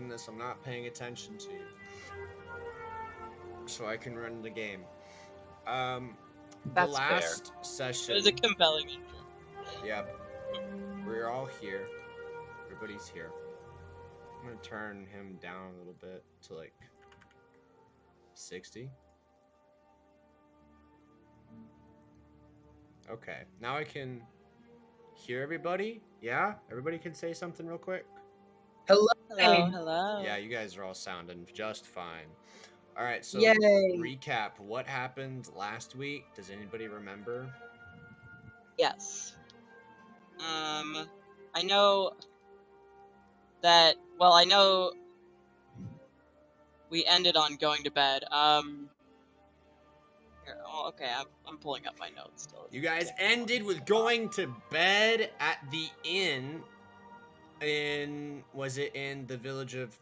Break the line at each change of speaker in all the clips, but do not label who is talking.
this, I'm not paying attention to you. So I can run the game. Um, the
That's fair.
last
It
session.
was a compelling intro.
Yep. We're all here. Everybody's here. I'm gonna turn him down a little bit to like 60. Okay. Now I can hear everybody. Yeah? Everybody can say something real quick?
Hello.
Hello.
Yeah, you guys are all sounding just fine. All right, so
Yay.
recap. What happened last week? Does anybody remember?
Yes. I know that. Well, I know we ended on going to bed. Here, oh, okay. I'm pulling up my notes still.
You guys ended with going to bed at the inn in the village of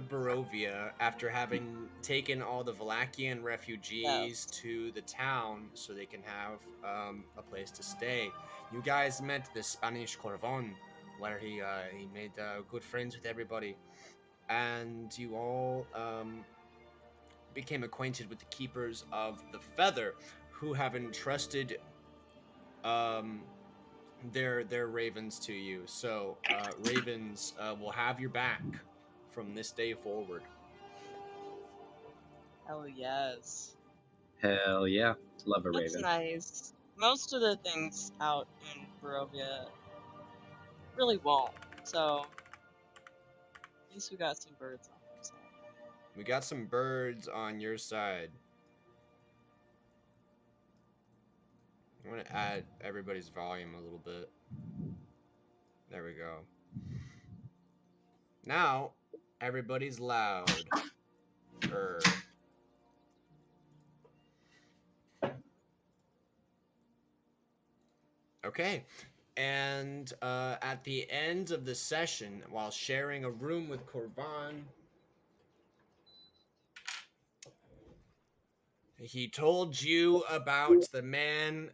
Barovia after having taken all the Valakian refugees to the town so they can have a place to stay. You guys met the Spanish Corvon where he made good friends with everybody, and you all became acquainted with the keepers of the feather, who have entrusted their ravens to you. So ravens will have your back from this day forward.
Hell yes.
Hell yeah. Love a
That's
raven.
nice. Most of the things out in Barovia really won't. So at least we got some birds on our side.
We got some birds on your side. I'm going to add everybody's volume a little bit. There we go. Now, everybody's loud. Okay. And at the end of the session, while sharing a room with Corvan, he told you about the man,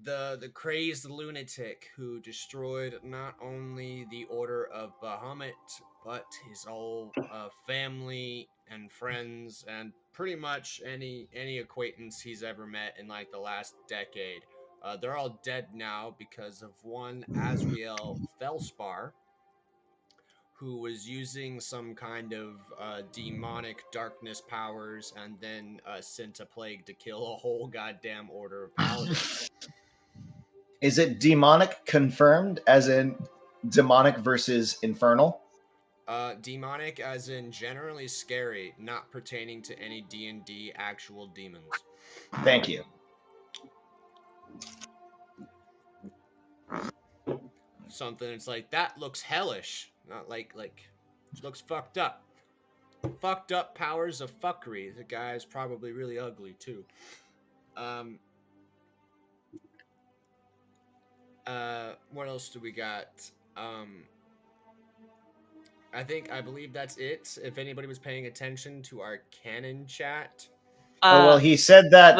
the crazed lunatic who destroyed not only the Order of Bahamut, but his whole family and friends and pretty much any acquaintance he's ever met in like the last decade. They're all dead now because of one Azrael Felspar, who was using some kind of demonic darkness powers and then sent a plague to kill a whole goddamn order of paladins.
Is it demonic confirmed, as in demonic versus infernal?
Demonic as in generally scary, not pertaining to any D&D actual demons.
Thank you.
Something that's like, that looks hellish. Not like looks fucked up. Fucked up powers of fuckery. The guy's probably really ugly too. What else do we got? I believe that's it. If anybody was paying attention to our canon chat.
Well, he said that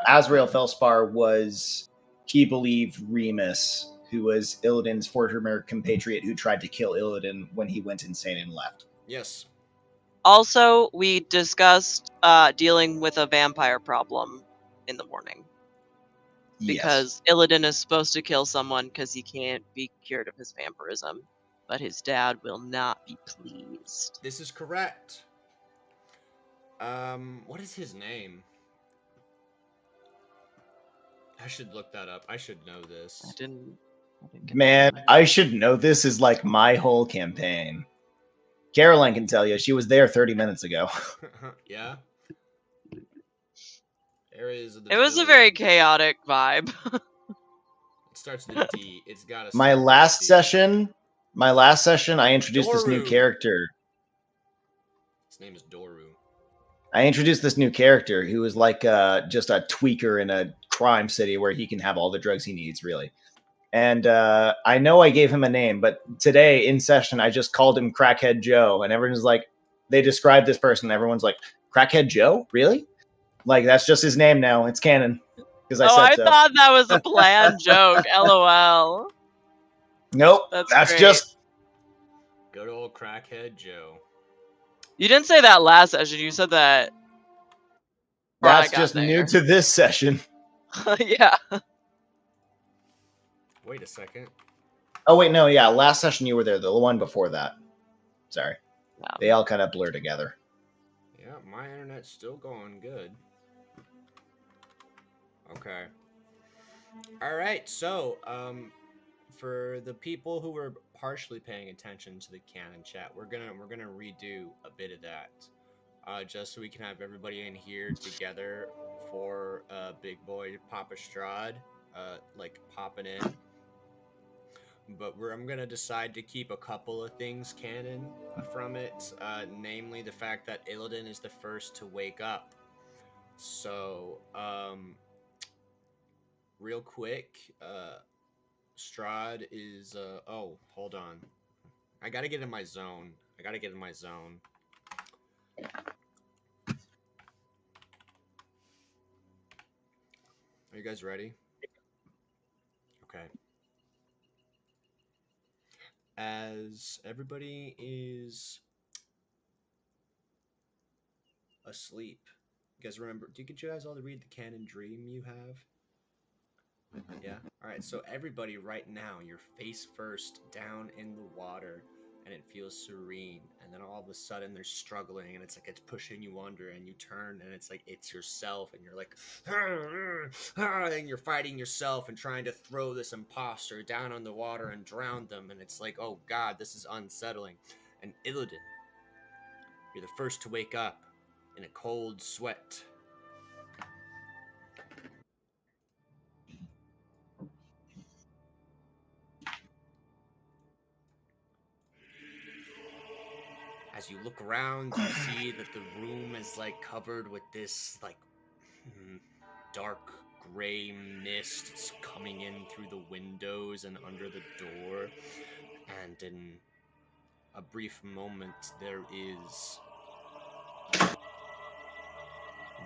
Azrael Felspar was, he believed, Remus, who was Illidan's former compatriot who tried to kill Illidan when he went insane and left.
Yes.
Also, we discussed dealing with a vampire problem in the morning. Because Illidan is supposed to kill someone because he can't be cured of his vampirism. But his dad will not be pleased.
This is correct. What is his name? I should look that up. I should know this.
I didn't
Man, I should know this is like my whole campaign. Caroline can tell you. She was there 30 minutes ago.
Yeah? Areas of the
It was a very chaotic vibe.
It starts with a D. It's got a
My last session, I introduced this new
Doru.
character.
His name is Doru.
I introduced this new character who is like just a tweaker in a crime city where he can have all the drugs he needs, really. And I know I gave him a name, but today in session, I just called him Crackhead Joe. And everyone's like, they describe this person. Everyone's like, Crackhead Joe? Really? Like, that's just his name now. It's canon. Because I
thought that was a planned joke. LOL.
Nope. That's
great.
just...
Good old crackhead Joe.
You didn't say that last session. You said that. Or I
That's
got
just new
there.
to this session.
Yeah.
Wait a second.
Oh wait, no, yeah, last session you were there. The one before that. Sorry, they
Um,
all kind of blur together.
Yeah, my internet's still going good. Okay. All right. So, for the people who were partially paying attention to the canon chat, we're gonna redo a bit of that, just so we can have everybody in here together for Big Boy Papa Strahd, like popping in. But I'm gonna decide to keep a couple of things canon from it, namely the fact that Illidan is the first to wake up. So, real quick, Strahd is. Oh, hold on. I gotta get in my zone. Are you guys ready? Okay. As everybody is asleep, you guys remember? Did you guys all read the canon dream you have? Yeah. All right. So everybody, right now, you're face first down in the water, and it feels serene. And then all of a sudden, they're struggling, and it's like it's pushing you under, and you turn, and it's like it's yourself, and you're like, and you're fighting yourself and trying to throw this imposter down on the water and drown them, and it's like, oh God, this is unsettling. And Illidan, you're the first to wake up in a cold sweat. As you look around, you see that the room is like covered with this like dark gray mist. It's coming in through the windows and under the door. And in a brief moment, there is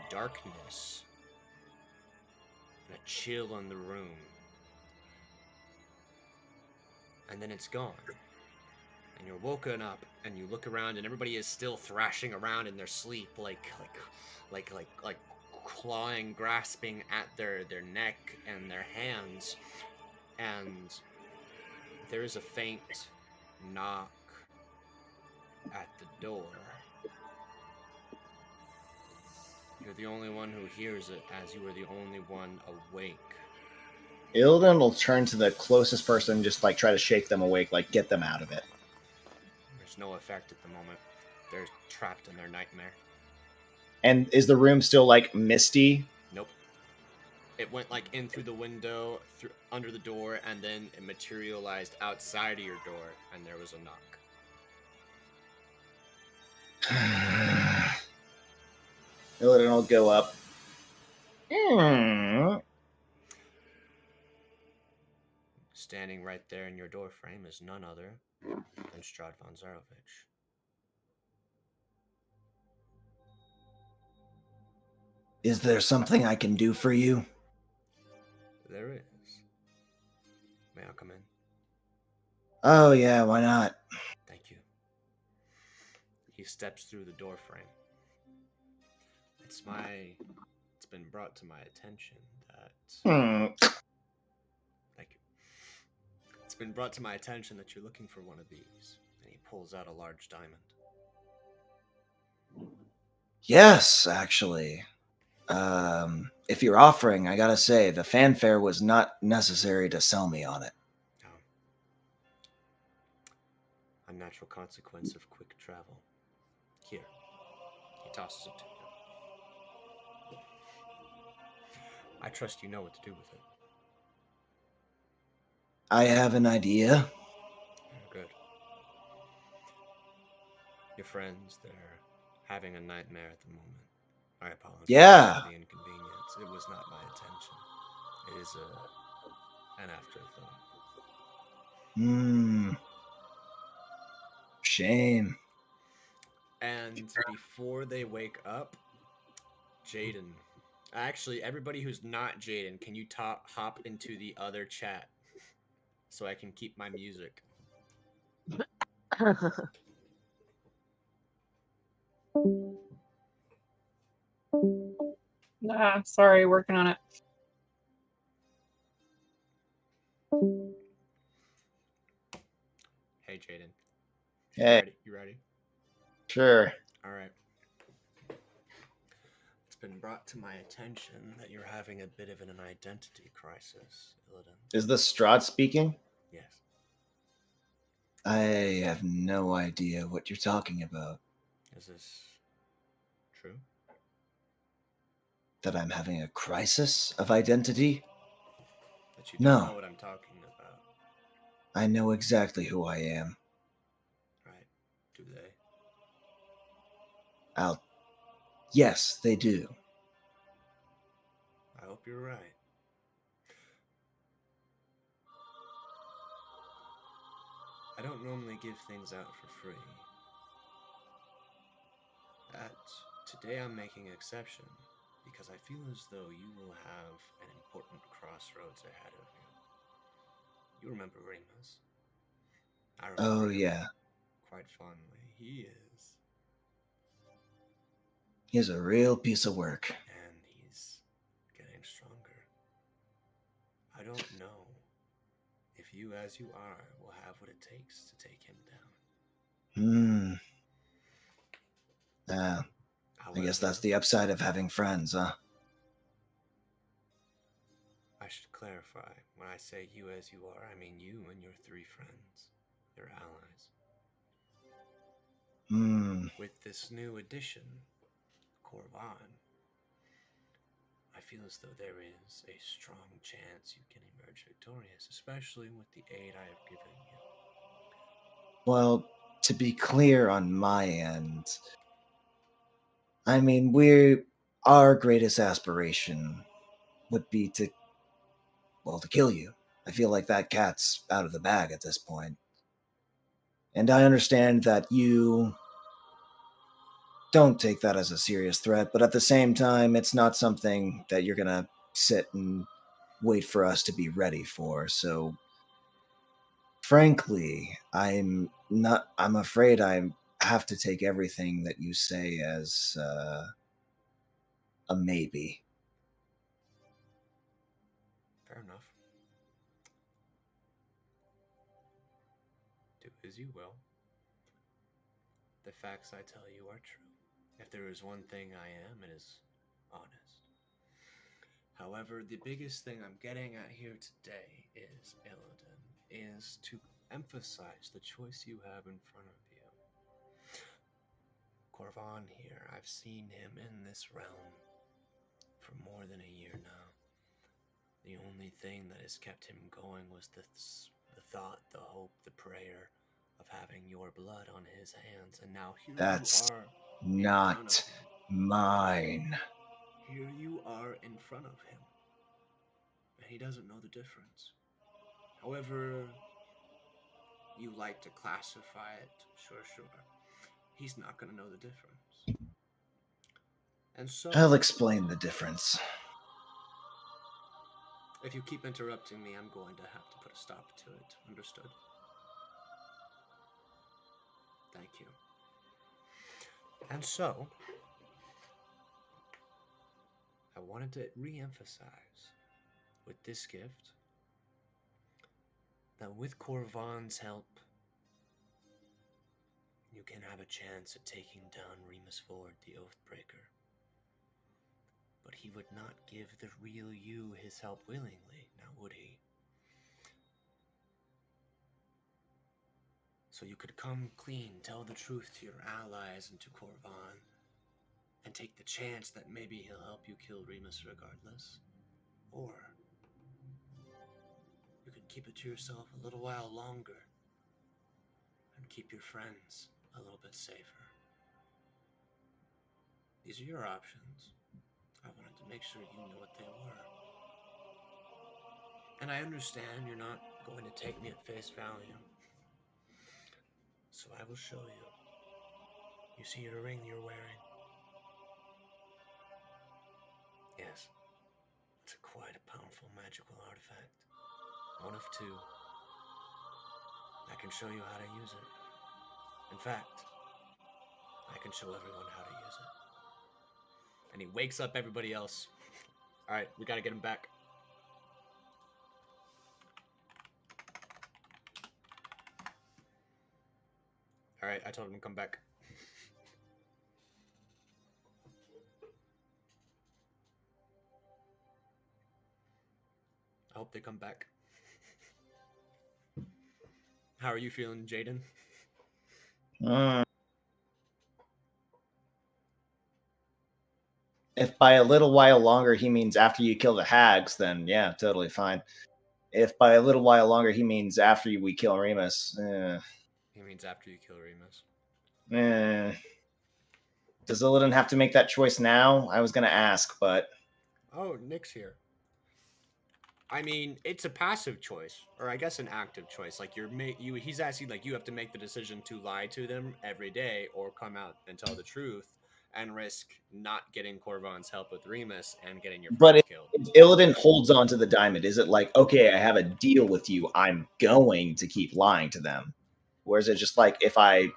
darkness and a chill in the room. And then it's gone. And you're woken up and you look around and everybody is still thrashing around in their sleep, like clawing, grasping at their neck and their hands. And there is a faint knock at the door. You're the only one who hears it, as you are the only one awake.
Illidan will turn to the closest person and just like try to shake them awake, like get them out of it.
There's no effect at the moment. They're trapped in their nightmare.
And is the room still like misty?
Nope. It went like in through the window, through under the door, and then it materialized outside of your door, and there was a knock.
Illidan will go up.
Standing right there in your doorframe is none other than Strahd von Zarovich.
Is there something I can do for you?
There is. May I come in?
Oh yeah, why not?
Thank you. He steps through the doorframe. It's been brought to my attention that Thank you. It's been brought to my attention that you're looking for one of these. And he pulls out a large diamond.
Yes, actually. If you're offering, I gotta say, the fanfare was not necessary to sell me on it.
Oh. A natural consequence of quick travel. Here. He tosses it to you. I trust you know what to do with it.
I have an idea.
Good. Your friends, they're having a nightmare at the moment. I apologize
Yeah.
for the inconvenience. It was not my intention. It is an afterthought.
Shame.
And before they wake up, Jaden. Actually, everybody who's not Jaden, can you hop into the other chat so I can keep my music?
Sorry, working on it.
Hey, Jaden.
Hey,
You ready?
sure.
All right. It's been brought to my attention that you're having a bit of an identity crisis, Illidan.
Is this Strahd speaking?
Yes.
I have no idea what you're talking about.
Is this true?
That I'm having a crisis of identity?
That you don't know
No,
what I'm talking about,
I know exactly who I am.
right? Do they?
Yes, they do.
I hope you're right. I don't normally give things out for free. Today I'm making an exception because I feel as though you will have an important crossroads ahead of you. You remember Remus? I remember
Oh,
him
yeah.
quite fondly. He is.
He's a real piece of work.
And he's getting stronger. I don't know if you, as you are, will have what it takes to take him down.
I guess that's
However,
the upside of having friends, huh?
I should clarify. When I say you as you are, I mean you and your 3 friends, your allies. With this new addition, Corvan, I feel as though there is a strong chance you can emerge victorious, especially with the aid I have given you.
Well, to be clear on my end, I mean, our greatest aspiration would be to kill you. I feel like that cat's out of the bag at this point. And I understand that you don't take that as a serious threat, but at the same time, it's not something that you're gonna sit and wait for us to be ready for. So, frankly, I'm afraid I have to take everything that you say as a maybe.
Fair enough. Do as you will. The facts I tell you are true. If there is one thing I am, it is honest. However, the biggest thing I'm getting at here today is, Illidan, is to emphasize the choice you have in front of you. Corvan here, I've seen him in this realm for more than a year now. The only thing that has kept him going was the thought, the hope, the prayer of having your blood on his hands, and now here
That's
you are in front of
not
him.
mine.
Here you are in front of him, and he doesn't know the difference. However you like to classify it, sure. He's not going to know the difference. And so,
I'll explain the difference.
if you keep interrupting me, I'm going to have to put a stop to it. Understood? Thank you. And so, I wanted to re-emphasize with this gift that with Corvan's help, you can have a chance at taking down Remus Ford, the Oathbreaker. But he would not give the real you his help willingly, now would he? So you could come clean, tell the truth to your allies and to Corvan, and take the chance that maybe he'll help you kill Remus regardless. Or you could keep it to yourself a little while longer and keep your friends a little bit safer. These are your options. I wanted to make sure you knew what they were. And I understand you're not going to take me at face value. So I will show you. You see the ring you're wearing? Yes. It's quite a powerful magical artifact. One of 2. I can show you how to use it. In fact, I can show everyone how to use it. And he wakes up everybody else. All right, we gotta get him back. All right, I told him to come back. I hope they come back. How are you feeling, Jaden?
If by a little while longer he means after you kill the hags, then yeah, totally fine. If by a little while longer he means after we kill Remus,
He means after you kill Remus.
Does Illidan have to make that choice now? I was gonna ask, but
Oh, Nick's here. I mean, it's a passive choice, or I guess an active choice. Like he's asking, like, you have to make the decision to lie to them every day, or come out and tell the truth, and risk not getting Corvan's help with Remus and getting your
but
friends killed.
if Illidan holds on to the diamond, is it like, okay, I have a deal with you, I'm going to keep lying to them? Or is it just like, if I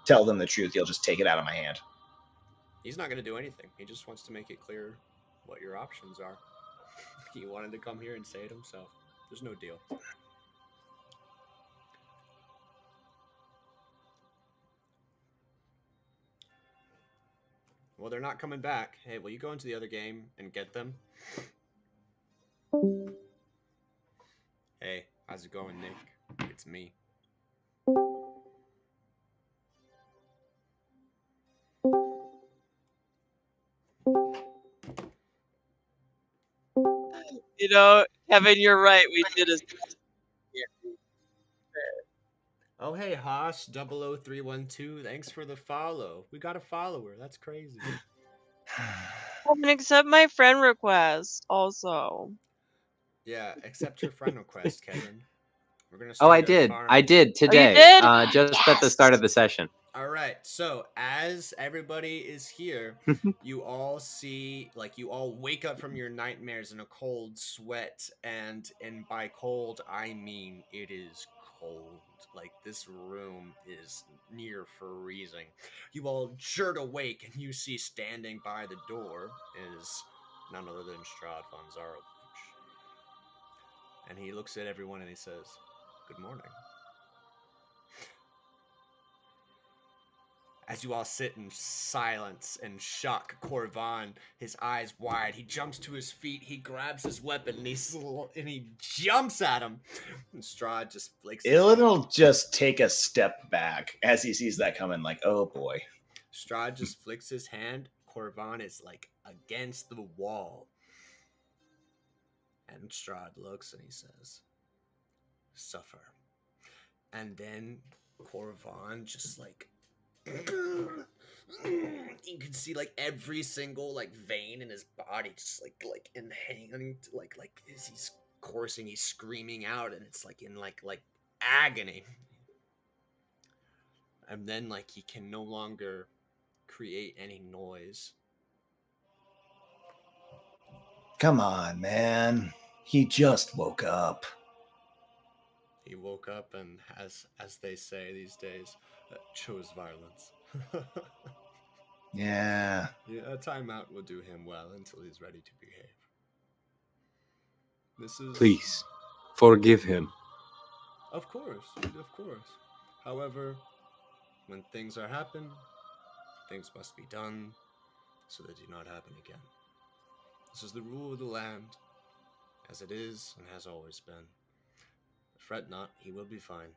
tell them the truth, you'll just take it out of my hand?
He's not going to do anything. He just wants to make it clear what your options are. He wanted to come here and say it himself. There's no deal. Well, they're not coming back. Hey, will you go into the other game and get them? Hey, how's it going, Nick? It's me.
You know, Kevin, you're right. We did a
Oh, hey, Haas 00312. Thanks for the follow. We got a follower. That's crazy.
Kevin, accept my friend request also.
Yeah, accept your friend request, Kevin. We're gonna
Oh,
start
I did.
farm.
I did
Oh, you
today.
did?
Just at the start of the session.
All right. So as everybody is here, you all see, like, you all wake up from your nightmares in a cold sweat, and by cold I mean it is cold. Like, this room is near freezing. You all jerk awake, and you see standing by the door is none other than Strahd von Zarovich. And he looks at everyone and he says, "Good morning." As you all sit in silence and shock, Corvan, his eyes wide, he jumps to his feet, he grabs his weapon, and he jumps at him. And Strahd just flicks his
Illidan
hand.
will just take a step back as he sees that coming, like, oh boy.
Strahd just flicks his hand. Corvan is, like, against the wall. And Strahd looks and he says, "Suffer." And then Corvan just, like, you can see, like, every single, like, vein in his body just like in hanging, like as he's coursing, he's screaming out, and it's like in like agony. And then, like, he can no longer create any noise.
Come on, man. He just woke up.
He woke up and, as they say these days, chose violence.
Yeah.
Yeah, a timeout will do him well until he's ready to behave. This is...
Please, forgive him.
Of course, of course. However, when things are happen, things must be done so they do not happen again. This is the rule of the land, as it is and has always been. Fret not, he will be fine.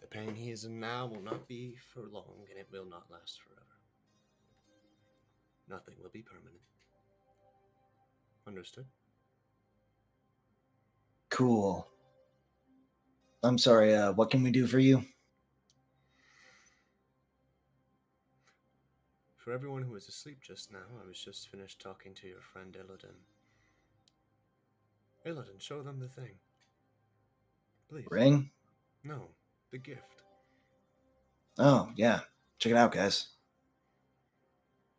The pain he is in now will not be for long, and it will not last forever. Nothing will be permanent. Understood?
Cool. I'm sorry, what can we do for you?
For everyone who was asleep just now, I was just finished talking to your friend Illidan. Illidan, show them the thing. Please.
Ring?
No, the gift.
Oh, yeah. Check it out, guys.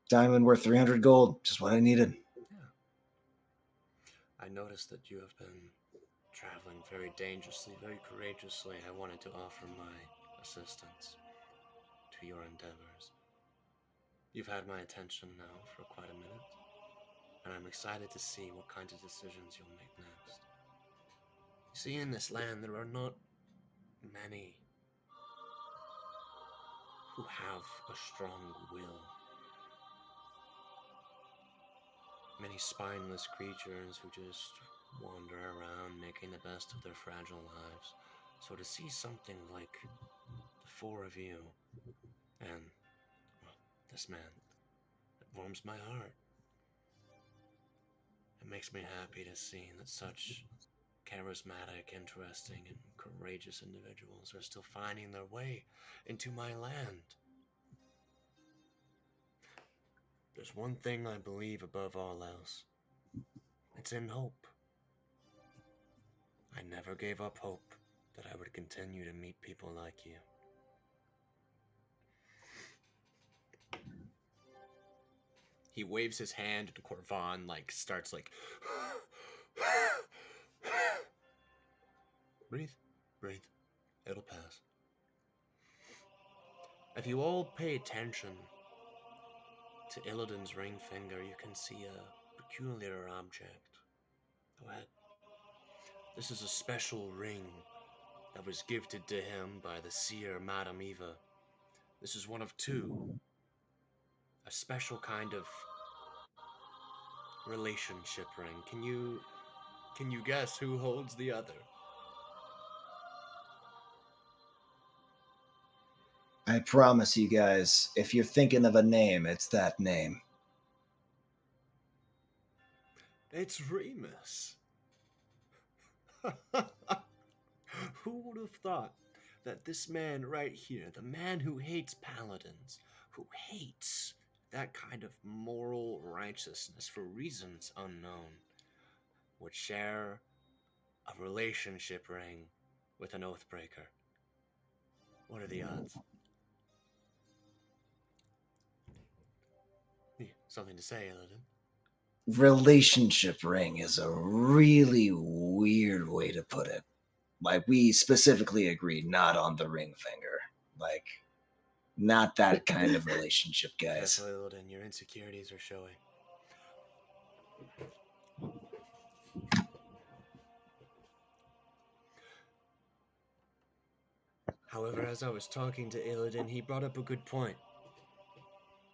Diamond worth 300 gold. Just what I needed.
Yeah. I noticed that you have been traveling very dangerously, very courageously. I wanted to offer my assistance to to your endeavors. You've had my attention now for quite a minute, and I'm excited to see what kinds of decisions you'll make next. You see, in this land, there are not many who have a strong will. Many spineless creatures who just wander around making the best of their fragile lives. So to see something like the four of you and, well, this man, it warms my heart. It makes me happy to see that such charismatic, interesting, and courageous individuals are still finding their way into my land. There's one thing I believe above all else. It's in hope. I never gave up hope that I would continue to meet people like you. He waves his hand and Corvan starts breathe, breathe. It'll pass. If you all pay attention to Illidan's ring finger, you can see a peculiar object. Go ahead. This is a special ring that was gifted to him by the seer Madame Eva. This is one of two. A special kind of relationship ring. Can you guess who holds the other?
I promise you guys, if you're thinking of a name, it's that name.
It's Remus. Who would have thought that this man right here, the man who hates paladins, who hates that kind of moral righteousness for reasons unknown, would share a relationship ring with an oathbreaker? What are the odds? Something to say, Illidan?
Relationship ring is a really weird way to put it. Like, we specifically agreed not on the ring finger. Like, not that kind of relationship, guys.
Careful, Illidan, your insecurities are showing. However, as I was talking to Illidan, he brought up a good point.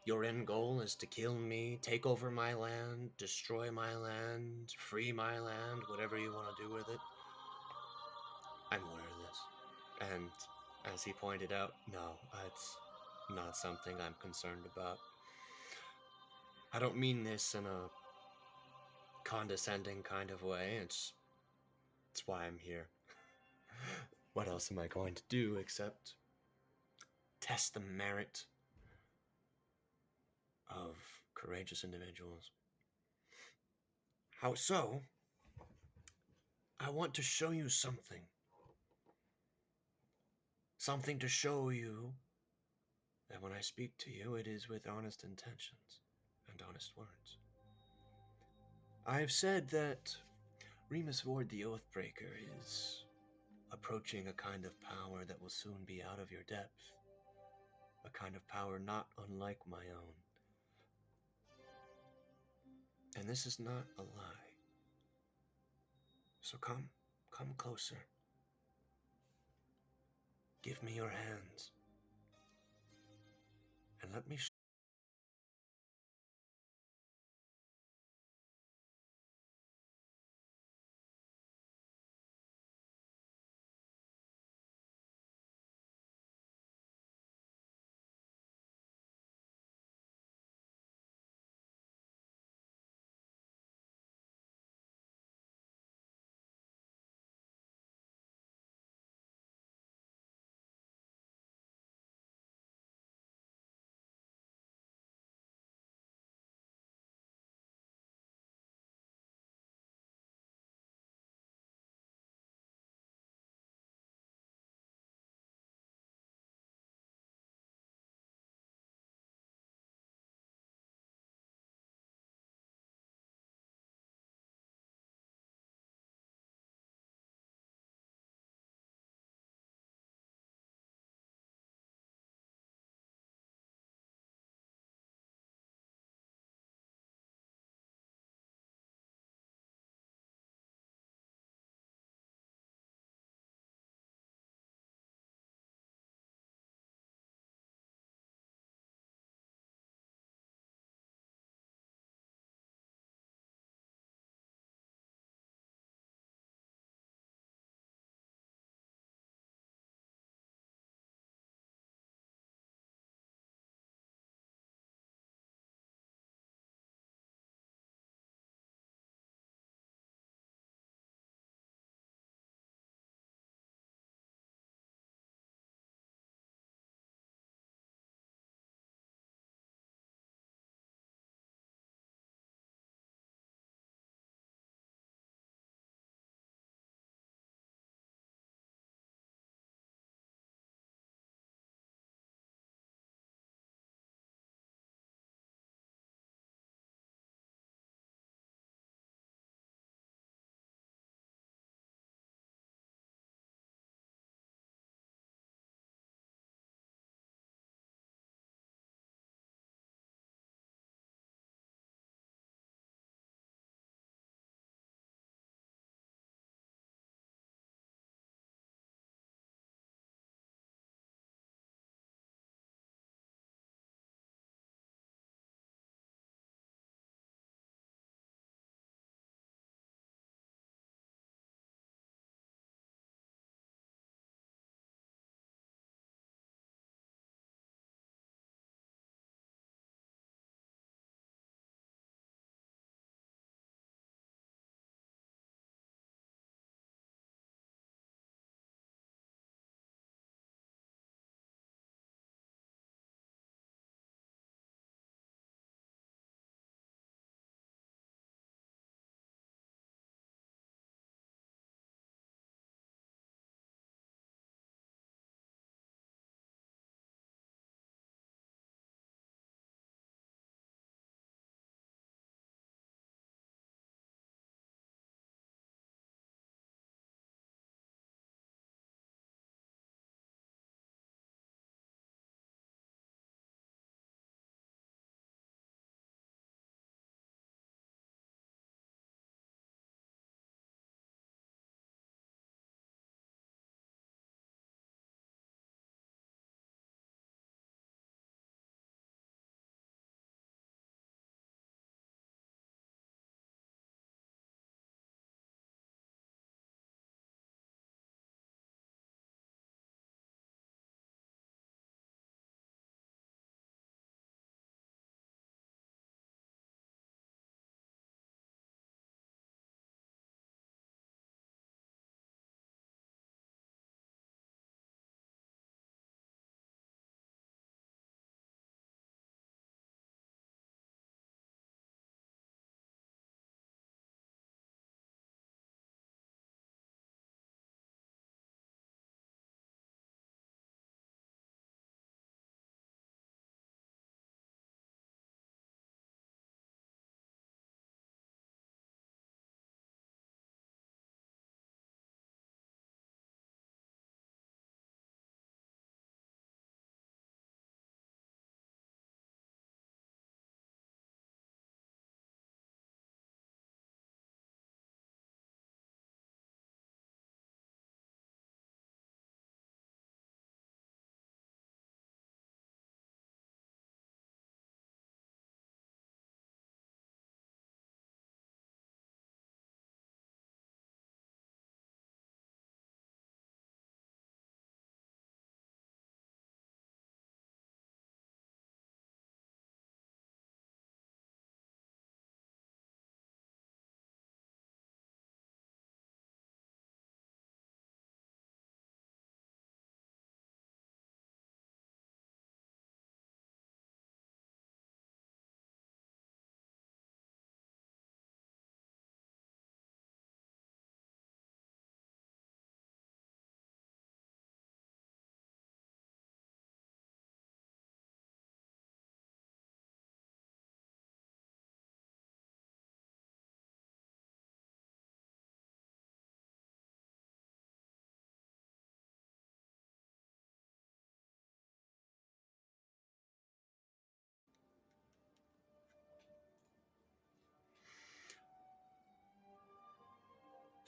Your end goal is to kill me, take over my land, destroy my land, free my land, whatever you want to do with it. I'm aware of this. And as he pointed out, no, it's not something I'm concerned about. I don't mean this in a condescending kind of way. It's why I'm here. What else am I going to do except test the merit of courageous individuals? How so? I want to show you something. Something to show you that when I speak to you, it is with honest intentions and honest words. I have said that Remus Ward the Oathbreaker is approaching a kind of power that will soon be out of your depth. A kind of power not unlike my own. And this is not a lie. So come closer. Give me your hands. And let me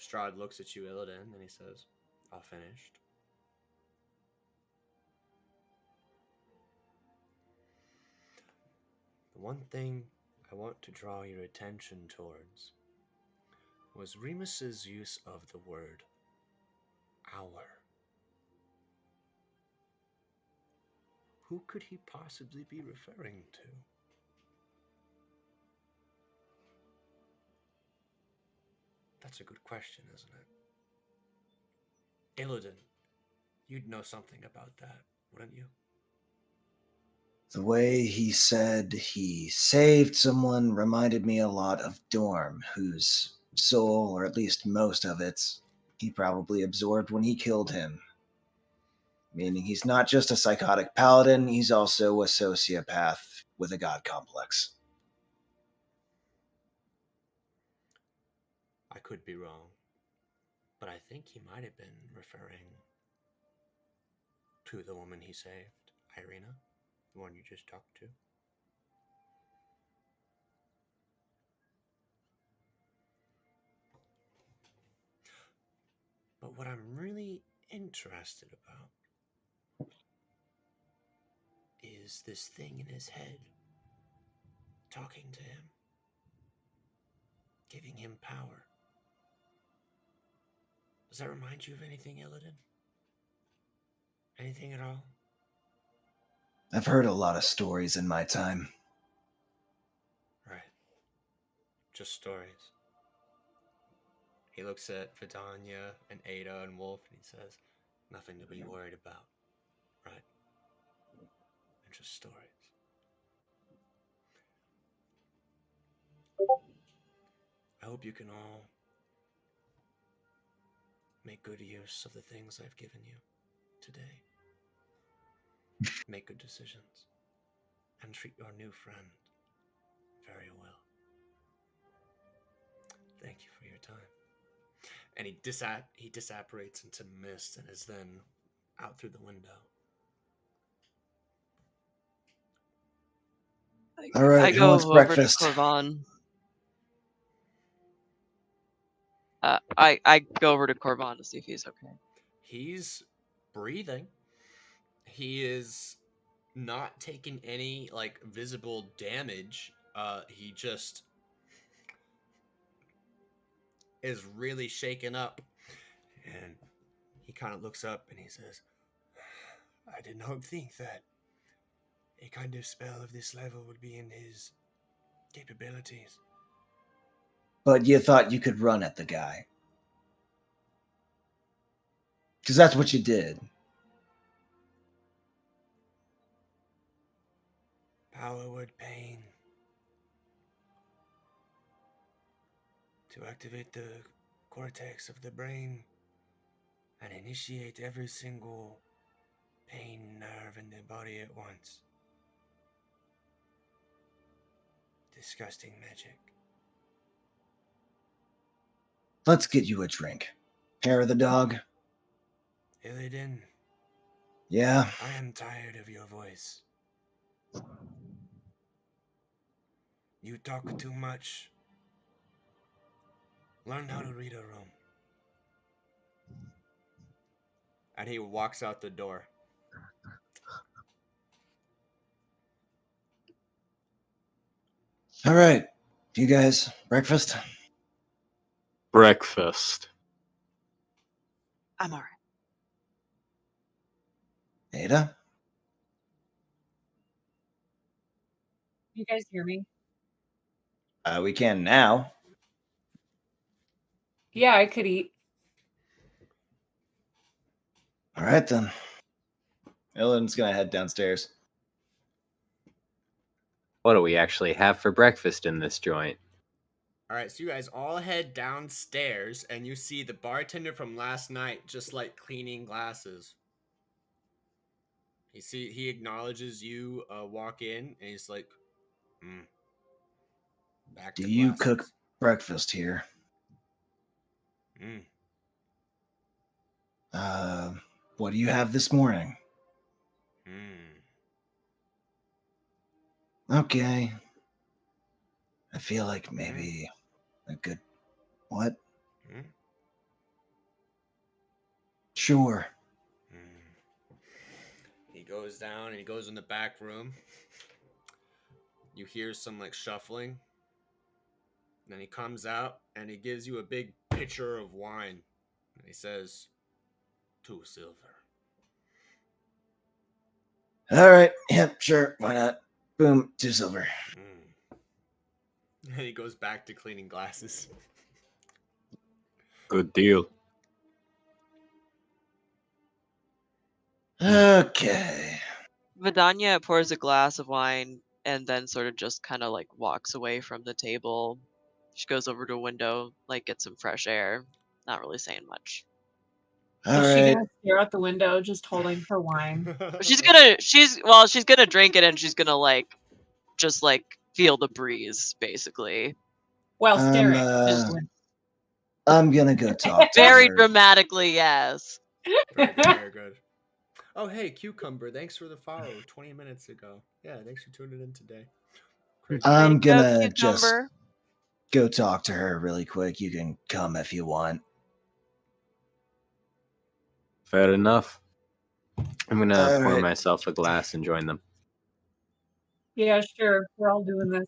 Strahd looks at you, Illidan, and he says, "All finished." The one thing I want to draw your attention towards was Remus's use of the word "our." Who could he possibly be referring to? That's a good question, isn't it? Illidan, you'd know something about that, wouldn't you?
The way he said he saved someone reminded me a lot of Dorm, whose soul, or at least most of it, he probably absorbed when he killed him. Meaning he's not just a psychotic paladin, he's also a sociopath with a god complex.
I could be wrong, but I think he might have been referring to the woman he saved, Irina, the one you just talked to. But what I'm really interested about is this thing in his head talking to him, giving him power. Does that remind you of anything, Illidan? Anything at all?
I've heard a lot of stories in my time.
Right. Just stories. He looks at Vidania and Ada and Wolf and he says, "Nothing to be worried about, right? They're just stories." I hope you can all make good use of the things I've given you today. Make good decisions. And treat your new friend very well. Thank you for your time. And he disapparates into mist and is then out through the window.
All right,
I
who
go
wants
over
breakfast?
to Corvan. I go over to Corvan to see if he's okay.
He's breathing. He is not taking any like visible damage. He just is really shaken up. And he kind of looks up and he says, "I did not think that a kind of spell of this level would be in his capabilities."
But you thought you could run at the guy. Because that's what you did.
Power word pain. To activate the cortex of the brain and initiate every single pain nerve in the body at once. Disgusting magic.
Let's get you a drink. Hair of the dog?
Illidan,
Yeah?
I am tired of your voice. You talk too much. Learn how to read a room. And he walks out the door.
All right. You guys, breakfast?
Breakfast.
I'm alright.
Ada?
You guys hear me?
We can now.
Yeah, I could eat.
All right, then. Illidan's gonna head downstairs.
What do we actually have for breakfast in this joint?
All right, so you guys all head downstairs and you see the bartender from last night just like cleaning glasses. He acknowledges you walk in and he's like, back
Do
to
you
glasses.
cook breakfast here?
Mm.
What do you have this morning? Okay. I feel like maybe a good... What? Sure.
He goes down and he goes in the back room. You hear some like shuffling. Then he comes out and he gives you a big pitcher of wine. And he says, 2 silver.
All right. Yep, sure. Why not? Boom, 2 silver.
And he goes back to cleaning glasses.
Good deal.
Okay.
Vidania pours a glass of wine and then sort of just kind of like walks away from the table. She goes over to a window, like gets some fresh air. Not really saying much.
All
Is she
right.
gonna stare out the window just holding her wine?
But she's gonna drink it and she's gonna like just like feel the breeze basically.
While
I'm
staring. Just
I'm gonna go talk to
Very
her.
dramatically, yes.
Very good, very good. Oh, hey, Cucumber. Thanks for the follow 20 minutes ago. Yeah, thanks for tuning in today. Crazy.
I'm
There you go,
gonna just
Cucumber.
go talk to her really quick. You can come if you want.
Fair enough. I'm gonna
All
pour
right.
myself a glass and join them.
Yeah, sure. We're all doing this.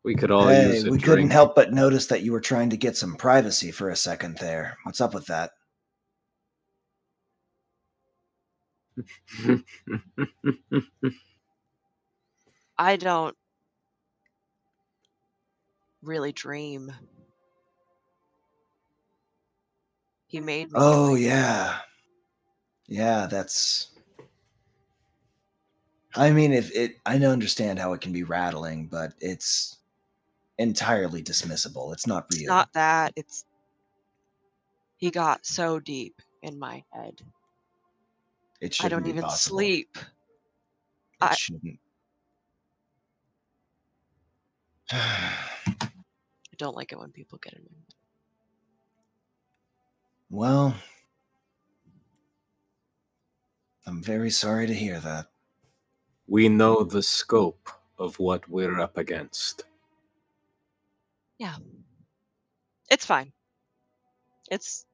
We could all
Hey,
use a
we couldn't
drink.
help but notice that you were trying to get some privacy for a second there. What's up with that?
I don't really dream. He made me.
Oh, yeah. Yeah, that's. I mean, I don't understand how it can be rattling, but it's entirely dismissible. It's not
It's
real.
not that. It's he got so deep in my head.
It
I
shouldn't
don't
be
even
possible.
sleep.
It shouldn't.
I don't like it when people get in my head.
Well, I'm very sorry to hear that.
We know the scope of what we're up against.
Yeah. It's fine. It's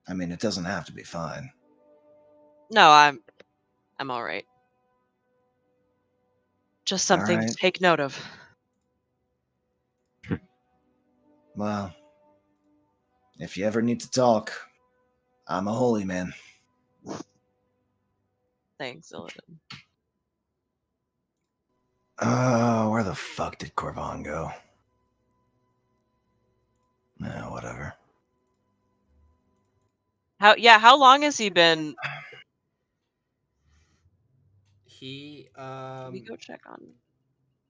I mean, it doesn't have to be fine.
no, I'm all right. Just something
right.
to take note of.
Well, if you ever need to talk, I'm a holy man.
Thanks, Illidan.
Oh, where the fuck did Corvan go? Nah, whatever.
How long has he been?
He
Can we go check on?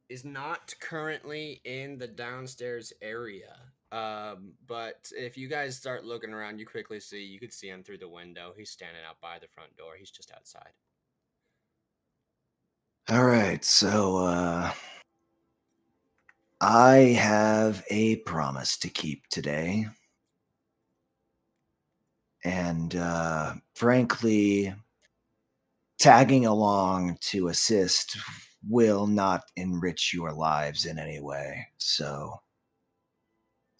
is not currently in the downstairs area. But if you guys start looking around, you quickly see you could see him through the window. He's standing out by the front door. He's just outside.
All right, so I have a promise to keep today. And frankly, tagging along to assist will not enrich your lives in any way. So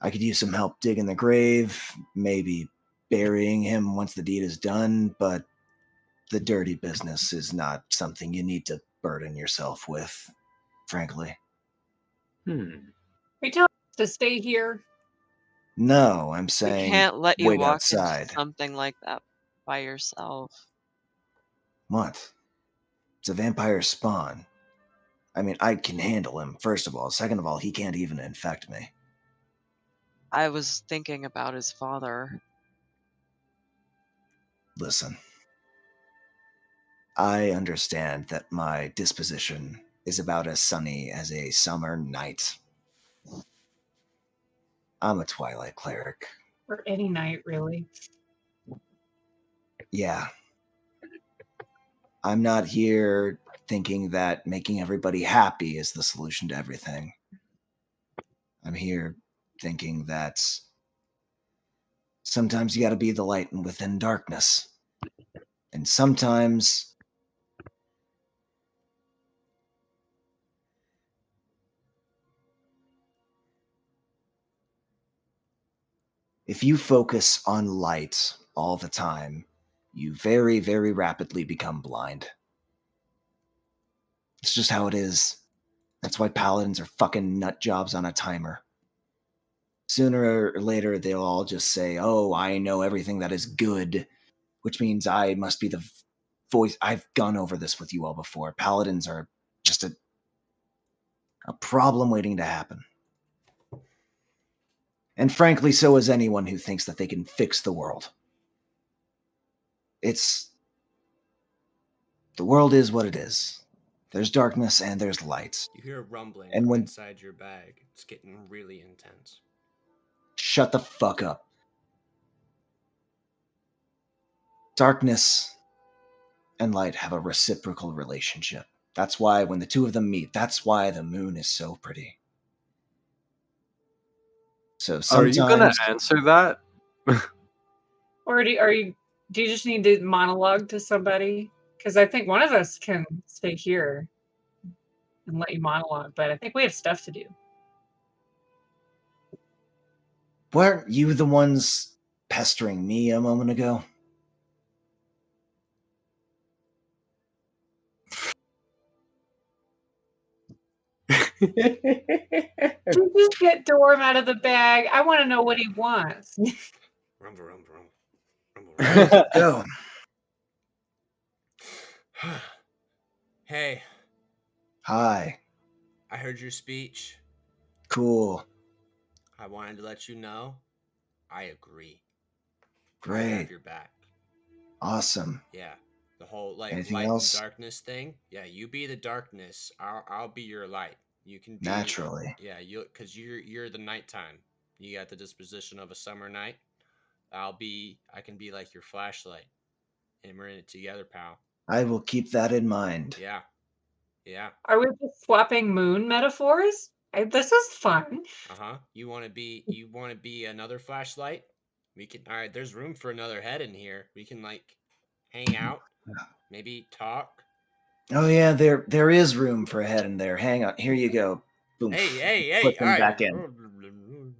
I could use some help digging the grave, maybe burying him once the deed is done, but the dirty business is not something you need to burden yourself with, frankly.
Are you telling us to stay here?
No, I'm
We
saying
can't let you
wait
walk into
outside.
something like that by yourself.
What? It's a vampire spawn. I mean, I can handle him, first of all. Second of all, he can't even infect me.
I was thinking about his father.
Listen, I understand that my disposition is about as sunny as a summer night. I'm a Twilight cleric.
Or any night, really.
Yeah. I'm not here thinking that making everybody happy is the solution to everything. I'm here thinking that sometimes you gotta be the light within darkness. And sometimes If you focus on light all the time, you very, very rapidly become blind. It's just how it is. That's why paladins are fucking nut jobs on a timer. Sooner or later, they'll all just say, oh, I know everything that is good, which means I must be the voice. I've gone over this with you all before. Paladins are just a problem waiting to happen. And frankly, so is anyone who thinks that they can fix the world. The world is what it is. There's darkness and there's light.
You hear a rumbling
And
from
when-
inside your bag. It's getting really intense.
Shut the fuck up. Darkness and light have a reciprocal relationship. That's why when the two of them meet, that's why the moon is so pretty. So
Are
sometimes...
you gonna answer that?
Or do you just need to monologue to somebody? Because I think one of us can stay here and let you monologue, but I think we have stuff to do.
Weren't you the ones pestering me a moment ago?
Just get Dorm out of the bag. I want to know what he wants.
Rumble, rumble, rumble. Rumble,
All right, go.
rumble. Hey,
Hi.
I heard your speech.
Cool.
I wanted to let you know I agree. I
Great.
have your back.
Awesome.
Yeah. The whole
Anything
light
else?
and darkness thing. Yeah, you be the darkness. I'll be your light. You can be
Naturally.
Yeah, cuz you're the nighttime. You got the disposition of a summer night. I can be like your flashlight. And we're in it together, pal.
I will keep that in mind.
Yeah. Yeah.
Are we just swapping moon metaphors? This is fun.
Uh-huh. You want to be another flashlight? We can All right, there's room for another head in here. We can hang out, maybe talk.
Oh yeah, there is room for a head in there. Hang on. Here you go. Boom.
Hey,
Put
all
them
right.
back in.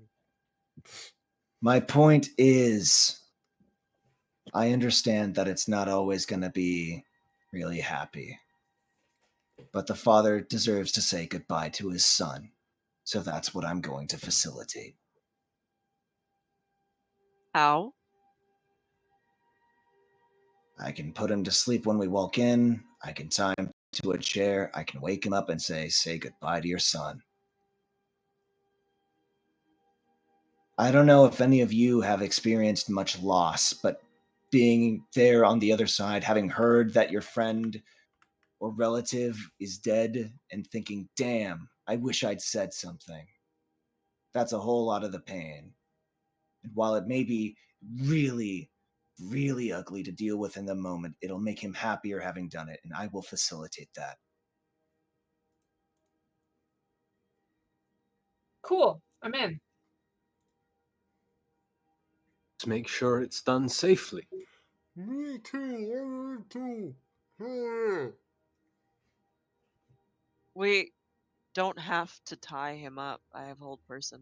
My point is, I understand that it's not always going to be really happy. But the father deserves to say goodbye to his son. So that's what I'm going to facilitate.
How?
I can put him to sleep when we walk in. I can tie him to a chair. I can wake him up and say goodbye to your son. I don't know if any of you have experienced much loss, but being there on the other side, having heard that your friend or relative is dead and thinking, damn, I wish I'd said something. That's a whole lot of the pain. And while it may be really, really ugly to deal with in the moment, it'll make him happier having done it, and I will facilitate that.
Cool. I'm in.
Let's make sure it's done safely.
Me too.
We don't have to tie him up. I have hold person.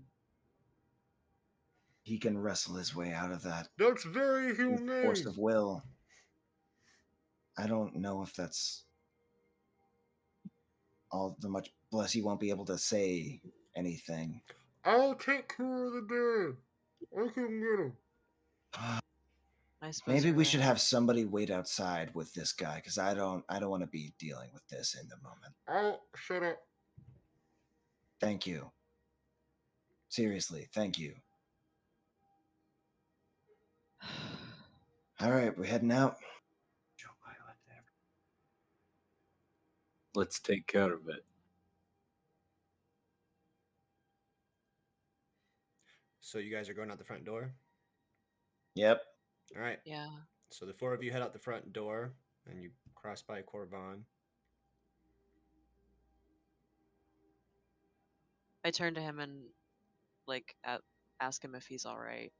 He can wrestle his way out of that
That's very
with
humane.
force of will. I don't know if that's all the much. Bless, he won't be able to say anything.
I'll take care of the dead. I can get him.
I suppose
Maybe
you're
we should
right.
have somebody wait outside with this guy, because I don't want to be dealing with this in the moment.
Oh, shut up.
Thank you. Seriously, thank you. All right, we're heading out.
Let's take care of it.
So you guys are going out the front door?
Yep.
All right.
Yeah.
So the four of you head out the front door, and you cross by Corvan.
I turn to him and ask him if he's all right.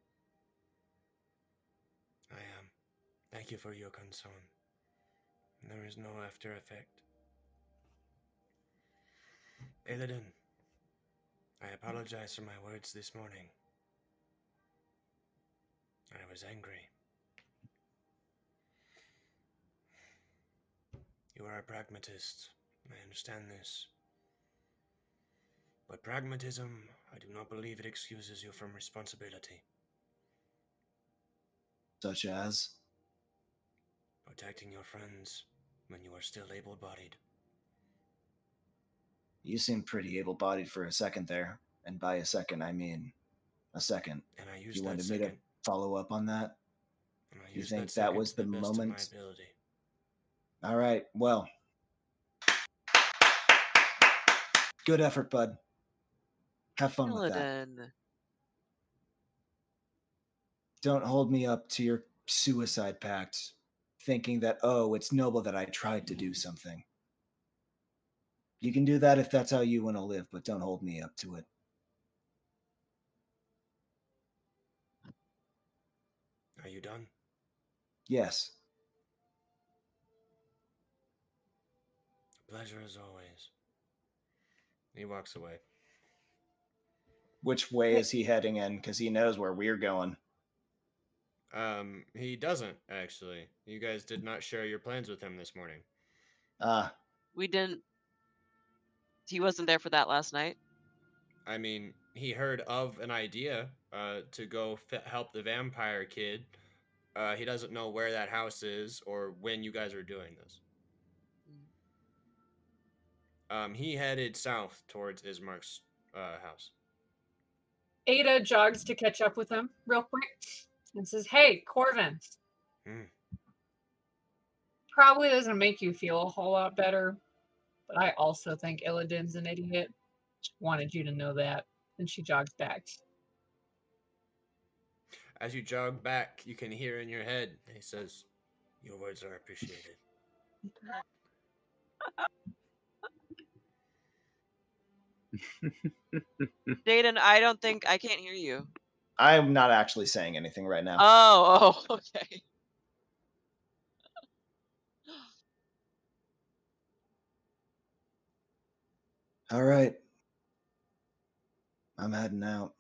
I am. Thank you for your concern. There is no after effect. Illidan, I apologize for my words this morning. I was angry. You are a pragmatist. I understand this. But pragmatism, I do not believe it excuses you from responsibility.
Such as?
Protecting your friends when you are still able-bodied.
You seem pretty able-bodied for a second there. And by a second, I mean a second.
And I used
You
that
wanted me
second.
to follow up on that?
And I
You
used that
think that
second
was
to
the
the best of my
moment?
ability.
All right, well. Good effort, bud. Have fun with that.
Illidan.
Don't hold me up to your suicide pact, thinking that, oh, it's noble that I tried to do something. You can do that if that's how you want to live, but don't hold me up to it.
Are you done?
Yes.
Pleasure as always. He walks away.
Which way is he heading in? Because he knows where we're going.
He doesn't, actually. You guys did not share your plans with him this morning.
We didn't. He wasn't there for that last night.
I mean, he heard of an idea to go help the vampire kid. He doesn't know where that house is or when you guys are doing this. He headed south towards Ismark's house.
Ada jogs to catch up with him real quick and says, "Hey, Corvin." Probably doesn't make you feel a whole lot better, but I also think Illidan's an idiot. Just wanted you to know that. And she jogs back.
As you jog back, you can hear in your head, he says, "Your words are appreciated."
Dayton, I don't think I can't hear you.
I'm not actually saying anything right now.
Oh, okay.
All right. I'm heading out.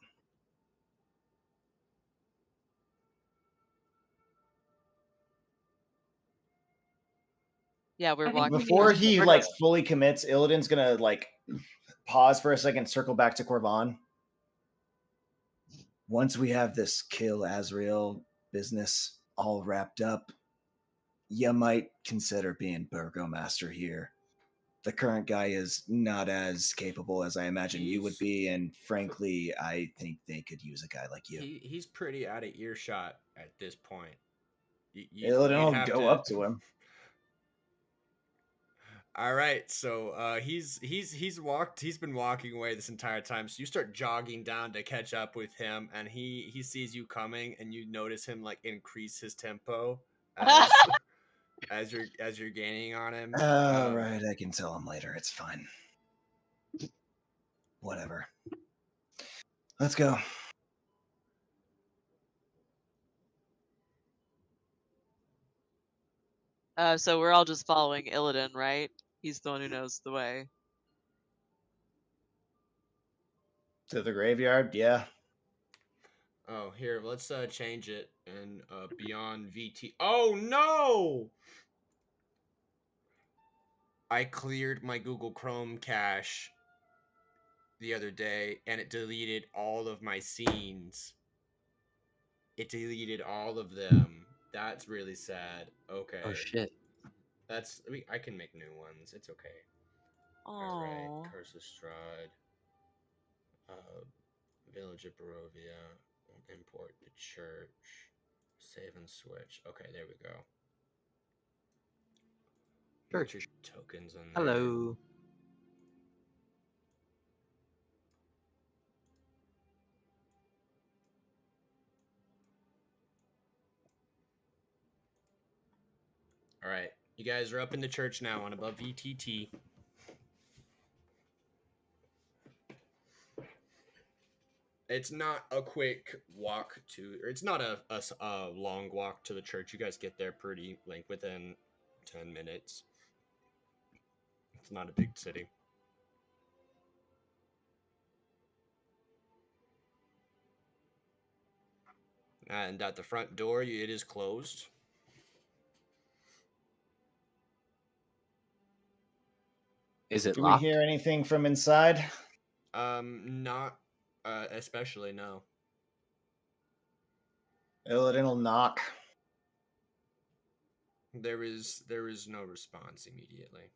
Yeah, we're
I think
walking.
Before he
We're
like
good.
fully commits, Illidan's gonna like pause for a second, circle back to Corvan. Once we have this kill Azrael business all wrapped up, you might consider being burgomaster here. The current guy is not as capable as I imagine you would be, and frankly, I think they could use a guy like you.
He's pretty out of earshot at this point.
Illidan
You'd
will
have
go
to
up to him.
All right, so he's been walking away this entire time. So you start jogging down to catch up with him, and he sees you coming, and you notice him like increase his tempo as as you're gaining on him.
Right, I can tell him later. It's fine. Whatever. Let's go.
So we're all just following Illidan, right? He's the one who knows the way.
To the graveyard, yeah.
Oh, here, let's change it and beyond VT. Oh no! I cleared my Google Chrome cache the other day, and it deleted all of my scenes. It deleted all of them. That's really sad. Okay.
Oh shit.
I can make new ones. It's okay.
Oh.
Alright. Curse of Strahd. Village of Barovia. Import the church. Save and switch. Okay, there we go. Put your
Church.
tokens in there.
Hello.
Alright. You guys are up in the church now on above VTT. It's not a quick walk or it's not a long walk to the church. You guys get there pretty, like, within 10 minutes. It's not a big city. And at the front door, it is closed.
Is it
Do we
locked?
hear anything from inside?
Not especially, no.
Illidan will knock.
There is no response immediately.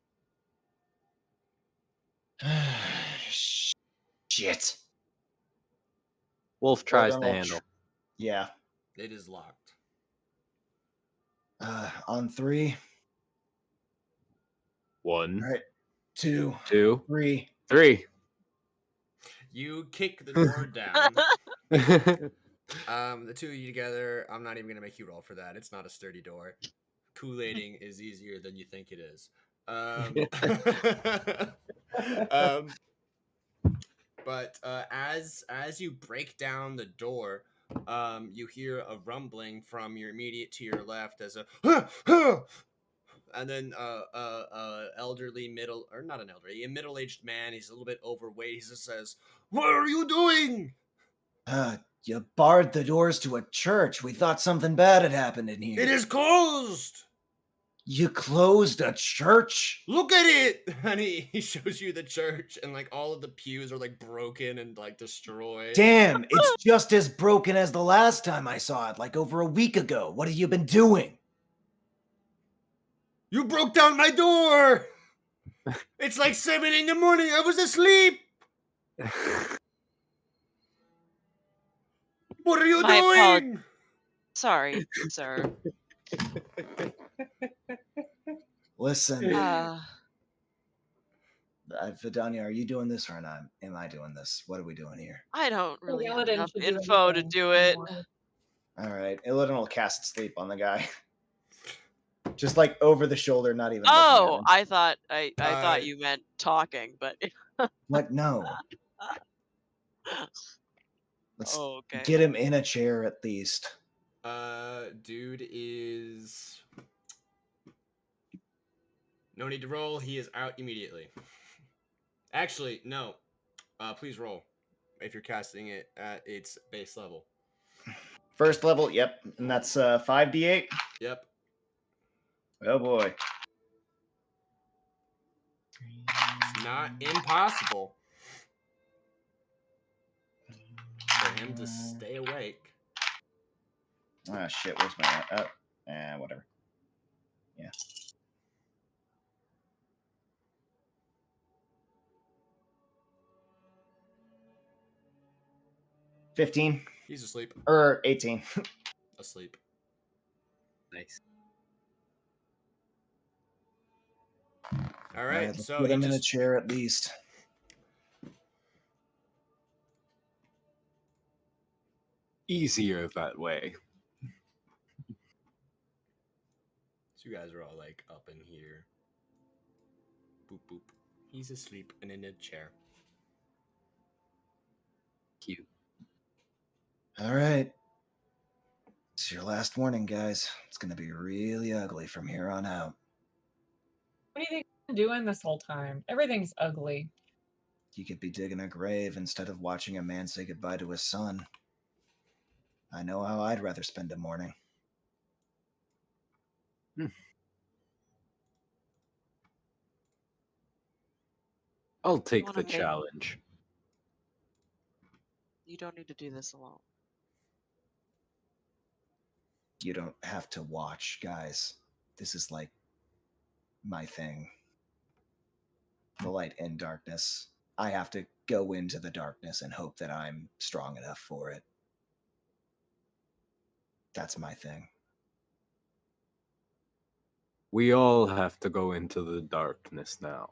Shit.
Wolf tries
Illidan
the
will
handle.
Yeah.
It is locked.
On 3.
1,
All right. 2,
2,
3.
3.
You kick the door down. The two of you together, I'm not even gonna make you roll for that. It's not a sturdy door. Kool-Aiding is easier than you think it is. Um, but as you break down the door, you hear a rumbling from your immediate to your left as a and then elderly middle or not an elderly, a middle-aged man. He's a little bit overweight. He just says, "What are you doing?"
You barred the doors to a church. We thought something bad had happened in here.
It is closed.
You closed a church?
Look at it. And he shows you the church, and like all of the pews are like broken and like destroyed.
Damn, it's just as broken as the last time I saw it, like over a week ago. What have you been doing?
You broke down my door. It's like 7 in the morning. I was asleep. What are you
My
doing?
Sorry, sir.
Listen, Vidania, are you doing this or not? Am I doing this? What are we doing here?
I don't really have
Illidan
enough
should do
info to
anything
do it.
anymore.
All right, Illidan will cast sleep on the guy. Just like over the shoulder, not even looking at
Oh,
him.
I thought you meant talking, but
What? No. Let's
okay.
get him in a chair at least.
Dude is no need to roll. He is out immediately. Actually, no. Please roll if you're casting it at its base level.
First level, yep, and that's 5d8.
Yep.
Oh boy.
It's not impossible for him to stay awake.
Ah, shit, where's my... whatever. Yeah. $15.
He's asleep.
Or 18.
Asleep.
Nice.
All right,
Let's
so
get
he
him in a
just
chair at least.
Easier that way.
so you guys are all like up in here. Boop boop. He's asleep and in a chair.
Cute.
All right. It's your last warning, guys. It's going to be really ugly from here on out.
What do you think you're doing this whole time? Everything's ugly.
You could be digging a grave instead of watching a man say goodbye to his son. I know how I'd rather spend a morning.
I'll take
wanna
the
make-
challenge.
You don't need to do this alone.
You don't have to watch, guys. This is like my thing. The light and darkness. I have to go into the darkness and hope that I'm strong enough for it. That's my thing.
We all have to go into the darkness now.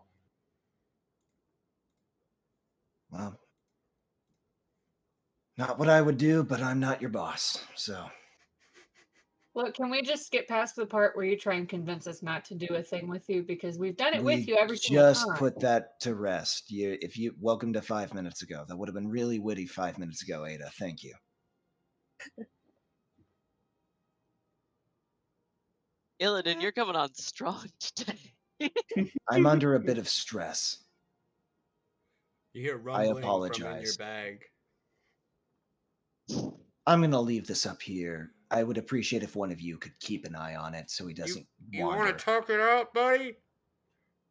Well, not what I would do, but I'm not your boss, so...
Look, can we just skip past the part where you try and convince us not to do a thing with you? Because we've done it with you every single
just
time.
put that to rest. Welcome to 5 minutes ago. That would have been really witty 5 minutes ago, Ada. Thank you.
Illidan, you're coming on strong today.
I'm under a bit of stress.
You hear rumbling from in your
apologize.
bag.
I'm gonna leave this up here. I would appreciate if one of you could keep an eye on it so he doesn't
You want
wander.
to talk it out, buddy?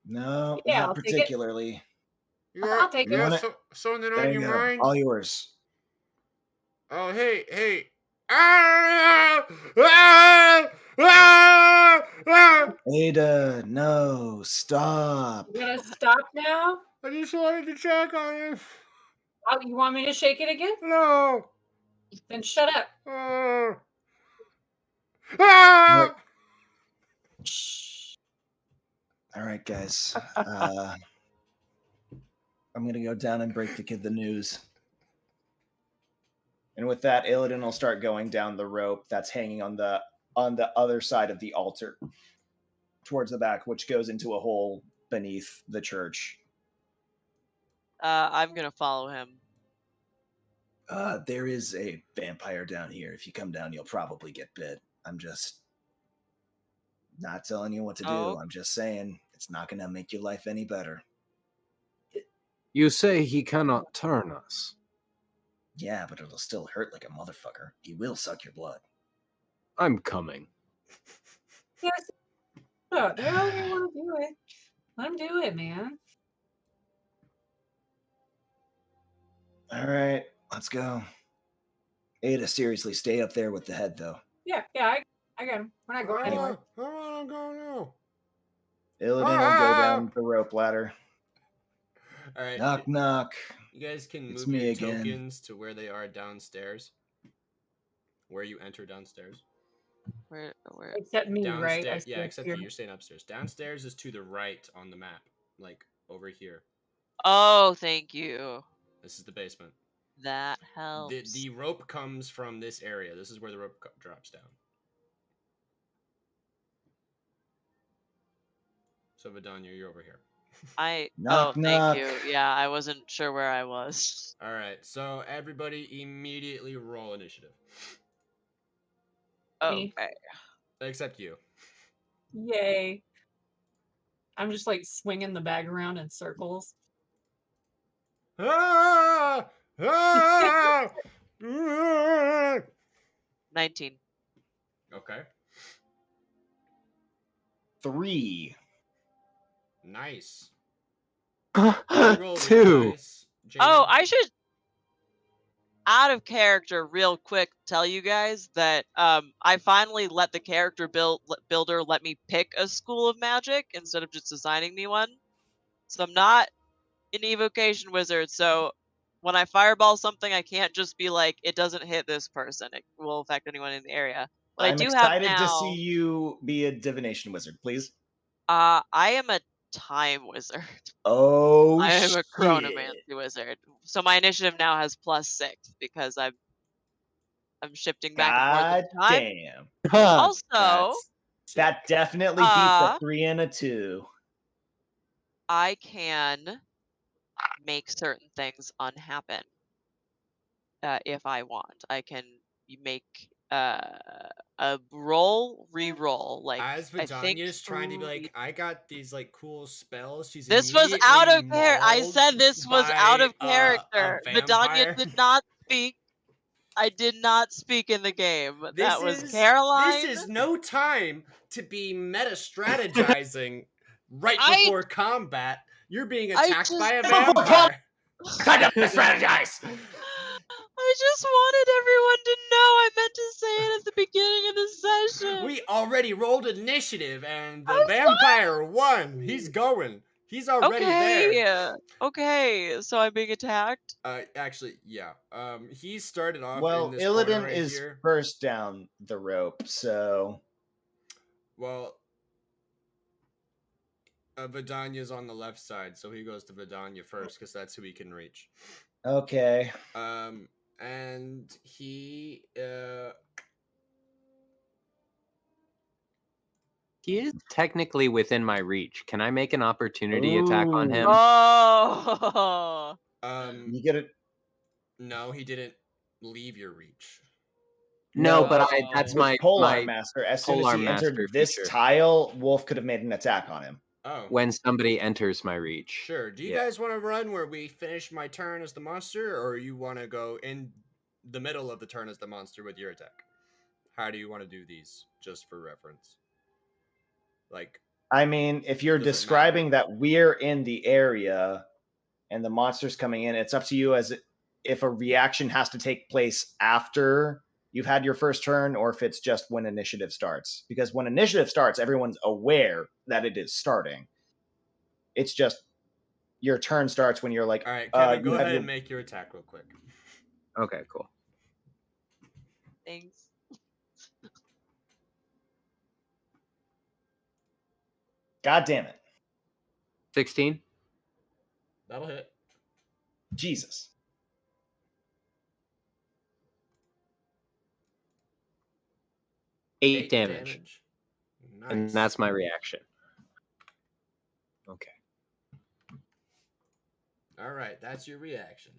No,
Yeah,
not
I'll take it.
particularly.
I'll take
You
it.
want it?
Something
There
on
you
your
go.
mind?
All yours.
Oh, hey. Ah! Ah! Ah! Ah!
Ada, no, stop.
You gonna stop now?
I just wanted to check on him.
Oh, you want me to shake it again?
No.
Then shut up.
Ah! Ah!
Shh.
All right, guys. I'm gonna go down and break the kid the news. And with that, Illidan will start going down the rope that's hanging on the other side of the altar, towards the back, which goes into a hole beneath the church.
I'm gonna follow him.
There is a vampire down here. If you come down, you'll probably get bit. I'm just not telling you what to do.
Oh.
I'm just saying it's not gonna make your life any better.
You say he cannot turn us.
Yeah, but it'll still hurt like a motherfucker. He will suck your blood.
I'm coming.
Yes. Oh, they only want to do it. Let him do it, man.
All right, let's go. Ada, seriously, stay up there with the head, though.
Yeah, I got him. We're not going anywhere.
I'm going now.
Illidan will go down the rope ladder.
All right.
Knock, knock.
You guys can
It's
move
me
your
again.
tokens to where they are downstairs. Where you enter downstairs.
Where?
Except me,
Downstairs.
right? I
Yeah,
stay
except
here.
you. You're staying upstairs. Downstairs is to the right on the map. Like, over here.
Oh, thank you.
This is the basement.
That helps.
The rope comes from this area. This is where the rope drops down. So, Vidania, you're over here.
Knock, knock.
thank you. Yeah, I wasn't sure where I was.
All right, so everybody immediately roll initiative.
Me.
Okay.
Except you.
Yay. I'm just like swinging the bag around in circles.
Ah! Ah! Ah!
19.
Okay.
3.
Nice. You rolled really
2.
nice,
Oh,
Jaden.
I should, out of character, real quick, tell you guys that I finally let the character builder let me pick a school of magic instead of just assigning me one. So I'm not an evocation wizard. So when I fireball something, I can't just be like, it doesn't hit this person. It will affect anyone in the area. What
I'm
I do have
excited
now,
to see you be a divination wizard, please.
I am a time wizard.
Oh,
I am a
shit.
chronomancy wizard. So my initiative now has +6 because I'm shifting back and forth
God
in time.
damn.
Also,
That definitely beats a 3 and a 2.
I can make certain things unhappen if I want. I can make a roll, re-roll. Like
As
I think
Vidania's trying to be like, I got these like cool spells. She's
this was
immediately
out of character. I
mauled
said this was out
by
of character.
a
Vidania
vampire.
did not speak. I did not speak in the game. That was
This
Caroline.
is no time to be meta strategizing right
I-
before combat. You're being
I
attacked
just-
by a
Before
vampire.
Time to strategize.
I just wanted everyone to know I meant to say it at the beginning of the session.
We already rolled initiative and the
I'm
vampire won. He's going. He's already there.
Okay, so I'm being attacked.
Actually, yeah. He started off in
Well,
this corner
Illidan
right
is
here.
first down the rope, so
Well, Vidania's on the left side, so he goes to Vidania first because that's who he can reach.
okay.
And he
He is technically within my reach. Can I make an opportunity attack on him?
Oh.
You get it.
No, he didn't leave your reach.
No,
No,
but that's
With
my
Polar Master. As soon as
Polar
he entered
Master
this
feature.
tile, Wolf could have made an attack on him.
Oh.
when somebody enters my reach.
Sure. Do you
Yeah.
guys want to run where we finish my turn as the monster, or you want to go in the middle of the turn as the monster with your attack. How do you want to do these, just for reference? Like,
I mean, if you're
Does it
describing
matter?
that we're in the area and the monster's coming in, it's up to you as if a reaction has to take place after you've had your first turn or if it's just when initiative starts. Because when initiative starts, everyone's aware that it is starting. It's just your turn starts when you're like,
all right, Kevin,
you
go
have
ahead
your
and make your attack real quick.
Okay, cool.
Thanks.
God damn it.
16.
That'll hit.
Jesus.
8 damage.
Nice.
And that's my reaction. Okay.
All right, that's your reaction.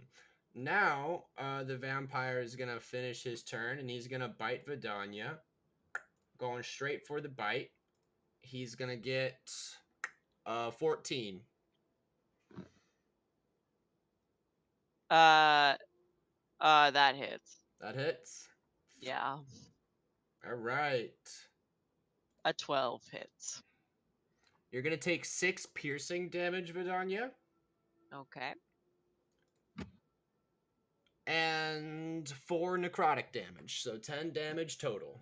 Now, the vampire is gonna finish his turn, and he's gonna bite Vidania. Going straight for the bite. He's gonna get 14.
That hits.
That hits.
Yeah.
All right.
A 12 hits.
You're gonna take 6 piercing damage, Vidania,
Okay.
and 4 necrotic damage, so 10 damage total.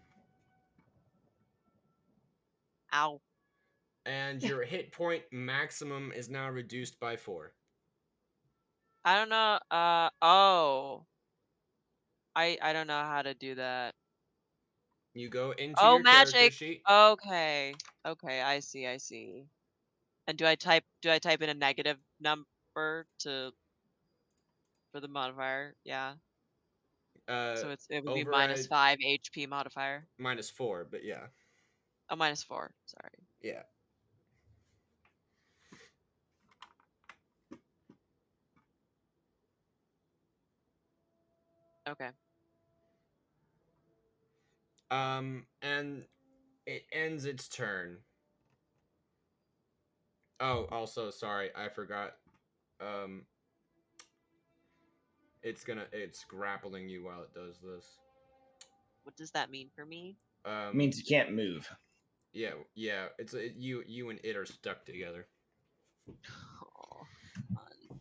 Ow.
And your hit point maximum is now reduced by 4.
I don't know. Oh. I don't know how to do that.
You go into
Oh,
your character
magic.
sheet.
Okay. Okay, I see. And do I type in a negative number for the modifier? Yeah. So it would be
Override
-5 HP modifier.
-4, but yeah.
Oh, -4. Sorry.
Yeah.
Okay.
And it ends its turn. Oh, also, sorry, I forgot. It's grappling you while it does this.
What does that mean for me?
It means you can't move.
Yeah. It's you and it are stuck together.
Oh, fun.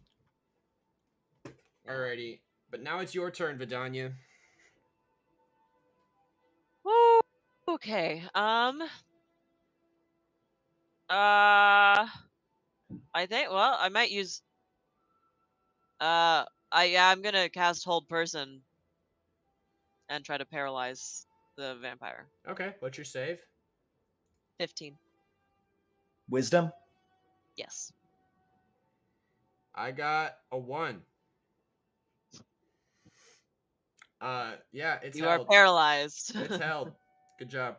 Alrighty, but now it's your turn, Vidania.
Woo! Okay. I think. Well, I might use. I'm gonna cast Hold Person and try to paralyze the vampire.
Okay, what's your save?
15.
Wisdom?
Yes.
I got a 1. Yeah, it's
You
held.
are paralyzed.
It's held. Good job.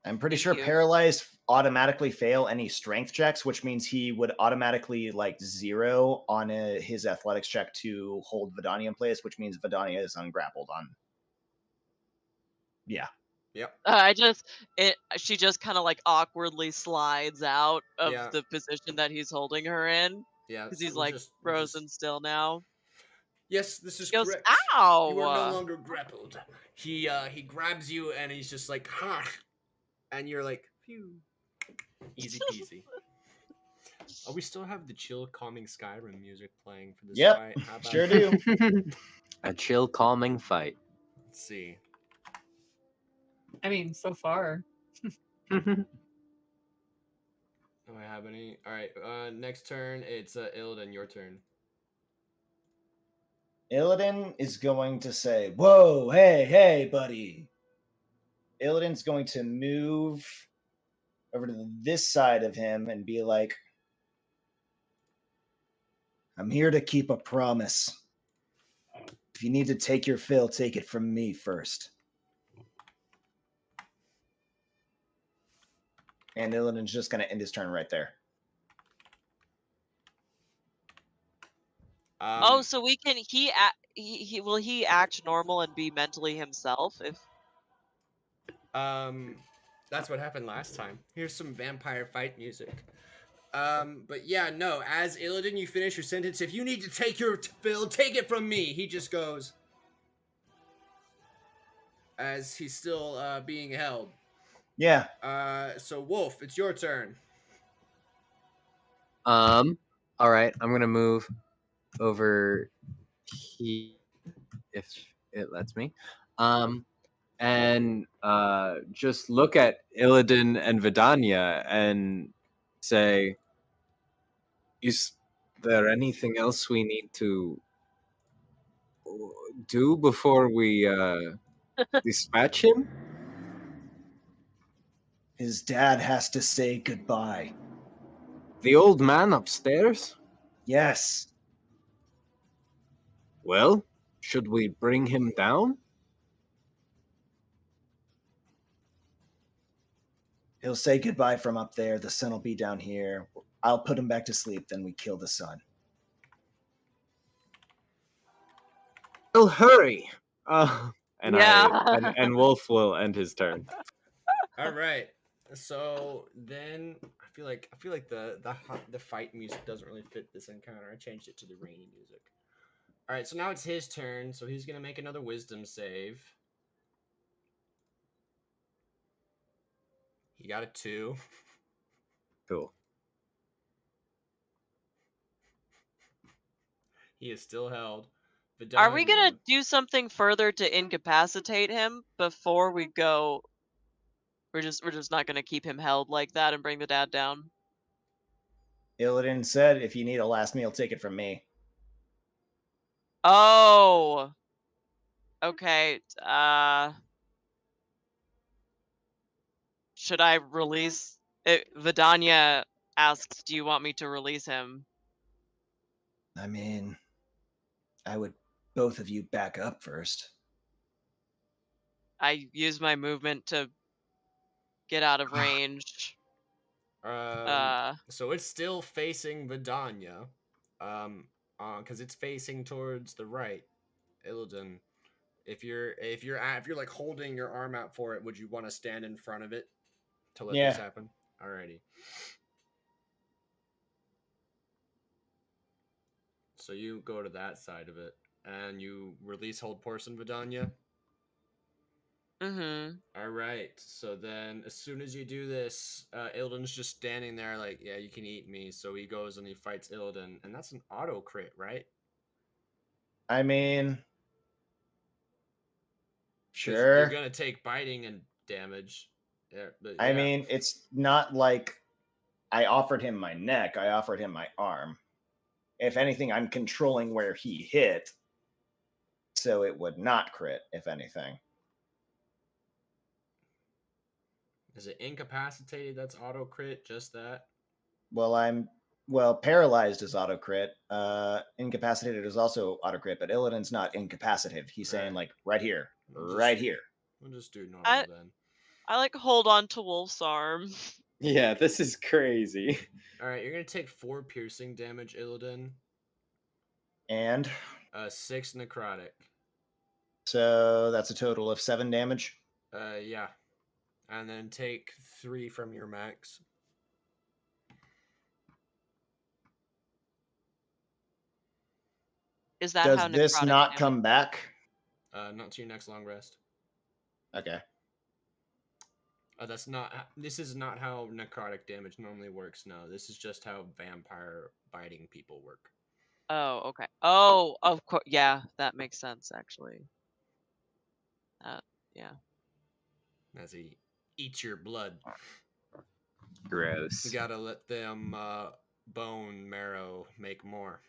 I'm pretty
Thank
sure
you.
paralyzed automatically fail any strength checks, which means he would automatically like 0 on his athletics check to hold Vidania in place, which means Vidania is ungrappled on. Yeah.
Yep.
She just kind of like awkwardly slides out of
Yeah.
the position that he's holding her in
Yeah.
because
So
he's like frozen still now.
Yes, this is
She goes,
correct.
"Ow!"
You are no longer grappled. He grabs you and he's just like, ha! And you're like, phew. Easy peasy. Oh, we still have the chill, calming Skyrim music playing for this
Yep,
fight. How about
sure
that?
do.
A chill, calming fight.
Let's see.
I mean, so far.
Do I have any? All right. Next turn, it's Illidan. Your turn.
Illidan is going to say, "Whoa, hey, buddy." Illidan's going to move over to this side of him and be like, "I'm here to keep a promise. If you need to take your fill, take it from me first." And Illidan's just going to end his turn right there.
Oh, so we can he will he act normal and be mentally himself if
That's what happened last time. Here's some vampire fight music. But yeah, no. As Illidan, you finish your sentence. If you need to take your fill, take it from me. He just goes, as he's still being held.
Yeah.
So Wolf, it's your turn.
All right, I'm gonna move over here if it lets me. And just look at Illidan and Vidania and say, is there anything else we need to do before we dispatch him?
His dad has to say goodbye.
The old man upstairs?
Yes.
Well, should we bring him down?
He'll say goodbye from up there. The sun will be down here. I'll put him back to sleep. Then we kill the sun.
Well, hurry.
And
Yeah.
and Wolf will end his turn.
All right. So then I feel like the fight music doesn't really fit this encounter. I changed it to the rainy music. All right. So now it's his turn. So he's gonna make another wisdom save. He got a 2.
Cool.
He is still held.
Are we gonna
Vidania.
do something further to incapacitate him before we go? We're just not gonna keep him held like that and bring the dad down.
Illidan said, if you need a last meal, take it from me.
Oh. Okay. Should I release it? Vidania asks, "Do you want me to release him?"
I mean, I would both of you back up first.
I use my movement to get out of range.
So it's still facing Vidania. Because it's facing towards the right. Illidan. If you're like holding your arm out for it, would you want to stand in front of it to let this
Yeah.
happen? Alrighty. So you go to that side of it and you release hold portion Vidania.
Mm-hmm.
Alright. So then as soon as you do this, Illidan's just standing there like, yeah, you can eat me. So he goes and he fights Illidan, and that's an auto crit, right?
I mean,
'Cause you're
sure.
gonna take biting and damage. Yeah, but
I
yeah.
mean, it's not like I offered him my neck. I offered him my arm. If anything, I'm controlling where he hit, so it would not crit, if anything.
Is it incapacitated? That's auto crit, just that.
Well, paralyzed is auto crit. Incapacitated is also auto crit, but Illidan's not incapacitated. He's saying
Alright.
like right here,
We'll
right
just-
here.
We'll just do normal
I
then.
I like hold on to Wolf's arm.
Yeah, this is crazy.
Alright, you're gonna take 4 piercing damage, Illidan.
And
6 necrotic.
so that's a total of 7 damage.
Yeah. And then take 3 from your max.
Is that
Does
how
this
necrotic
not
damage?
come back?
Not to your next long rest.
Okay.
That's not. This is not how necrotic damage normally works. No, this is just how vampire biting people work.
Oh, okay. Oh, of course. Yeah, that makes sense actually. Yeah.
As he eats your blood.
Gross.
You gotta let them bone marrow make more.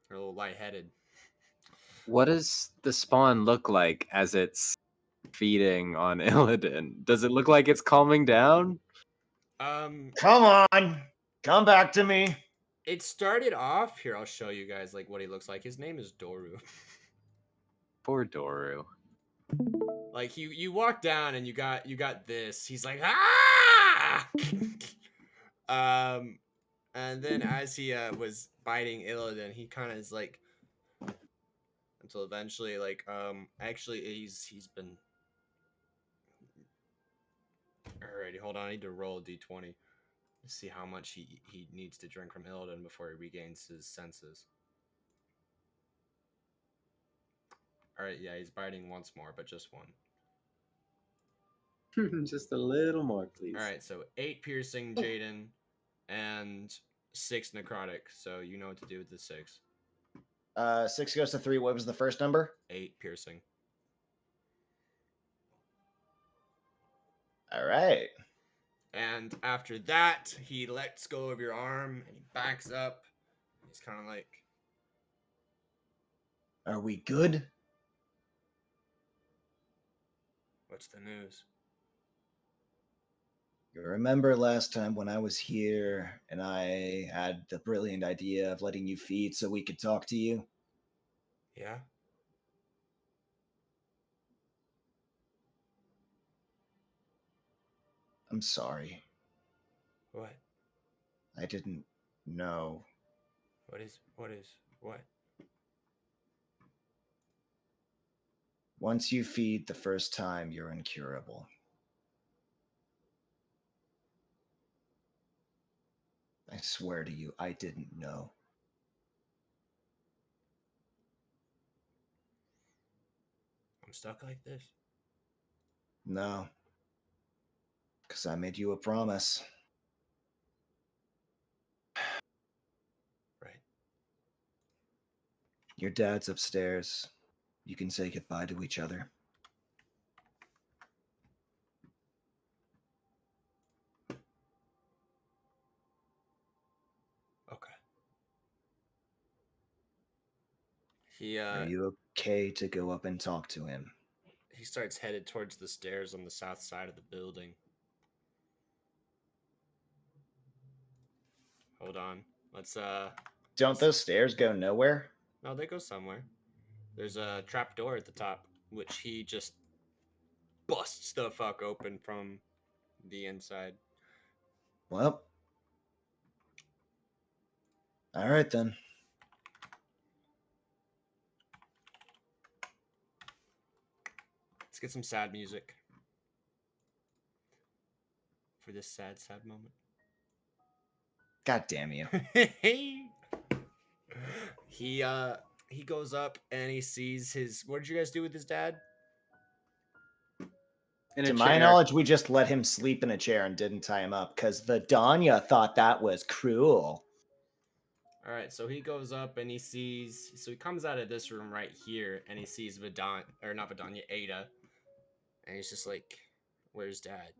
They're a little lightheaded.
What does the spawn look like as it's feeding on Illidan? Does it look like it's calming down?
Come on, come back to me.
It started off here. I'll show you guys like what he looks like. His name is Doru.
Poor Doru.
Like you walk down and you got this. He's like ah. And then as he was biting Illidan, he kind of is like until eventually like actually he's been. Alrighty, hold on. I need to roll a d20 to see how much he needs to drink from Illidan before he regains his senses. Alright, yeah, he's biting once more, but just one.
Just a little more, please.
All right, so 8 piercing, Jaden, and 6 necrotic. So you know what to do with the 6.
6 goes to 3. What was the first number?
8 piercing.
All right.
And after that, he lets go of your arm and he backs up. He's kind of like,
Are we good?
"What's the news?"
You remember last time when I was here and I had the brilliant idea of letting you feed so we could talk to you?
Yeah.
I'm sorry.
What?
I didn't know.
What?
Once you feed the first time, you're incurable. I swear to you, I didn't know.
I'm stuck like this.
No. Because I made you a promise.
Right.
Your dad's upstairs. You can say goodbye to each other.
Okay. He
Are you okay to go up and talk to him?
he starts headed towards the stairs on the south side of the building. Hold on. Let's
Don't those stairs go nowhere?
no, they go somewhere. There's a trap door at the top, which he just busts the fuck open from the inside.
Well. All right then.
Let's get some sad music for this sad moment.
God damn you.
He goes up and he sees his. What did you guys do with his dad?
In a
To my
chair.
knowledge, we just let him sleep in a chair and didn't tie him up because Vidania thought that was cruel.
All right, so he goes up and he sees. So he comes out of this room right here and he sees not Vidania, Ada, and he's just like, "Where's Dad?"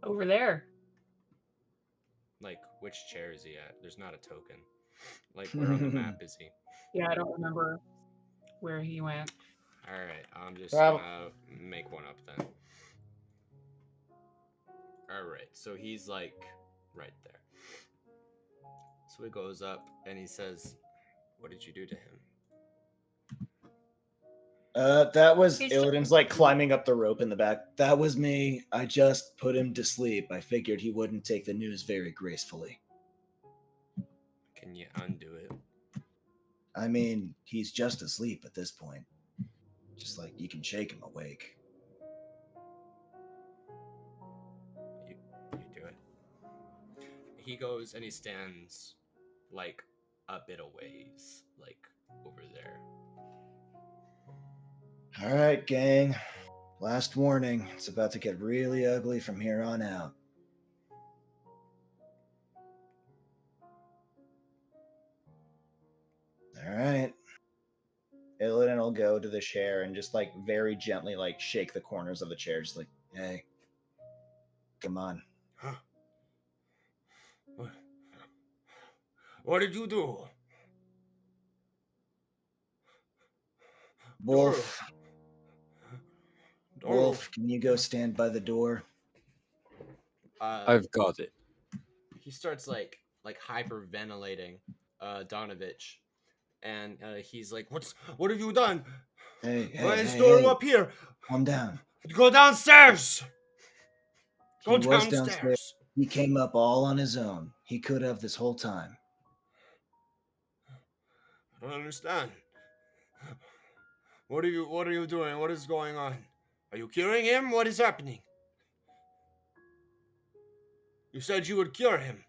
Over there.
Like, which chair is he at? There's not a token. Like, where on the map is he?
Yeah, I don't remember where he went.
All right, I'm just
Well-
gonna make one up then. All right, so he's like right there. So he goes up and he says, "What did you do to him?"
That was
He's
Illidan's like climbing up the rope in the back. That was me. I just put him to sleep. I figured he wouldn't take the news very gracefully.
Can you undo it?
I mean, he's just asleep at this point. Just like you can shake him awake.
You do it. He goes and he stands like a bit of ways, like over there.
All right, gang. Last warning. It's about to get really ugly from here on out. All right. Illidan will go to the chair and just like very gently like shake the corners of the chair, just like, hey, come on.
Huh? What did you do?
Wolf,
Doru.
Wolf, can you go stand by the door?
I've got it.
He starts like hyperventilating Donovich, and he's like, what have you done?
Hey,
Why
hey,
is
hey,
Doru
hey,
up here?
calm down.
Go downstairs. Go
He was downstairs.
downstairs.
He came up all on his own. He could have this whole time.
I don't understand. What are you doing? What is going on? Are you curing him? What is happening? You said you would cure him.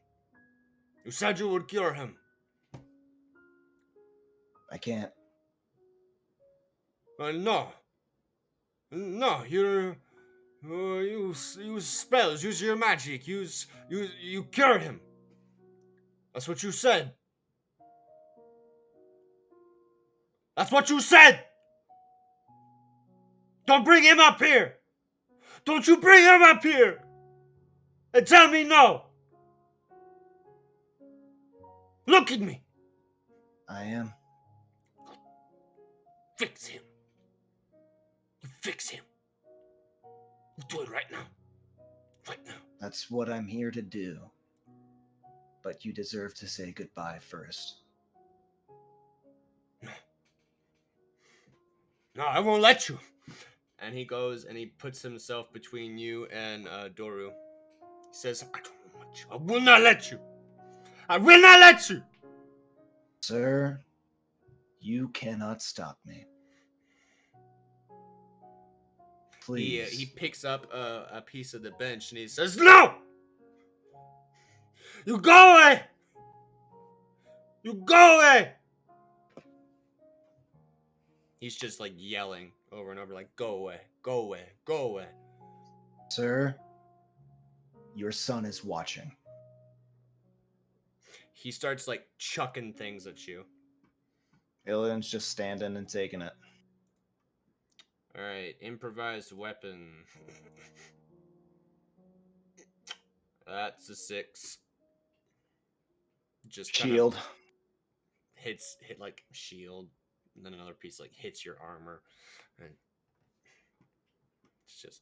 You said you would cure him.
I can't.
No. No, use spells, use your magic, you cure him. That's what you said. That's what you said! Don't bring him up here! Don't you bring him up here! And tell me no! Look at me!
I am.
Fix him. You fix him. You do it right now. Right now.
That's what I'm here to do. But you deserve to say goodbye first.
No, I won't let you. And he goes and he puts himself between you and Doru. He says, I don't want you. I will not let you. I will not let you.
Sir, you cannot stop me. Please.
He picks up a piece of the bench and he says, no! You go away! You go away! He's just like yelling over and over, like, go away, go away, go away.
Sir, your son is watching.
He starts like chucking things at you.
Illidan's just standing and taking it.
Alright, improvised weapon. That's a 6. Just kinda
Shield.
hit like shield, and then another piece like hits your armor, and it's just.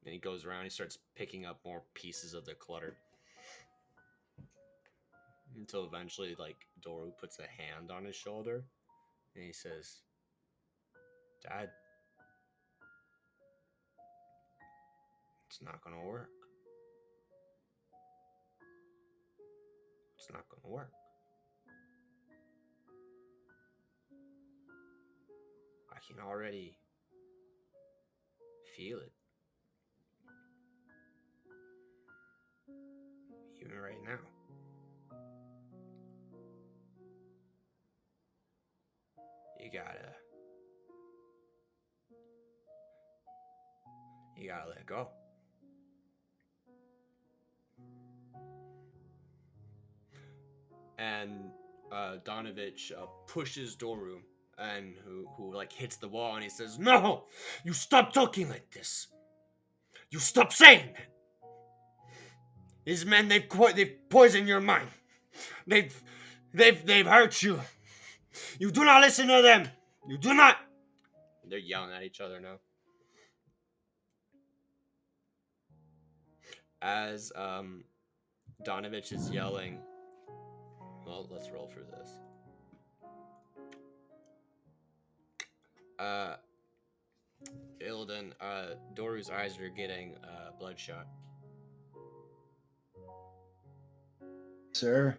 And he goes around. He starts picking up more pieces of the clutter until eventually, like Doru puts a hand on his shoulder, and he says, "Dad, it's not gonna work. It's not gonna work. I can already feel it. Even right now. You gotta let go." And Donovich pushes Doru, and who like hits the wall, and he says, "No, you stop talking like this. You stop saying that. These men, they've poisoned your mind. They've hurt you. You do not listen to them. You do not." They're yelling at each other now. As Donovich is yelling, well, let's roll for this. Illidan, Doru's eyes are getting bloodshot.
Sir,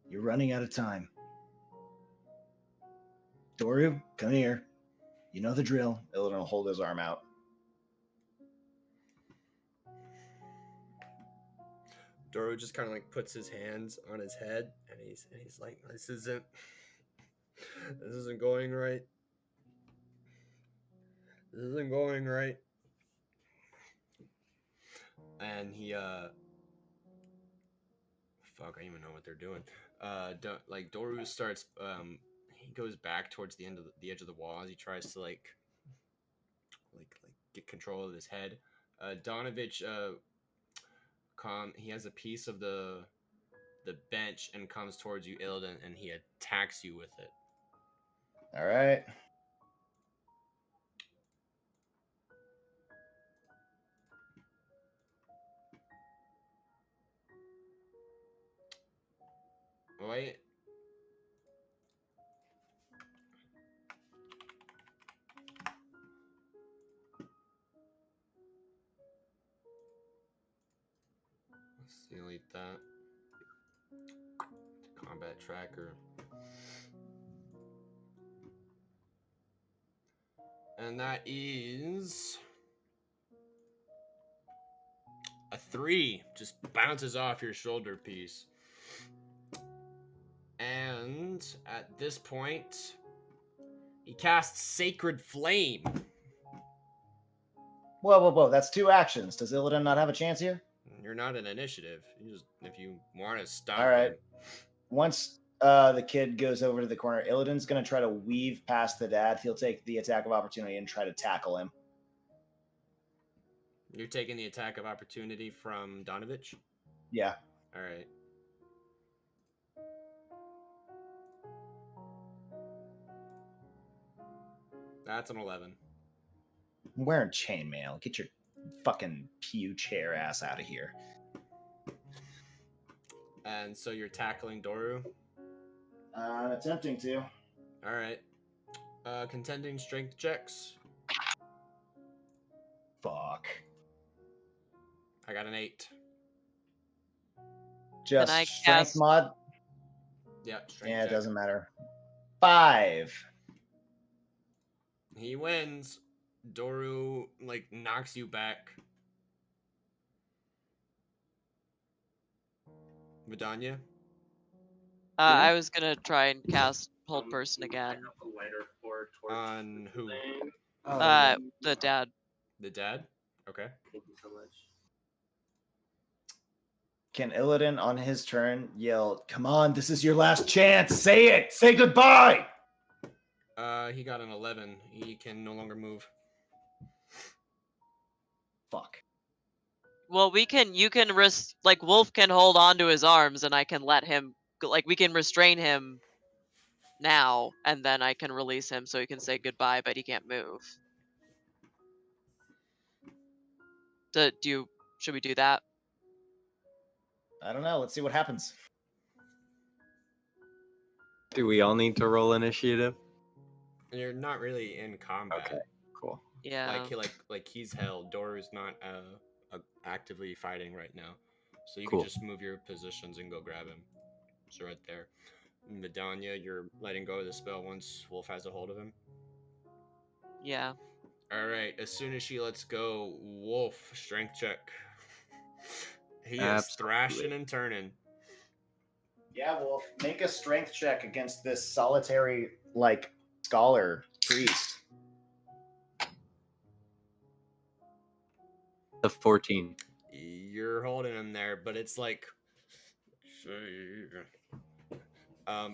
you're running out of time. Doru, come here. You know the drill. Illidan will hold his arm out.
Doru just kind of like puts his hands on his head, and he's like, this isn't going right. This isn't going right. And he fuck, I don't even know what they're doing. Like Doru starts he goes back towards the edge of the wall as he tries to like get control of his head. Donovich he has a piece of the bench and comes towards you, Illidan, and he attacks you with it.
All right.
Wait. Let's delete that. Combat tracker. And that is a 3. Just bounces off your shoulder piece. And at this point, He casts Sacred Flame.
Whoa. That's 2 actions. Does Illidan not have a chance here?
You're not an initiative. You just, if you want to stop
All right.
him.
Once the kid goes over to the corner, Illidan's going to try to weave past the dad. He'll take the attack of opportunity and try to tackle him.
You're taking the attack of opportunity from Donovich?
Yeah.
All right. That's an 11.
I'm wearing chainmail. Get your fucking pew chair ass out of here.
And so you're tackling Doru?
Attempting to.
All right. Contending strength checks.
Fuck.
I got an 8.
Just
I
strength
cast-
mod?
Yeah, strength
Yeah, it
check.
doesn't matter. 5.
He wins. Doru, like, knocks you back. Vidania?
I was gonna try and cast Hold Person again.
On who?
The dad.
The dad? Okay.
Thank you so much.
Can Illidan on his turn yell, "Come on, this is your last chance. Say it. Say goodbye."
He got an 11. He can no longer move.
Fuck.
Well, you can like Wolf can hold on to his arms, and I can let him. Like we can restrain him now, and then I can release him so he can say goodbye, but he can't move. Should we do that?
I don't know. Let's see what happens.
Do we all need to roll initiative?
And you're not really in combat.
Okay, cool.
Yeah.
Like he's held. Doru's not actively fighting right now, so you
Cool.
can just move your positions and go grab him. So right there. Vidania, you're letting go of the spell once Wolf has a hold of him.
Yeah.
All right. As soon as she lets go, Wolf strength check. He is
Absolutely.
thrashing and turning.
Yeah, Wolf, make a strength check against this solitary, like, scholar priest.
The 14.
You're holding him there, but it's like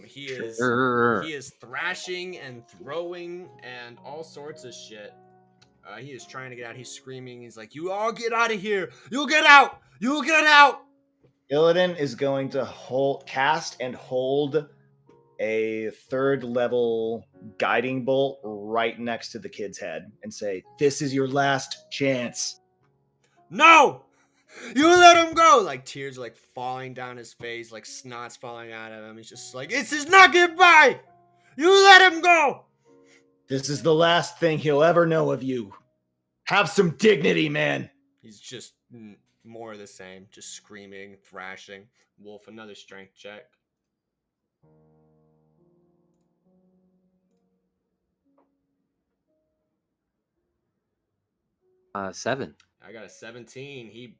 he is thrashing and throwing and all sorts of shit. He is trying to get out. He's screaming. He's like, "You all get out of here! You get out! You get out!"
Illidan is going to cast and hold a 3rd level guiding bolt right next to the kid's head and say, "This is your last chance."
No! You let him go! Like tears are like falling down his face, like snot's falling out of him. He's just like, "This is not goodbye! You let him go!"
This is the last thing he'll ever know of you. Have some dignity, man.
He's just more of the same, just screaming, thrashing. Wolf, another strength check.
Seven.
I got a 17. He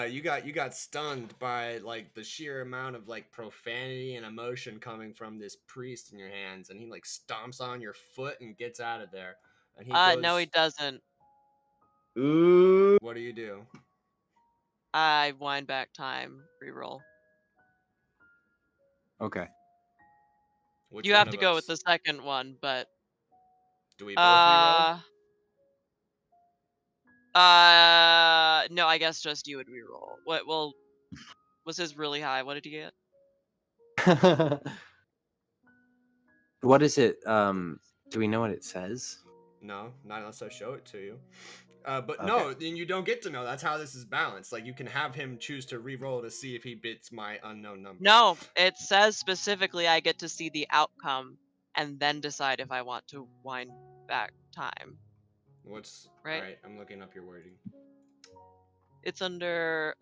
you got stunned by like the sheer amount of like profanity and emotion coming from this priest in your hands, and he like stomps on your foot and gets out of there. And he goes,
No, he doesn't.
Ooh.
"What do you do?"
I wind back time, reroll.
Okay.
Which
You
one
have to
of
go
us?
with the second one, but
Do we both reroll?
no, I guess just you would reroll. What? Well, was his really high? What did he get?
What is it? Do we know what it says?
No, not unless I show it to you. But
Okay.
no, then you don't get to know. That's how this is balanced. Like you can have him choose to re-roll to see if he beats my unknown number.
No, it says specifically I get to see the outcome and then decide if I want to wind back time.
What's
Right?
All right, I'm looking up your wording.
It's under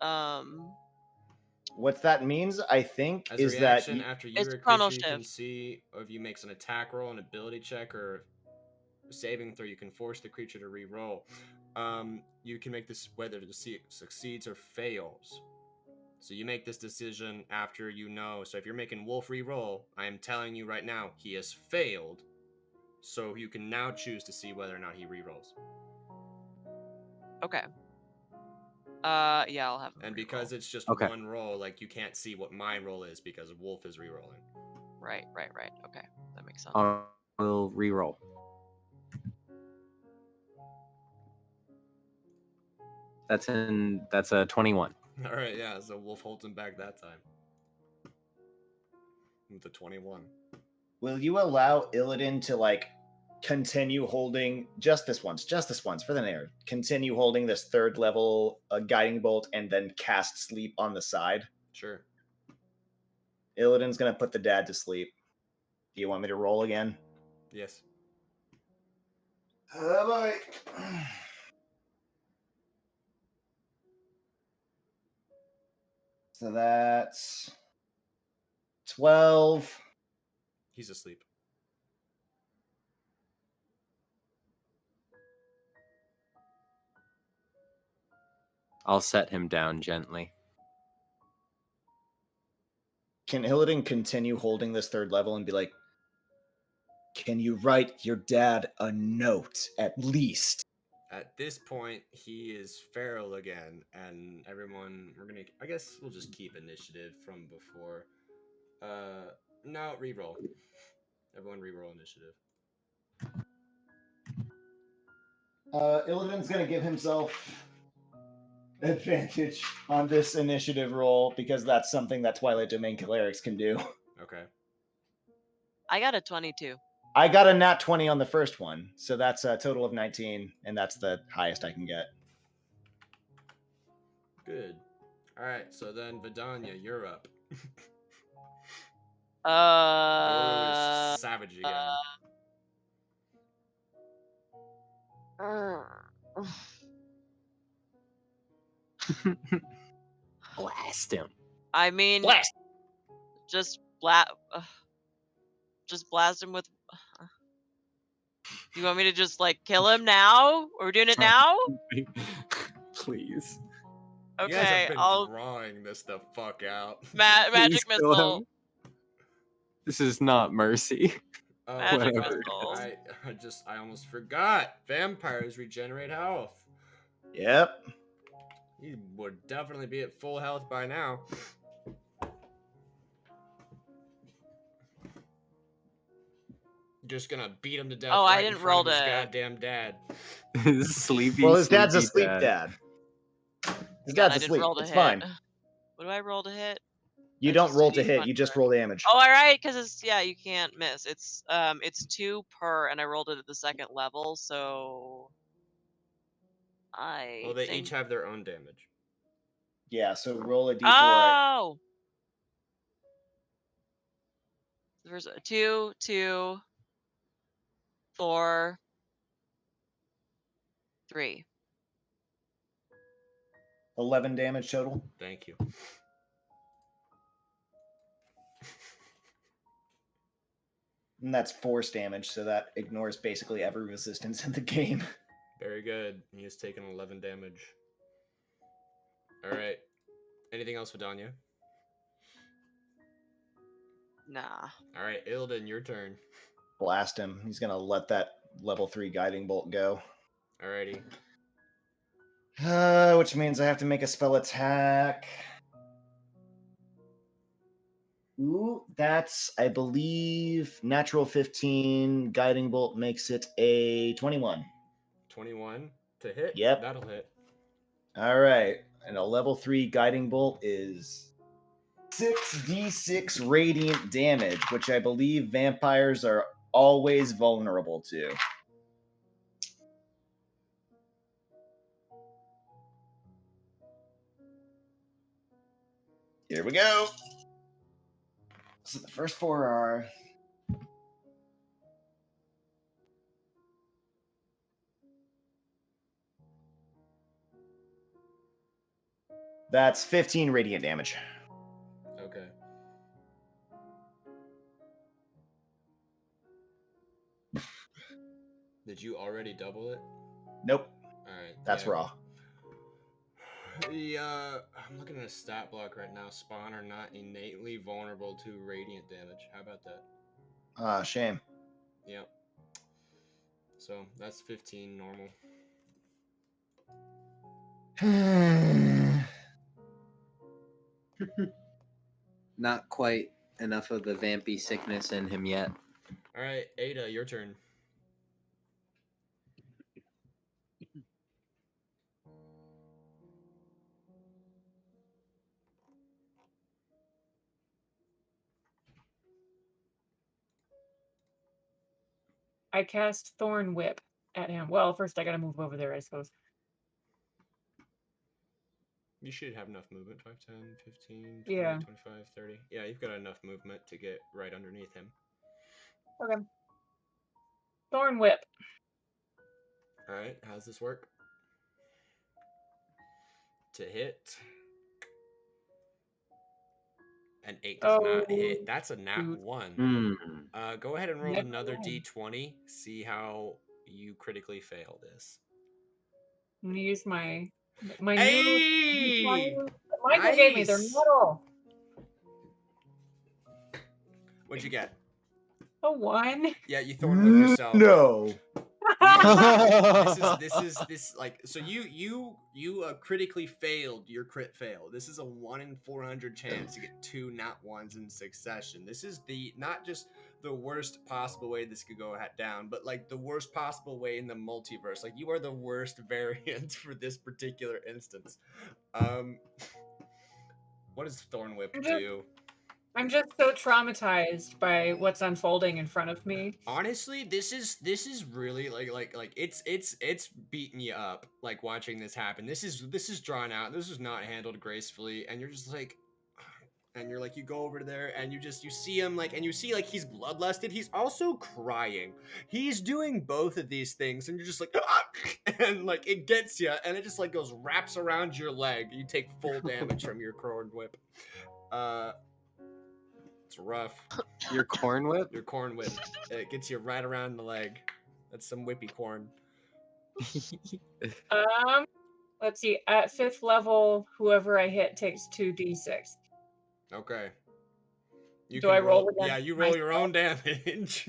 What that means, I think,
As a
is that
reaction, after you
it's
or a
chrono
creature you can
shift.
see, or if you makes an attack roll, an ability check, or a saving throw, you can force the creature to re-roll. You can make this whether it succeeds or fails. So you make this decision after you know. So if you're making Wolf re-roll, I am telling you right now, he has failed. So you can now choose to see whether or not he rerolls.
Okay. Yeah, I'll have him
And
reroll.
because it's just
Okay.
one roll, like you can't see what my roll is because Wolf is rerolling.
Right. Okay, that makes sense.
I'll reroll. That's a 21.
All right, yeah. So Wolf holds him back that time with the 21.
Will you allow Illidan to like continue holding just this once for the narrative? Continue holding this third level guiding bolt and then cast sleep on the side.
Sure.
Illidan's gonna put the dad to sleep. Do you want me to roll again?
Yes.
Oh boy. So that's 12.
He's asleep.
I'll set him down gently.
Can Illidan continue holding this third level and be like, can you write your dad a note at least?
At this point, he is feral again, and everyone, I guess we'll just keep initiative from before. No, reroll. Everyone reroll initiative.
Illidan's gonna give himself advantage on this initiative roll because that's something that Twilight Domain clerics can do.
Okay.
I got a 22.
I got a nat 20 on the first one, so that's a total of 19, and that's the highest I can get.
Good. All right, so then Vidania, you're up. Doru is savage again.
Blast him.
I mean,
Blast!
just blast him with. You want me to just like kill him now? Are we doing it now?
Please.
You guys have
Okay,
been
I'll
drawing this the fuck out.
magic
Please kill
missile.
him. This is not mercy.
Oh,
Magic
fuck.
missiles.
I almost forgot. Vampires regenerate health.
Yep.
He would definitely be at full health by now. Just gonna beat him to death
Oh, I
right in
didn't
front
roll
of his
to-
goddamn dad.
Sleepy.
Well, his dad's a
sleepy
sleep dad. His
God,
dad's
I didn't
asleep.
roll to
It's
hit.
fine.
What do I roll to hit?
You
I
don't
just
roll
did
to hit,
each
you just
one.
roll damage.
Oh, all right, because it's you can't miss. It's 2 per, and I rolled it at the second level, so I
Well, they
think.
each have their own damage.
Yeah, so roll a d4.
Oh. There's 2, 2, 4, 3.
11 damage total.
Thank you.
And that's force damage, so that ignores basically every resistance in the game.
Very good. He has taken 11 damage. All right. Anything else, Vidania?
Nah.
All right, Illidan, your turn.
Blast him. He's gonna let that level 3 guiding bolt go.
Alrighty.
Which means I have to make a spell attack. Ooh, that's, I believe, natural 15. Guiding bolt makes it a 21.
21 to hit?
Yep.
That'll hit.
All right. And a level 3 guiding bolt is 6d6 radiant damage, which I believe vampires are always vulnerable to. Here we go. So the first 4 are that's 15 radiant damage.
Okay. Did you already double it?
Nope.
Alright.
That's
yeah.
raw.
I'm looking at a stat block right now. Spawn are not innately vulnerable to radiant damage. How about that?
Shame.
Yep. So that's 15 normal.
Not quite enough of the vampy sickness in him yet.
All right, Ada, your turn.
I cast Thorn Whip at him. Well, first I gotta move over there, I suppose.
You should have enough movement. 5, 10, 15, 20,
Yeah.
25, 30. Yeah, you've got enough movement to get right underneath him.
Okay. Thorn Whip.
All right, how's this work? To hit. An 8 does not hit. That's a nat
shoot.
1. Go ahead and roll
Never
another
mind.
d20. See how you critically fail this.
I'm gonna use my new
Hey!
D20 that Michael gave me. They're
Nice!
metal.
What'd you get?
A 1.
Yeah, you thorn whip yourself.
No.
This like so you critically failed your crit fail. This is a 1 in 400 chance to get 2 nat 1s in succession. This is the not just the worst possible way this could go down, but like the worst possible way in the multiverse. Like you are the worst variant for this particular instance. What does Thorn Whip do?
I'm just so traumatized by what's unfolding in front of me.
Honestly, this is really like it's beating you up like watching this happen. This is drawn out. This is not handled gracefully, and you're just like, and you're like you go over there and you see him like and you see like he's bloodlusted. He's also crying. He's doing both of these things, and you're just like, ah! And like it gets you, and it just like goes wraps around your leg. You take full damage from your Corn Whip. It's rough.
Your corn whip?
Your corn whip. It gets you right around the leg. That's some whippy corn.
Let's see. At 5th level, whoever I hit takes 2d6.
Okay. You
Do
can
I roll again?
Yeah, you roll your own damage.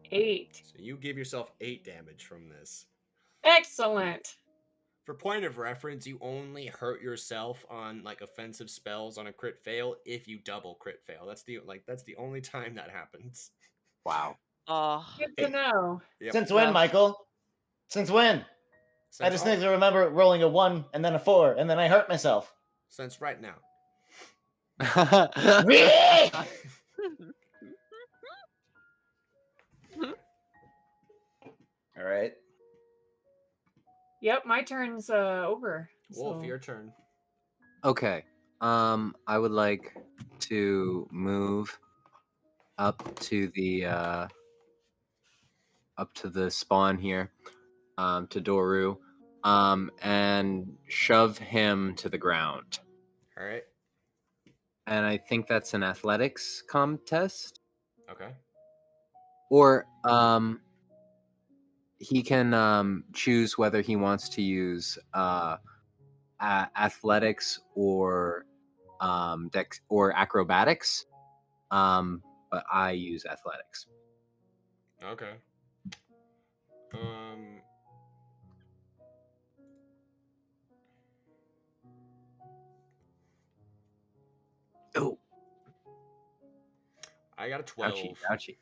8.
So you give yourself 8 damage from this.
Excellent.
For point of reference, you only hurt yourself on like offensive spells on a crit fail if you double crit fail. That's the only time that happens.
Wow.
Good to know.
Yep.
Since when, Michael? Since when? I just need to remember rolling a 1 and then a 4, and then I hurt myself.
Since right now.
Really? All right.
Yep, my turn's over.
Wolf,
so.
your turn.
Okay. I would like to move up to the spawn here, to Doru, and shove him to the ground.
All right.
And I think that's an athletics contest.
Okay.
Or he can choose whether he wants to use athletics or dex or acrobatics. But I use athletics.
Okay.
Oh,
I got a 12.
Ouchie.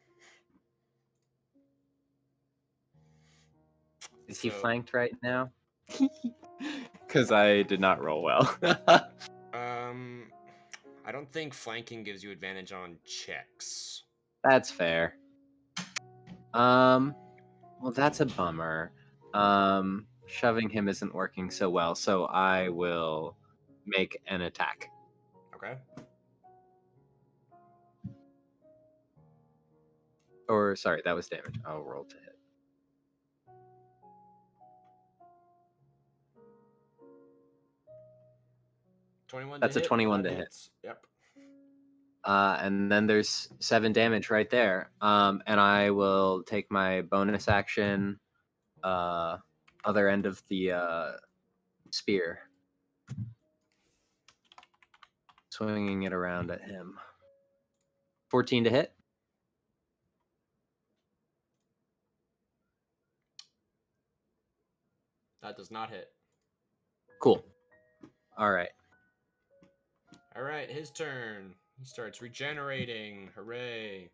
Is he flanked right now? Because I did not roll well.
I don't think flanking gives you advantage on checks.
That's fair. Well, that's a bummer. Shoving him isn't working so well, so I will make an attack.
Okay.
Or, sorry, that was damage. I'll roll to hit. That's a 21 to hit.
Yep.
And then there's 7 damage right there. And I will take my bonus action, other end of the spear. Swinging it around at him. 14 to hit.
That does not hit.
Cool. All right.
All right, his turn. He starts regenerating. Hooray.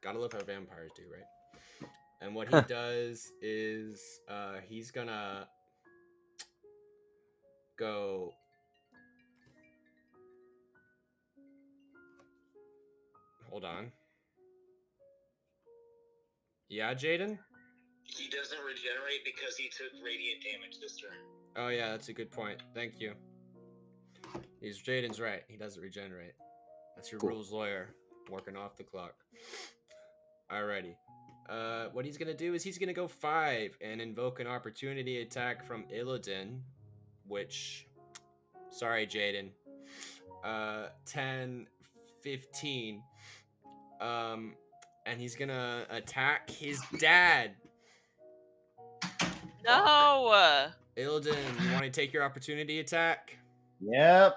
Gotta love how vampires do, right? And what he does is he's gonna go. Hold on. Yeah, Jaden?
He doesn't regenerate because he took radiant damage this turn.
Oh, yeah, that's a good point. Thank you. Jaden's right. He doesn't regenerate. That's your
Cool.
rules lawyer working off the clock. Alrighty. What he's gonna do is he's gonna go 5 and invoke an opportunity attack from Illidan, which, sorry, Jaden. 10, 15. And he's gonna attack his dad.
No.
Illidan, you want to take your opportunity attack?
Yep,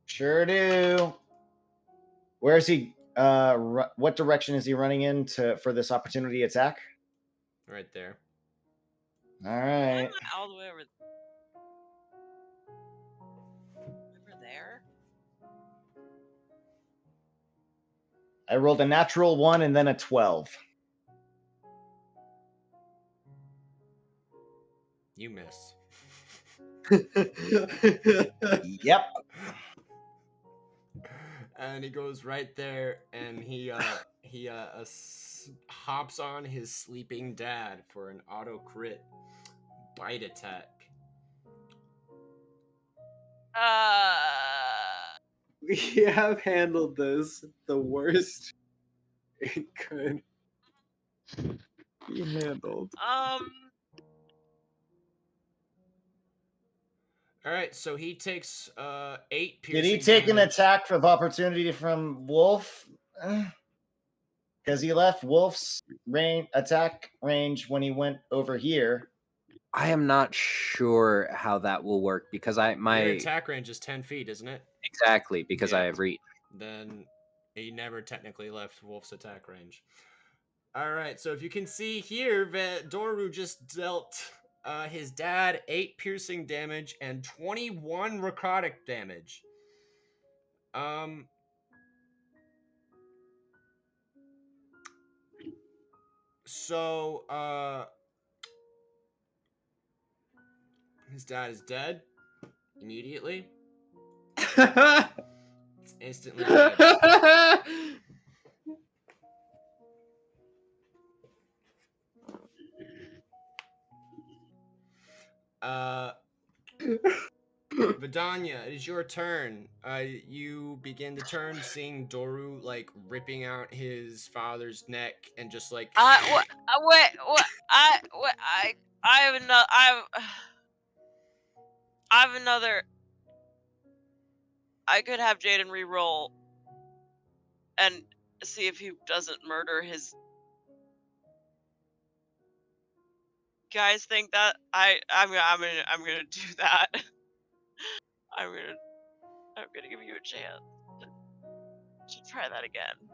sure do. Where is he? What direction is he running in for this opportunity attack?
Right there.
All
Why
right.
am I all the way over there?
I rolled a natural 1 and then a 12.
You miss.
Yep.
And he goes right there, and he hops on his sleeping dad for an auto crit bite attack.
We have handled this the worst it could be handled.
All right, so he takes 8 piercing
Did he take an
damage.
attack of opportunity from Wolf? Because he left Wolf's attack range when he went over here.
I am not sure how that will work because
Your attack range is 10 feet, isn't it?
exactly because
Yeah.
I have reach.
Then he never technically left Wolf's attack range. All right, so if you can see here, Doru just dealt his dad 8 piercing damage and 21 necrotic damage. So his dad is dead immediately. It's instantly dead. Vidanya, it is your turn. You begin the turn seeing Doru like ripping out his father's neck and just like.
What? I have another. I have another. I could have Jaden re-roll and see if he doesn't murder his. Guys think that I'm gonna do that. I'm gonna give you a chance to try that again.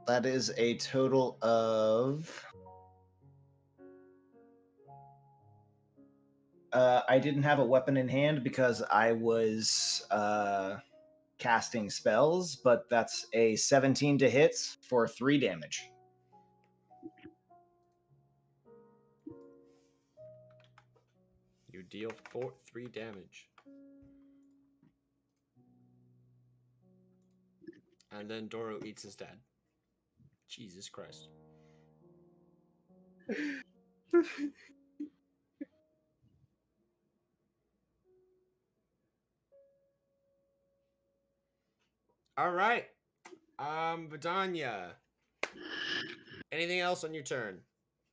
That is a total of. I didn't have a weapon in hand because I was casting spells, but that's a 17 to hit for 3 damage.
You deal 3 damage. And then Doru eats his dad. Jesus Christ. All right. Vidanya. Anything else on your turn?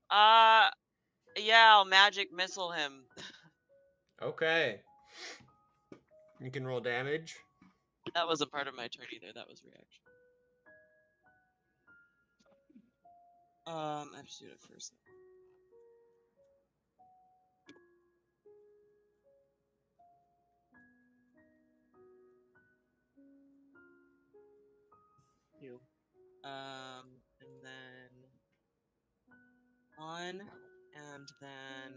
Yeah, I'll magic missile him.
Okay. You can roll damage.
That wasn't part of my turn either. That was reaction. I have to do it first. Two. And then 1, and then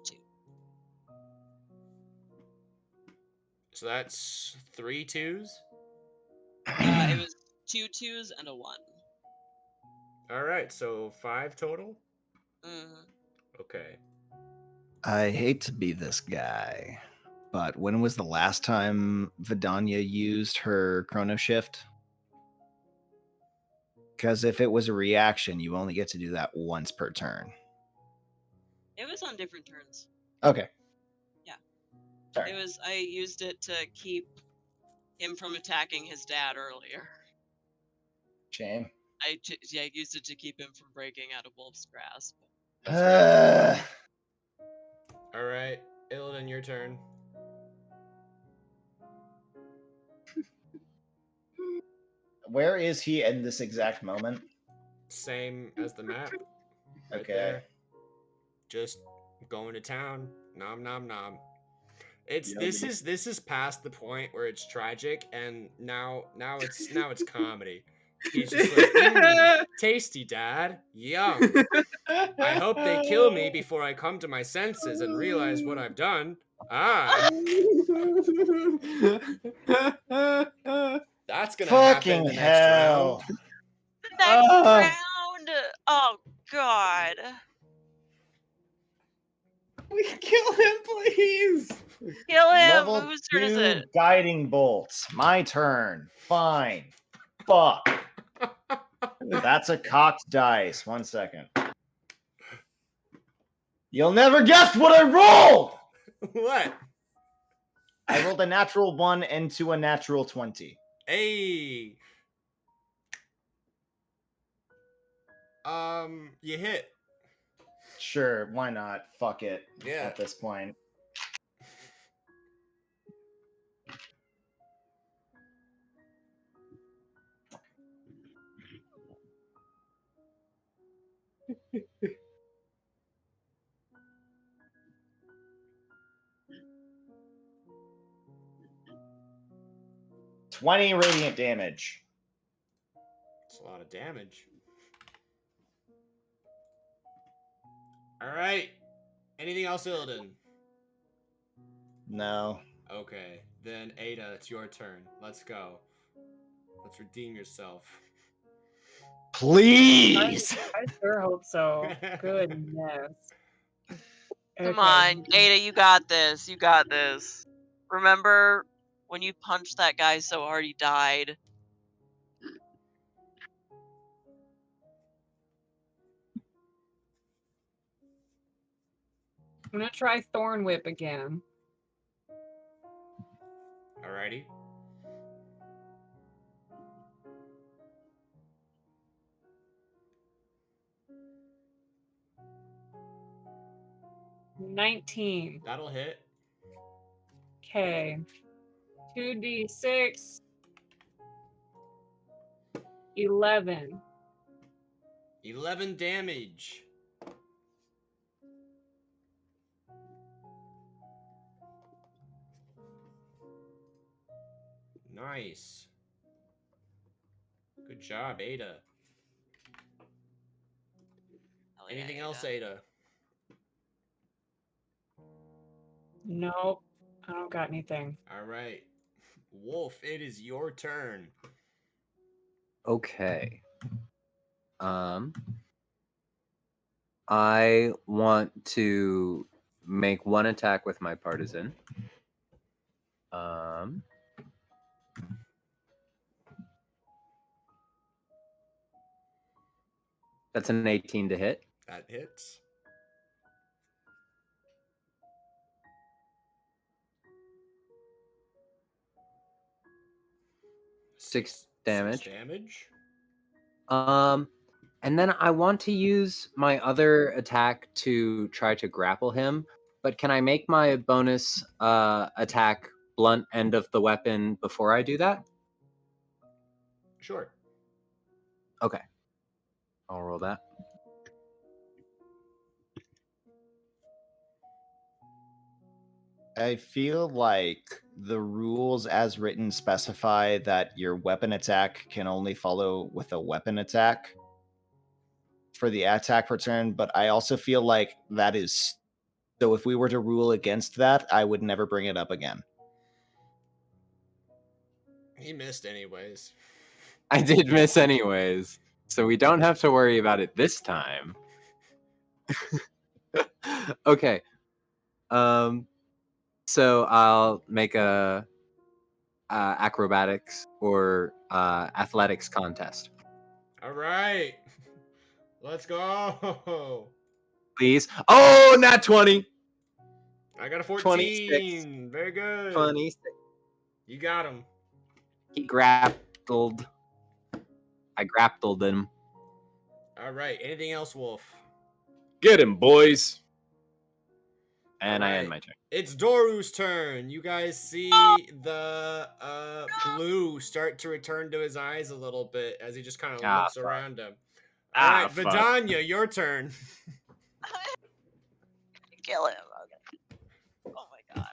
2.
So that's 3 2s.
It was 2 2s and a 1.
All right, so 5 total.
Mm-hmm.
Okay.
I hate to be this guy, but when was the last time Vidania used her chrono shift? Because if it was a reaction, you only get to do that once per turn.
It was on different turns.
Okay.
Yeah.
Sorry.
It was. I used it to keep him from attacking his dad earlier.
Shame.
I used it to keep him from breaking out of Wolf's grasp.
That's fair. All right, Illidan, your turn.
Where is he in this exact moment?
Same as the map. Right
Okay.
there. Just going to town. Nom nom nom. This is past the point where it's tragic, and now it's comedy. He's just like, tasty, Dad. Yum. I hope they kill me before I come to my senses and realize what I've done. That's gonna happen in the next round.
The next round. Oh God.
We kill him, please.
Kill him.
Level
Whose turn is
2
it?
guiding bolts. My turn. Fine. Fuck. That's a cocked dice. 1 second. You'll never guess what I rolled.
What?
I rolled a natural 1 into a natural 20.
Hey. You hit.
Sure, why not? Fuck it.
Yeah.
At this point. $20 radiant damage.
That's a lot of damage. All right. Anything else, Illidan?
No.
Okay, then Ada, it's your turn. Let's go. Let's redeem yourself.
Please.
I sure hope so. Goodness.
Come on, Ada, you got this. You got this. Remember when you punched that guy so hard he died?
I'm gonna try Thorn Whip again.
Alrighty.
$19.
That'll hit.
Okay. 2d6. 11.
11 damage. Nice. Good job, Ada.
Hell yeah,
Anything
Ada.
else, Ada?
Nope. I don't got anything.
All right. Wolf, it is your turn.
Okay. I want to make one attack with my partisan. That's an 18 to hit.
That hits.
Six damage.
6 damage.
And then I want to use my other attack to try to grapple him. But can I make my bonus attack blunt end of the weapon before I do that?
Sure.
Okay. I'll roll that.
I feel like the rules as written specify that your weapon attack can only follow with a weapon attack for the attack return, but I also feel like that is so if we were to rule against that, I would never bring it up again.
He missed anyways.
I did miss anyways, so we don't have to worry about it this time. Okay. So I'll make a acrobatics or athletics contest,
All right. Let's go.
please. Oh, nat 20.
I got a 14.
26.
Very good.
26.
You got him.
He grappled. I grappled him.
All right. Anything else, Wolf?
Get him, boys.
And I
Alright.
end my turn.
It's Doru's turn. You guys see the blue start to return to his eyes a little bit as he just kind of looks
fuck.
around him.
Ah,
Alright,
fuck.
Vidania, your turn.
Kill him. Okay. Oh my god.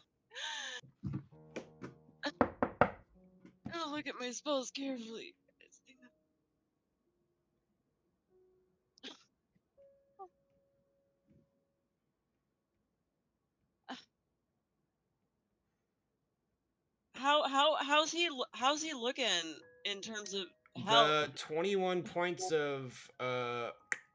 Oh, look at my spells carefully. How's he looking in terms of health?
The 21 points of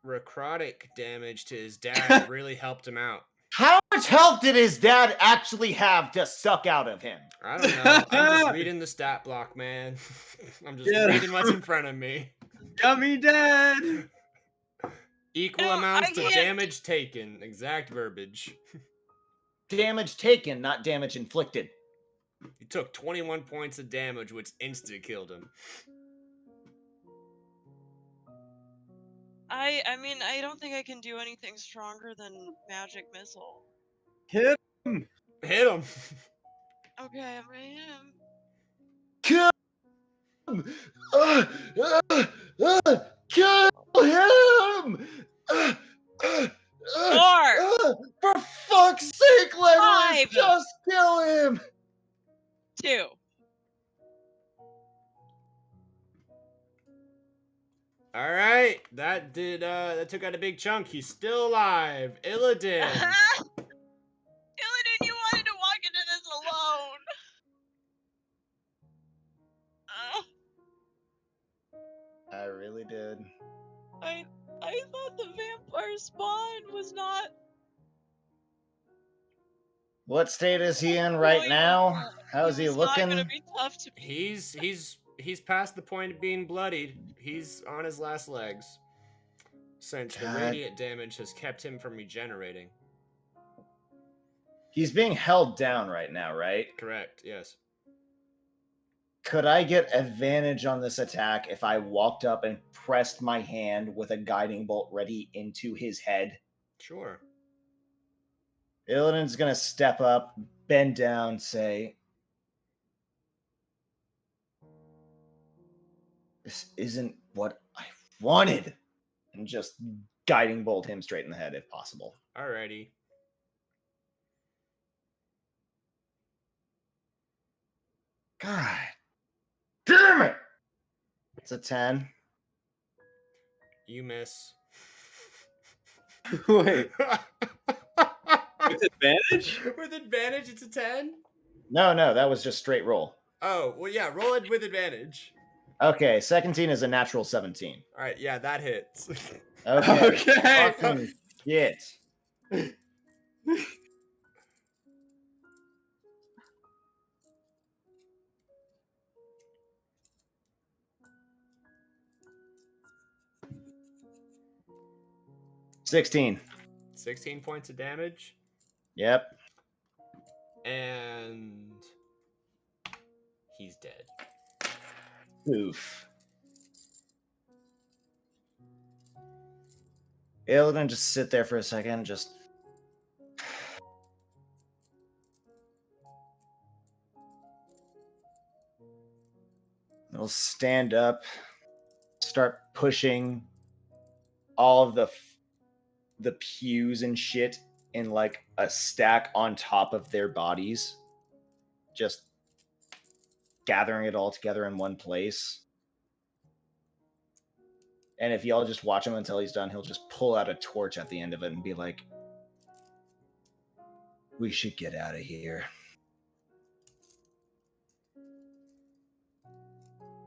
necrotic damage to his dad really helped him out.
How much health did his dad actually have to suck out of him?
I don't know. I'm just reading the stat block, man. I'm just reading what's in front of me.
Got me dead.
Equal
No,
amounts
I
to
can't.
damage taken. Exact verbiage.
Damage taken, not damage inflicted.
He took 21 points of damage, which insta killed him.
I mean, I don't think I can do anything stronger than magic missile.
Hit.
Hit him.
Okay, I'm ready.
Kill him! Kill him! For fuck's sake, Legolas,
5.
just kill him!
2.
All right, that took out a big chunk. He's still alive. Illidan.
Illidan, you wanted to walk into this alone.
I really did.
I thought the vampire spawn was not.
What state is he in right now? How's he
was not
looking?
gonna be tough to.
He's past the point of being bloodied. He's on his last legs. Since the
God.
radiant damage has kept him from regenerating.
He's being held down right now, right?
Correct, yes.
Could I get advantage on this attack if I walked up and pressed my hand with a guiding bolt ready into his head?
Sure.
Illidan's gonna step up, bend down, say, "This isn't what I wanted," and just guiding bolt him straight in the head if possible.
Alrighty.
God damn it! It's a 10.
You miss.
Wait. With advantage?
With advantage, it's a 10?
No, that was just straight roll.
Oh, well, yeah, roll it with advantage.
Okay, 17 is a natural 17.
Alright, yeah, that hits.
Okay.
Okay.
Fucking shit. $16.
16 points of damage.
Yep.
And he's dead.
Oof. Illidan just sit there for a second, just he'll stand up, start pushing all of the pews and shit in like a stack on top of their bodies, just gathering it all together in one place. And if y'all just watch him until he's done, he'll just pull out a torch at the end of it and be like, "We should get out of here."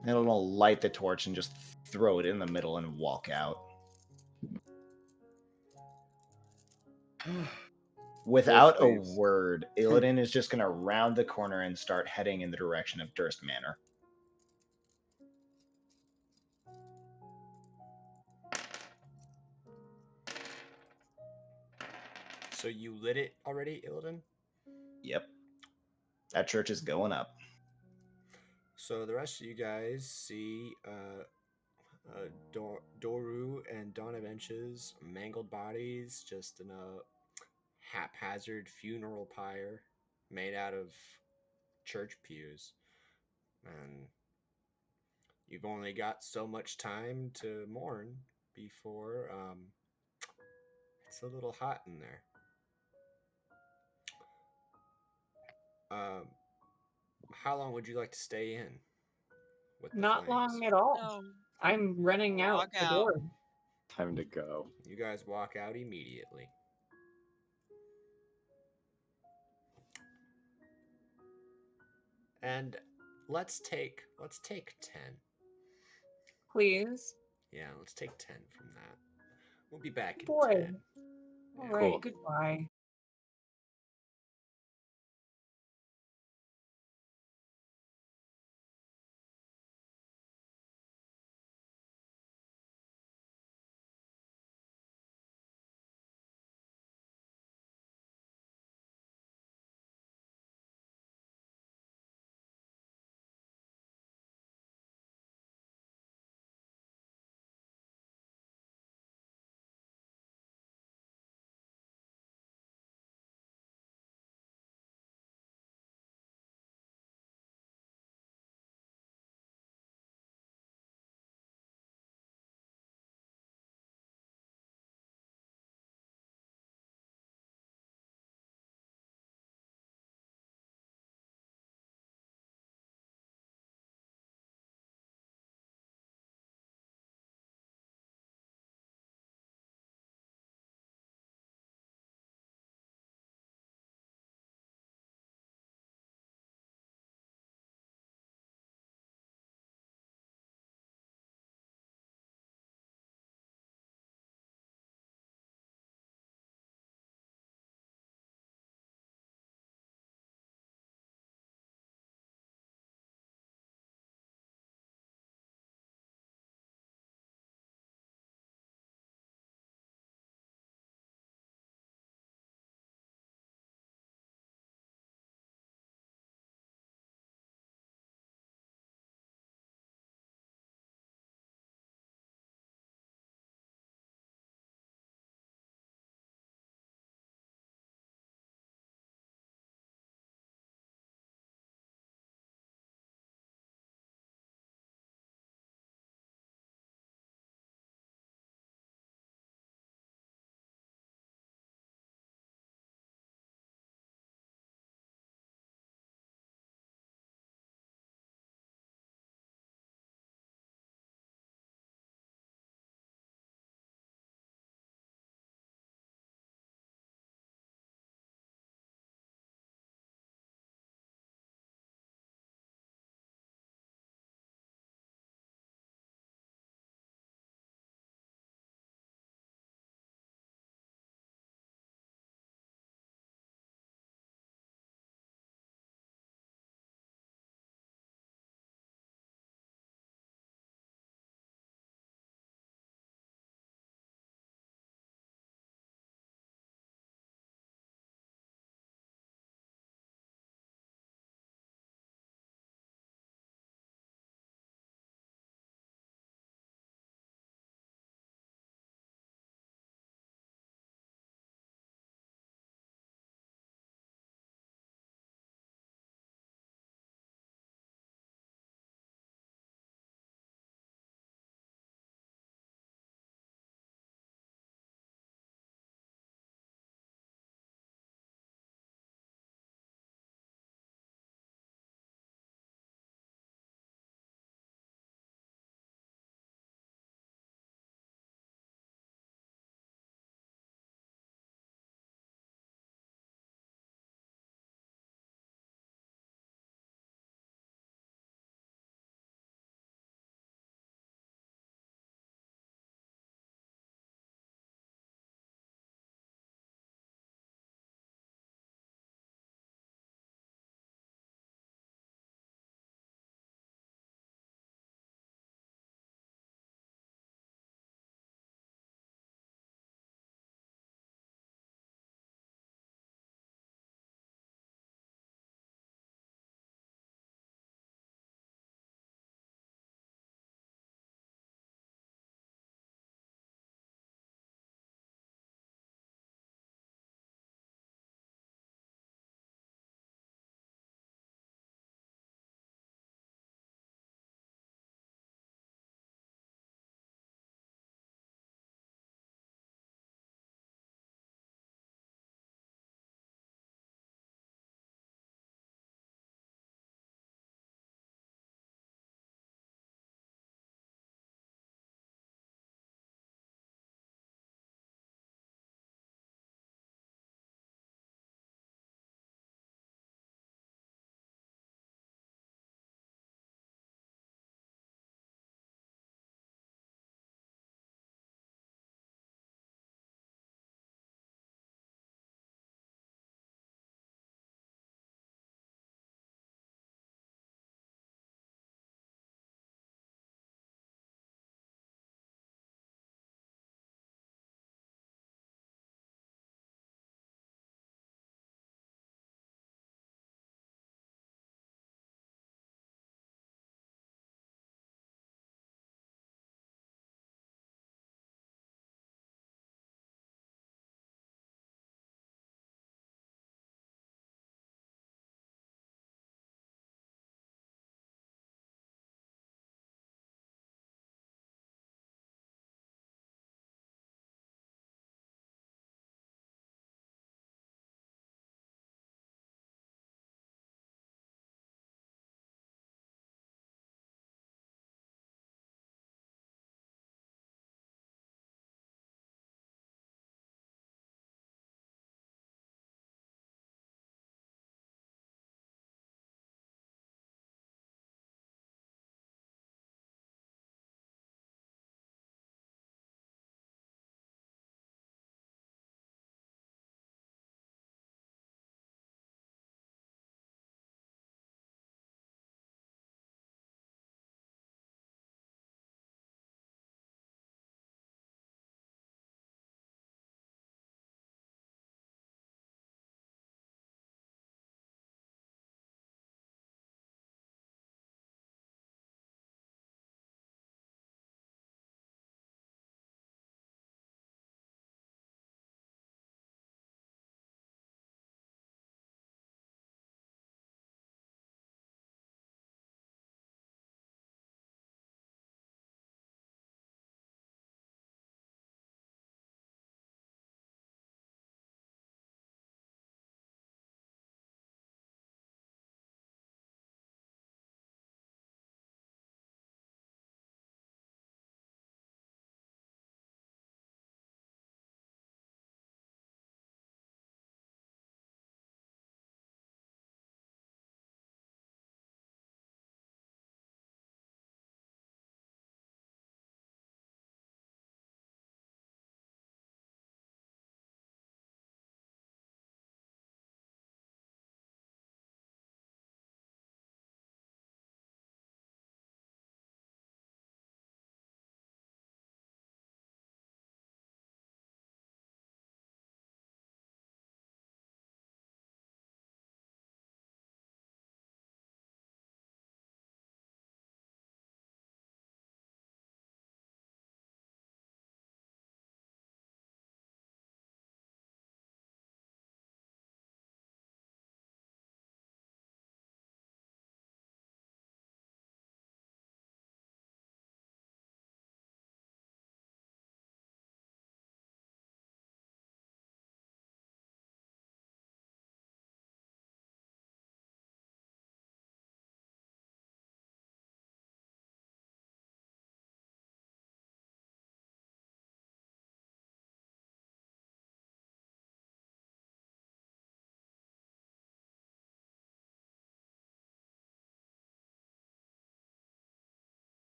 And it'll light the torch and just throw it in the middle and walk out. Without a
leaves.
word, Illidan is just going to round the corner and start heading in the direction of Durst Manor.
So you lit it already, Illidan?
Yep. That church is going up.
So the rest of you guys see Doru and Donavench's mangled bodies just in a haphazard funeral pyre made out of church pews. And you've only got so much time to mourn before it's a little hot in there. How long would you like to stay in with the
Not
flames?
long at all.
No.
I'm running out
Walk
the
out.
door.
Time to go.
You guys walk out immediately. And let's take 10.
Please.
Yeah, let's take 10 from that. We'll be back in
Boy.
10.
All
Yeah.
right,
Cool.
goodbye.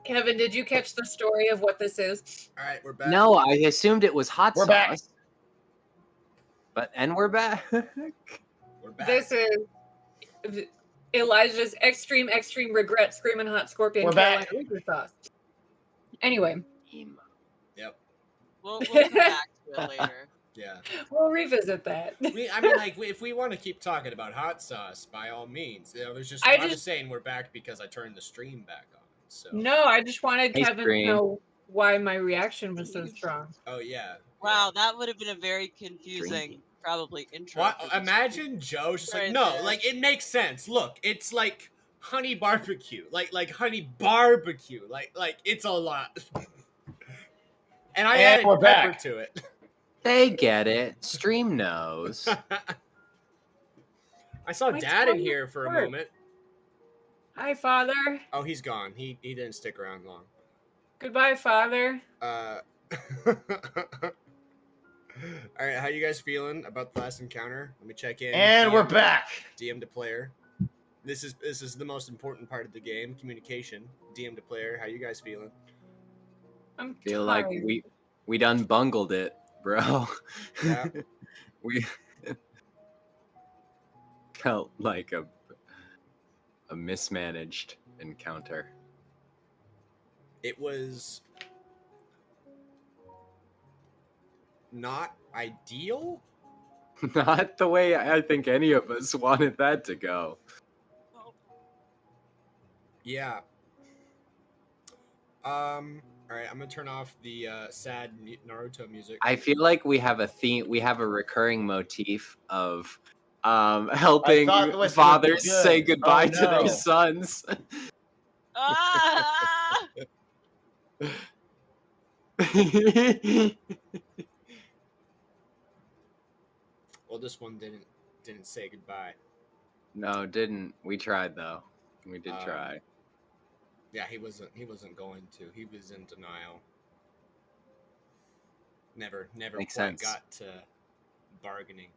Kevin, did you catch the story of what this is?
All right, we're back.
No, I assumed it was hot
We're
sauce.
back.
And we're back.
We're back.
This is Elijah's extreme regret screaming hot scorpion
We're
Carolina
back.
Reaper sauce. Anyway,
Yep.
We'll come back to it later.
Yeah.
we'll revisit that.
I mean, like, if we want to keep talking about hot sauce, by all means. You know, there's just.
I
I was
just-
saying we're back because I turned the stream back on. So.
No, I just wanted
Hey,
Kevin
Scream.
to know why my reaction was so strong.
Oh yeah.
Wow, that would have been a very confusing, probably intro.
What?
for the
Imagine Joe's just like,
Right
no,
there.
like it makes sense. Look, it's like honey barbecue, like honey barbecue, like it's a lot. And I
And
added
we're
pepper
back.
to it.
They get it. Stream knows.
I saw
My
Dad in
tongue
here for a
hurt.
moment.
Hi, Father.
Oh, he's gone. He didn't stick around long.
Goodbye, Father.
All right, how you guys feeling about the last encounter? Let me check in.
And we're
DM
back.
DM to player. This is the most important part of the game, communication. DM to player. How you guys feeling?
I'm
Feel
tired.
like we done bungled it, bro.
Yeah.
We felt like a mismanaged encounter.
It was not ideal.
Not the way I think any of us wanted that to go.
Yeah. All right, I'm gonna turn off the sad Naruto music.
I feel like we have a theme. We have a recurring motif of helping
thought this would be
fathers
good.
say goodbye
Oh,
to their
no.
sons.
Ah!
Well, this one didn't say goodbye.
No, didn't. We tried though. We did
Um,
try.
Yeah, he wasn't going to. He was in denial. Never
Makes
quite
sense.
got to bargaining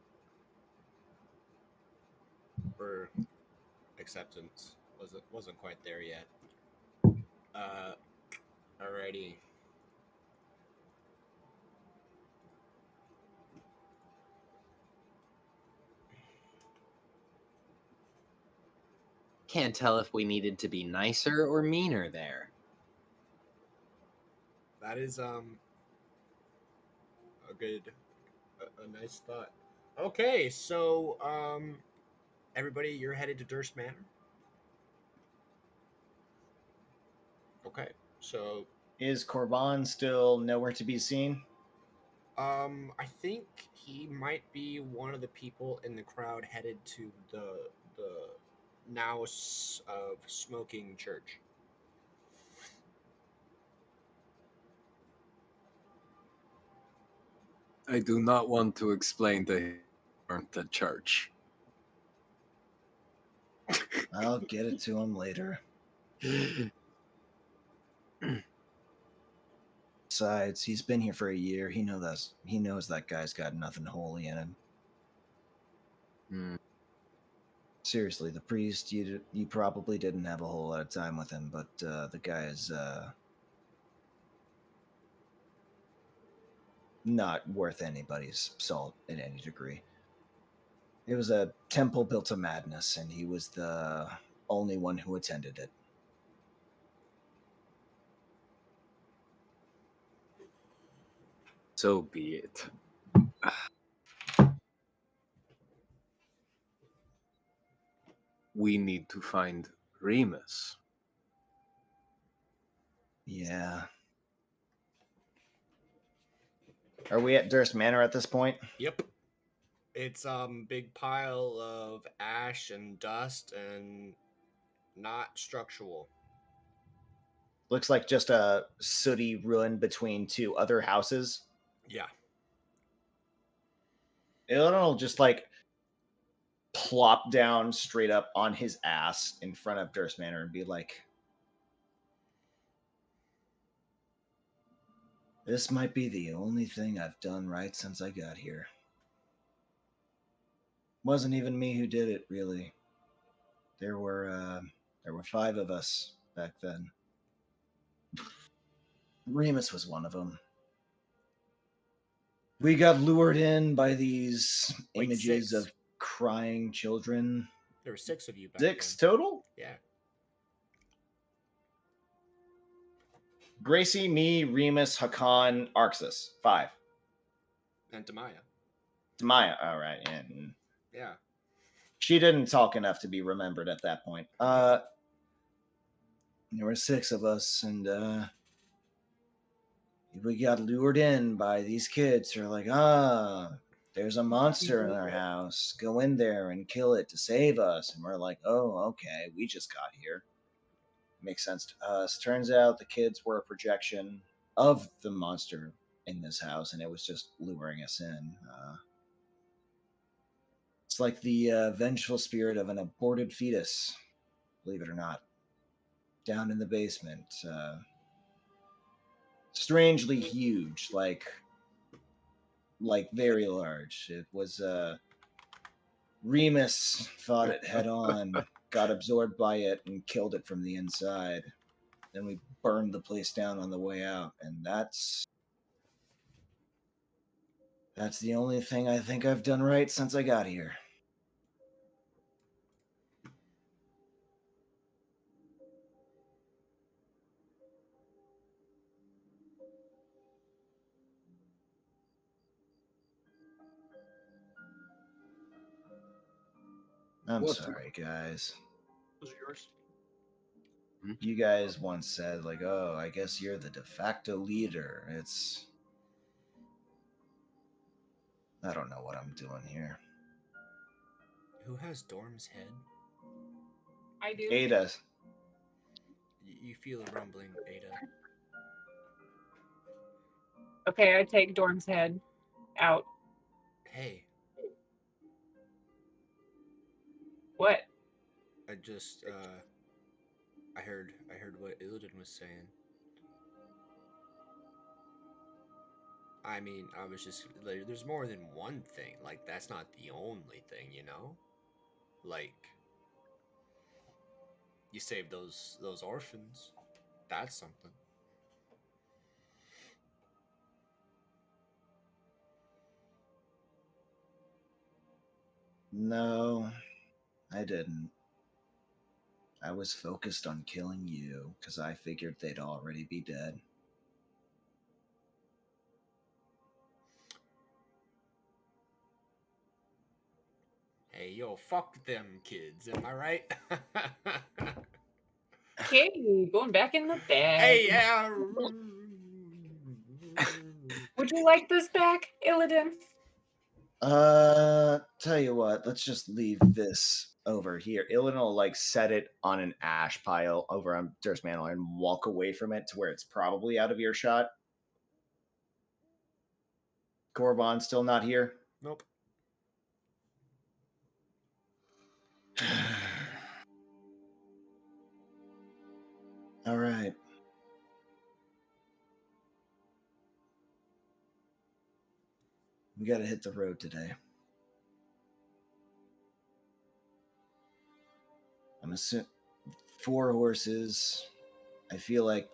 or acceptance. Wasn't quite there yet. Alrighty.
Can't tell if we needed to be nicer or meaner there.
That is a nice thought. Okay, so everybody, you're headed to Durst Manor. Okay, so
Is Corban still nowhere to be seen?
I think he might be one of the people in the crowd headed to the now smoking church.
I do not want to explain they aren't the church.
I'll get it to him later. Besides, he's been here for a year. He knows that guy's got nothing holy in him.
Hmm.
Seriously, the priest, you probably didn't have a whole lot of time with him, but the guy is not worth anybody's salt in any degree. It was a temple built to madness, and he was the only one who attended it.
So be it. We need to find Remus.
Yeah. Are we at Durst Manor at this point?
Yep. It's big pile of ash and dust and not structural.
Looks like just a sooty ruin between two other houses.
Yeah.
It'll just like plop down straight up on his ass in front of Durst Manor and be like, "This might be the only thing I've done right since I got here. Wasn't even me who did it, really. There were 5 of us back then. Remus was one of them. We got lured in by these
Wait,
images
6.
of crying children.
There were 6 of you back
6
then.
total?
Yeah.
Gracie, me, Remus, Hakan, Arxus. 5.
And Tamaya.
Maya. All right. Yeah.
Yeah.
She didn't talk enough to be remembered at that point. There were 6 of us, and we got lured in by these kids who are like, there's a monster in our house. Go in there and kill it to save us. And we're like, oh, okay, we just got here. Makes sense to us. Turns out the kids were a projection of the monster in this house, and it was just luring us in. It's like the vengeful spirit of an aborted fetus, believe it or not, down in the basement. Strangely huge, like very large. It was Remus fought it head on, got absorbed by it, and killed it from the inside. Then we burned the place down on the way out, and that's the only thing I think I've done right since I got here. I'm
What?
sorry, guys.
Was it yours?
You guys once said, like, oh, I guess you're the de facto leader. I don't know what I'm doing here.
Who has Dorm's head?
I do.
Ada.
You feel a rumbling, Ada.
Okay, I take Dorm's head out.
Hey,
What?
I just I heard what Illidan was saying. I mean, I was just like, there's more than one thing. Like, that's not the only thing, you know? Like, you saved those orphans. That's something.
No, I didn't. I was focused on killing you because I figured they'd already be dead.
Hey, yo, fuck them kids, am I right?
Okay, going back in the bag.
Hey, yeah.
Would you like this back, Illidan?
Tell you what, let's just leave this over here. Illidan will like set it on an ash pile over on Durst Manor and walk away from it to where it's probably out of earshot. Korvan's still not here.
Nope.
All right. We gotta hit the road today. I'm assuming 4 horses. I feel like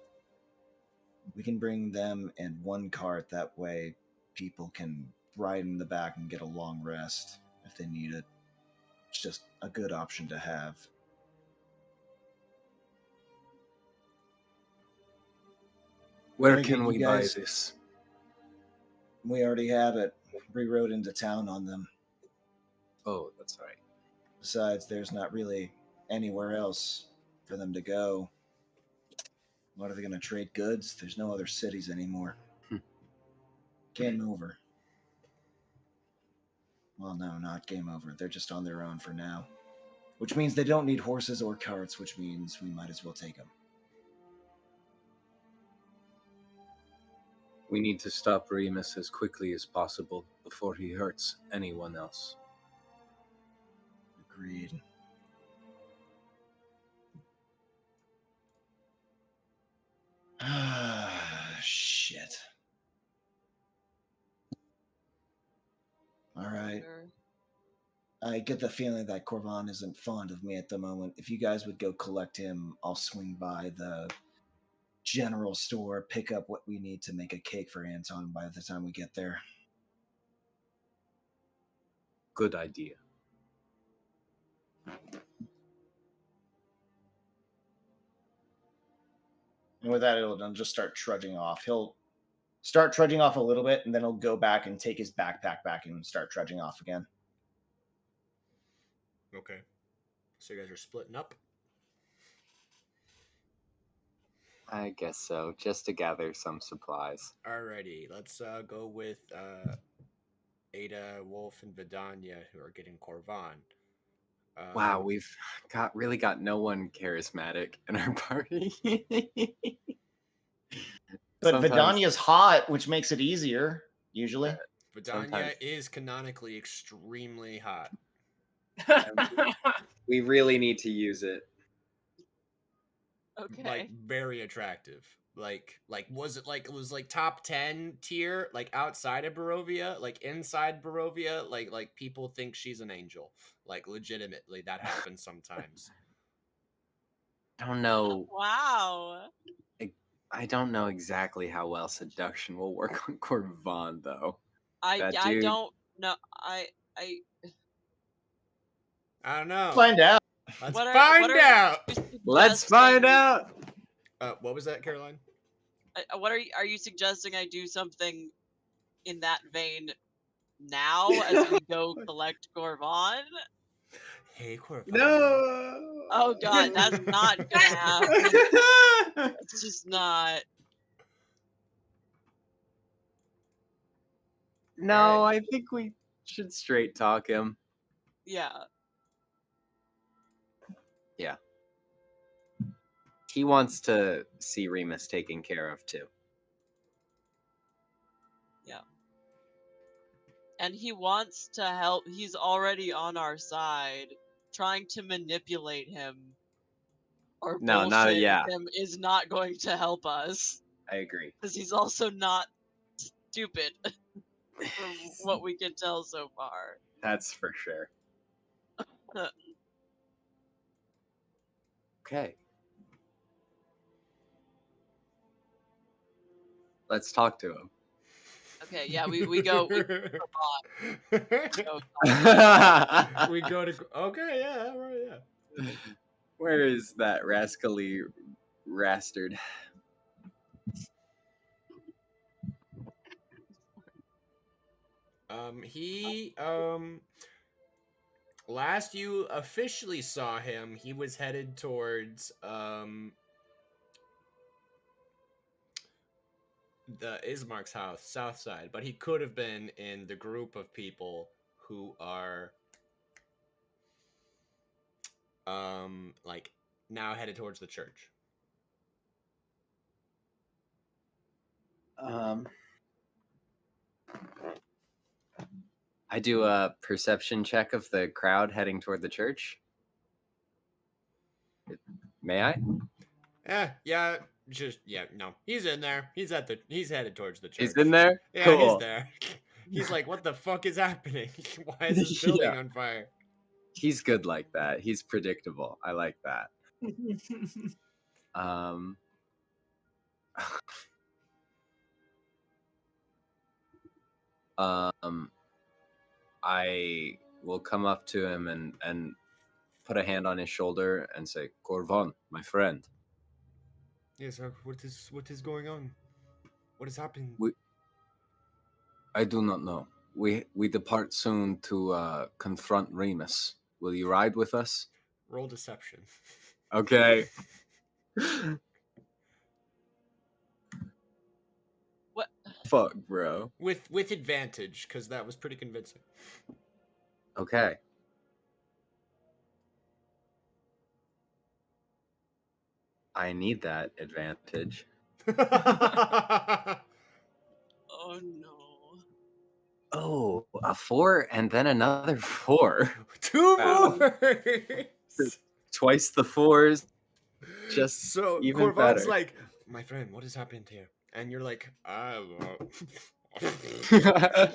we can bring them and 1 cart. That way people can ride in the back and get a long rest if they need it. It's just a good option to have.
Where can we buy
guys-
this?
We already have it. We rode into town on them.
Oh, that's right.
Besides, there's not really anywhere else for them to go. What are they going to trade goods? There's no other cities anymore. Game over. Well, no, not game over. They're just on their own for now. Which means they don't need horses or carts, which means we might as well take them.
We need to stop Remus as quickly as possible before he hurts anyone else.
Agreed. Shit. All right. I get the feeling that Korvan isn't fond of me at the moment. If you guys would go collect him, I'll swing by the general store, pick up what we need to make a cake for Anton by the time we get there.
Good idea.
And with that, it'll just start trudging off. He'll start trudging off a little bit, and then he'll go back and take his backpack back and start trudging off again.
Okay. So you guys are splitting up?
I guess so, just to gather some supplies.
Alrighty, let's go with Ada, Wolf, and Vidania, who are getting Corvan.
Wow, we've really got no one charismatic in our party.
But
Sometimes-
Vidania's hot, which makes it easier, usually.
Vidania
sometimes.
is canonically extremely hot.
We really need to use it.
Okay.
Like very attractive. Like was it like top 10 tier, like outside of Barovia, like inside Barovia, like people think she's an angel. Like legitimately that happens sometimes.
I don't know.
Wow.
I don't know exactly how well seduction will work on Corvan, though.
I
That
I
dude-
don't know. I
I don't know.
Find out.
Let's
what are-
find
what are-
out.
Let's find out.
What was that, Caroline?
What are you suggesting I do something in that vein now as we go collect Corvan?
Hey, Corvan.
No.
Oh god, that's not gonna happen. It's just not.
No, I think we should straight talk him.
Yeah.
He wants to see Remus taken care of too.
And he wants to help. He's already on our side. Trying to manipulate him or
No,
bullshit
yeah.
him is not going to help us.
I agree.
Because he's also not stupid. From what we can tell so far.
That's for sure. Okay.
Let's talk to him.
Okay, yeah, we go. We go
We go to. Okay, yeah, right, yeah.
Where is that rascally rastard?
He last you officially saw him, he was headed towards the Ismark's house, south side, but he could have been in the group of people who are like now headed towards the church.
I do a perception check of the crowd heading toward the church. May I?
Yeah, no. He's in there. He's headed towards the church.
He's in there?
Yeah,
Cool.
he's there. He's like, what the fuck is happening? Why is this building
Yeah.
on fire?
He's good like that. He's predictable. I like that. I will come up to him and put a hand on his shoulder and say, Corvan, my friend.
Yes, sir. What is going on? What is happening?
I do not know. We depart soon to confront Remus. Will you ride with us?
Roll deception.
Okay.
What?
Fuck, bro.
With advantage, because that was pretty convincing.
Okay. I need that advantage.
Oh no.
Oh, a 4 and then another 4.
2
Wow.
more.
Twice the 4s. Just
So
even
Corvan's
better.
like, my friend, what has happened here? And you're like, I don't know. I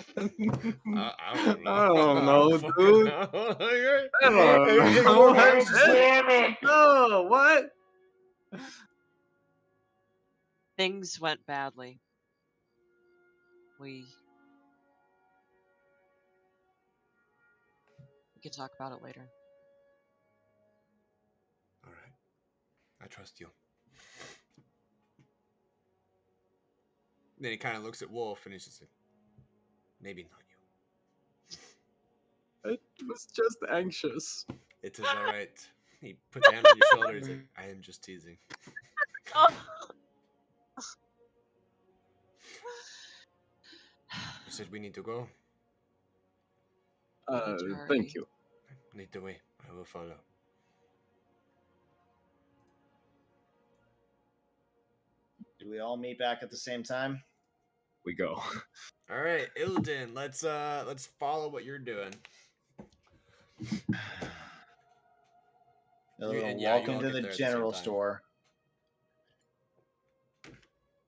don't know.
I don't know,
fucking
dude.
know.
I don't know.
Corvan's just like,
Oh, what?
Things went badly. We can talk about it later.
All right. I trust you. Then he kind of looks at Wolf and he's just like, maybe not you.
I was just anxious.
It is all right. He puts a hand on your shoulder. He's like, I am just teasing. You said we need to go.
Thank you.
Lead the way. I will follow.
Do we all meet back at the same time?
We go.
All right, Illidan, let's follow what you're doing.
Illidan
you all
walk into
get
the
there at the same
general
time.
store.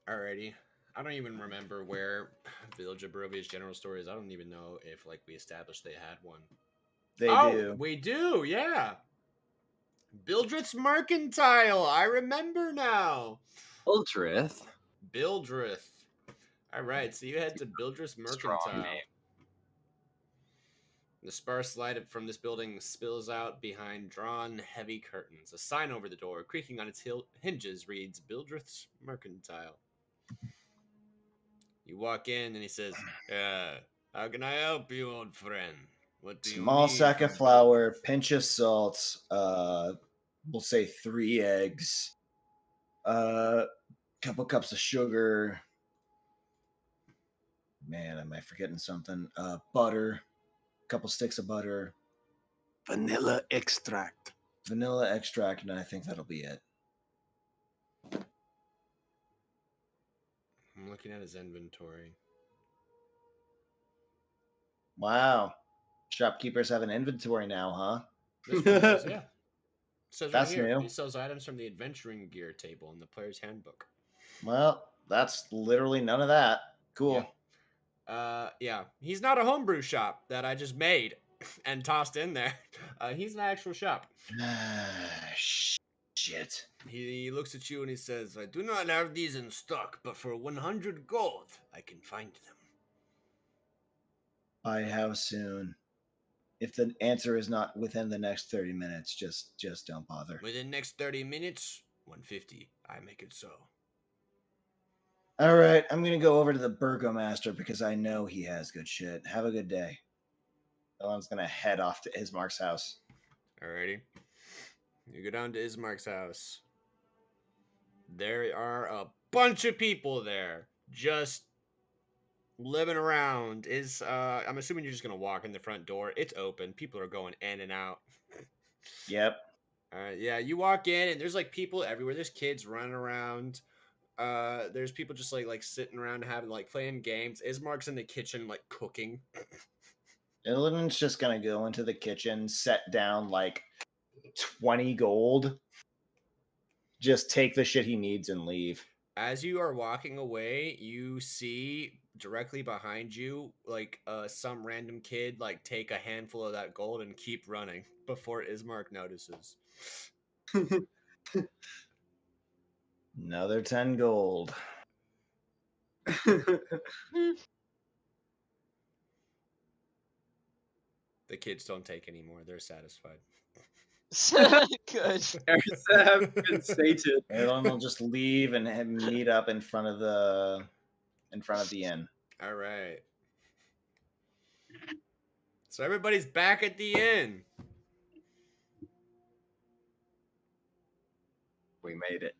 Alrighty. I don't even remember where Village of Barovia's general store is. I don't even know if we established they had one.
They do.
We do, yeah. Bildreth's Mercantile. I remember now.
Uldrith.
Bildreth. All right, so you head to Bildreth's Mercantile.
Strong name.
The sparse light from this building spills out behind drawn, heavy curtains. A sign over the door, creaking on its hinges, reads Bildreth's Mercantile. You walk in and he says, how can I help you, old friend? What do
Small
you need
sack of
from
flour,
Bildreth?"
pinch of salt, we'll say 3 eggs, couple cups of sugar. Man, am I forgetting something? Butter, couple sticks of butter,
Vanilla extract.
vanilla extract, and I think that'll be it.
I'm looking at his inventory.
Wow. Shopkeepers have an inventory now, huh?
This one does, yeah. It says
That's
right here,
new.
he sells items from the adventuring gear table in the player's handbook.
Well, that's literally none of that. Cool.
Yeah. He's not a homebrew shop that I just made and tossed in there. He's an actual shop.
Shit.
He looks at you and he says, I do not have these in stock, but for 100 gold, I can find them.
By how soon? If the answer is not within the next 30 minutes, just don't bother.
Within the next 30 minutes, 150. I make it so.
All right, I'm going to go over to the Burgomaster because I know he has good shit. Have a good day. Elon's going to head off to Ismark's house.
Alrighty. You go down to Ismark's house. There are a bunch of people there just living around. I'm assuming you're just gonna walk in the front door. It's open. People are going in and out.
Yep.
Yeah, you walk in and there's like people everywhere. There's kids running around. There's people just like sitting around having playing games. Ismark's in the kitchen cooking.
Illidan's just going to go into the kitchen, set down 20 gold, just take the shit he needs and leave.
As you are walking away, you see directly behind you some random kid take a handful of that gold and keep running before Ismark notices.
Another 10 gold.
The kids don't take any more. They're satisfied.
Good.
have been sated.
Illidan will just leave and meet up in front of the inn.
All right. So everybody's back at the inn.
We made it.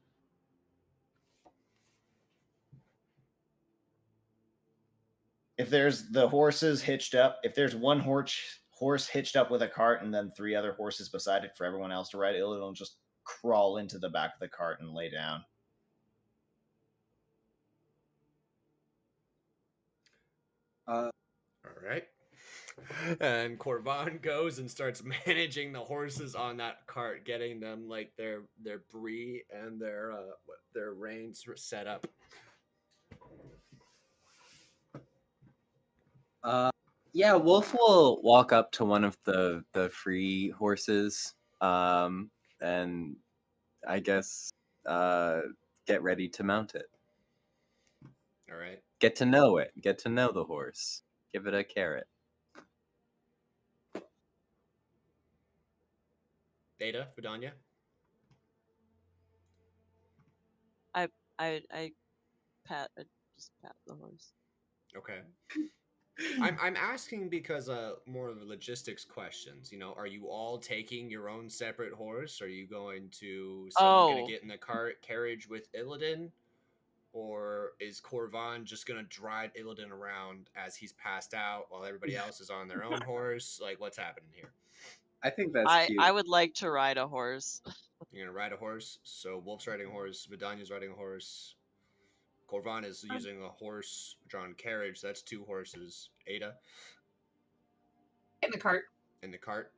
If there's the horses hitched up, if there's one horse hitched up with a cart and then 3 other horses beside it for everyone else to ride, Illidan will just crawl into the back of the cart and lay down.
All right. And Corvan goes and starts managing the horses on that cart, getting them their brie and their reins set up.
Yeah, Wolf will walk up to one of the free horses, and I guess get ready to mount it.
All right.
Get to know it. Get to know the horse. Give it a carrot.
Data, Vidania.
I just pat the horse.
Okay. I'm asking because more of the logistics questions. You know, are you all taking your own separate horse? Are you going to someone gonna
Oh,
get in the carriage with Illidan? Or is Corvan just gonna drive Illidan around as he's passed out while everybody else is on their own horse? Like, what's happening here?
I think that's
I
cute.
I would like to ride a horse.
You're gonna ride a horse. So Wolf's riding a horse. Vidania's riding a horse. Corvan is using a horse-drawn carriage. That's 2 horses. Ada
In the cart.
in the cart.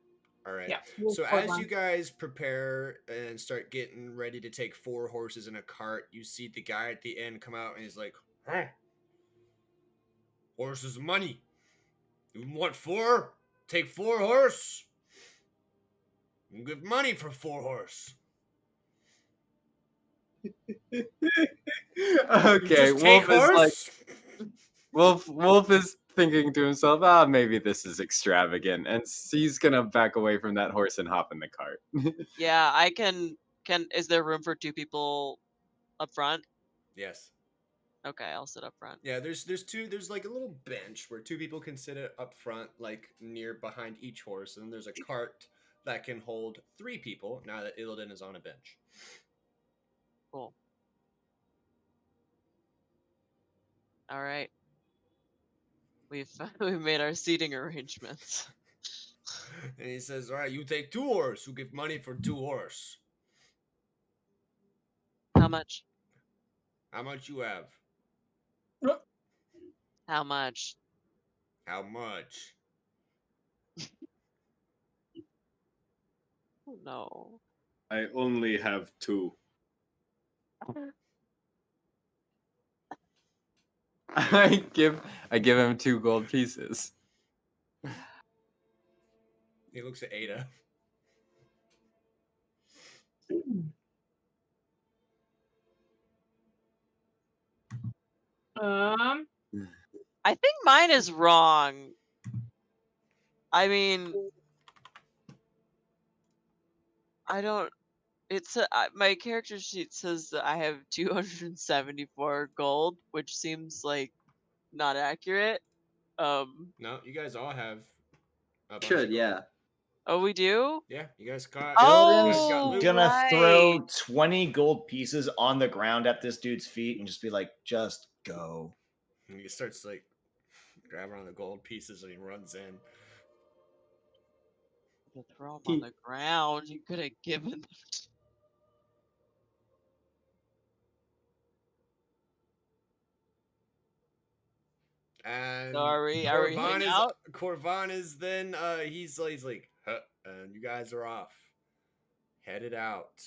All right.
Yeah.
So as you guys prepare and start getting ready to take 4 horses in a cart, you see the guy at the end come out and he's like, "Huh? Horses money. You want 4? Take 4 horse. You give money for 4 horse.
Okay,
Just take
Wolf is like
horse."
Wolf is thinking to himself, maybe this is extravagant, and he's gonna back away from that horse and hop in the cart.
Yeah, I can. Is there room for 2 people up front?
Yes.
Okay, I'll sit up front.
Yeah, there's like a little bench where 2 people can sit up front, like near behind each horse, and then there's a cart that can hold 3 people now that Illidan is on a bench.
Cool. All right. We've we've made our seating arrangements.
And he says, "All right, you take 2 horse. You give money for 2 horse.
How much?
How much you have?
How much?
How much?"
Oh, no.
I only have 2.
I give him 2 gold pieces.
He looks at Ada.
I think mine is wrong. I mean, I don't. My character sheet says that I have 274 gold, which seems like not accurate.
No, you guys all have a bunch
Should,
of gold.
yeah.
Oh, we do?
Yeah, you guys got
Oh,
loot.
Gonna
right.
throw 20 gold pieces on the ground at this dude's feet and just be like, just go.
And he starts like grabbing on the gold pieces and he runs in.
You throw them on the ground. You could have given them.
And
So are we heading out?
Corvan is then he's like, huh, and you guys are off. Headed out.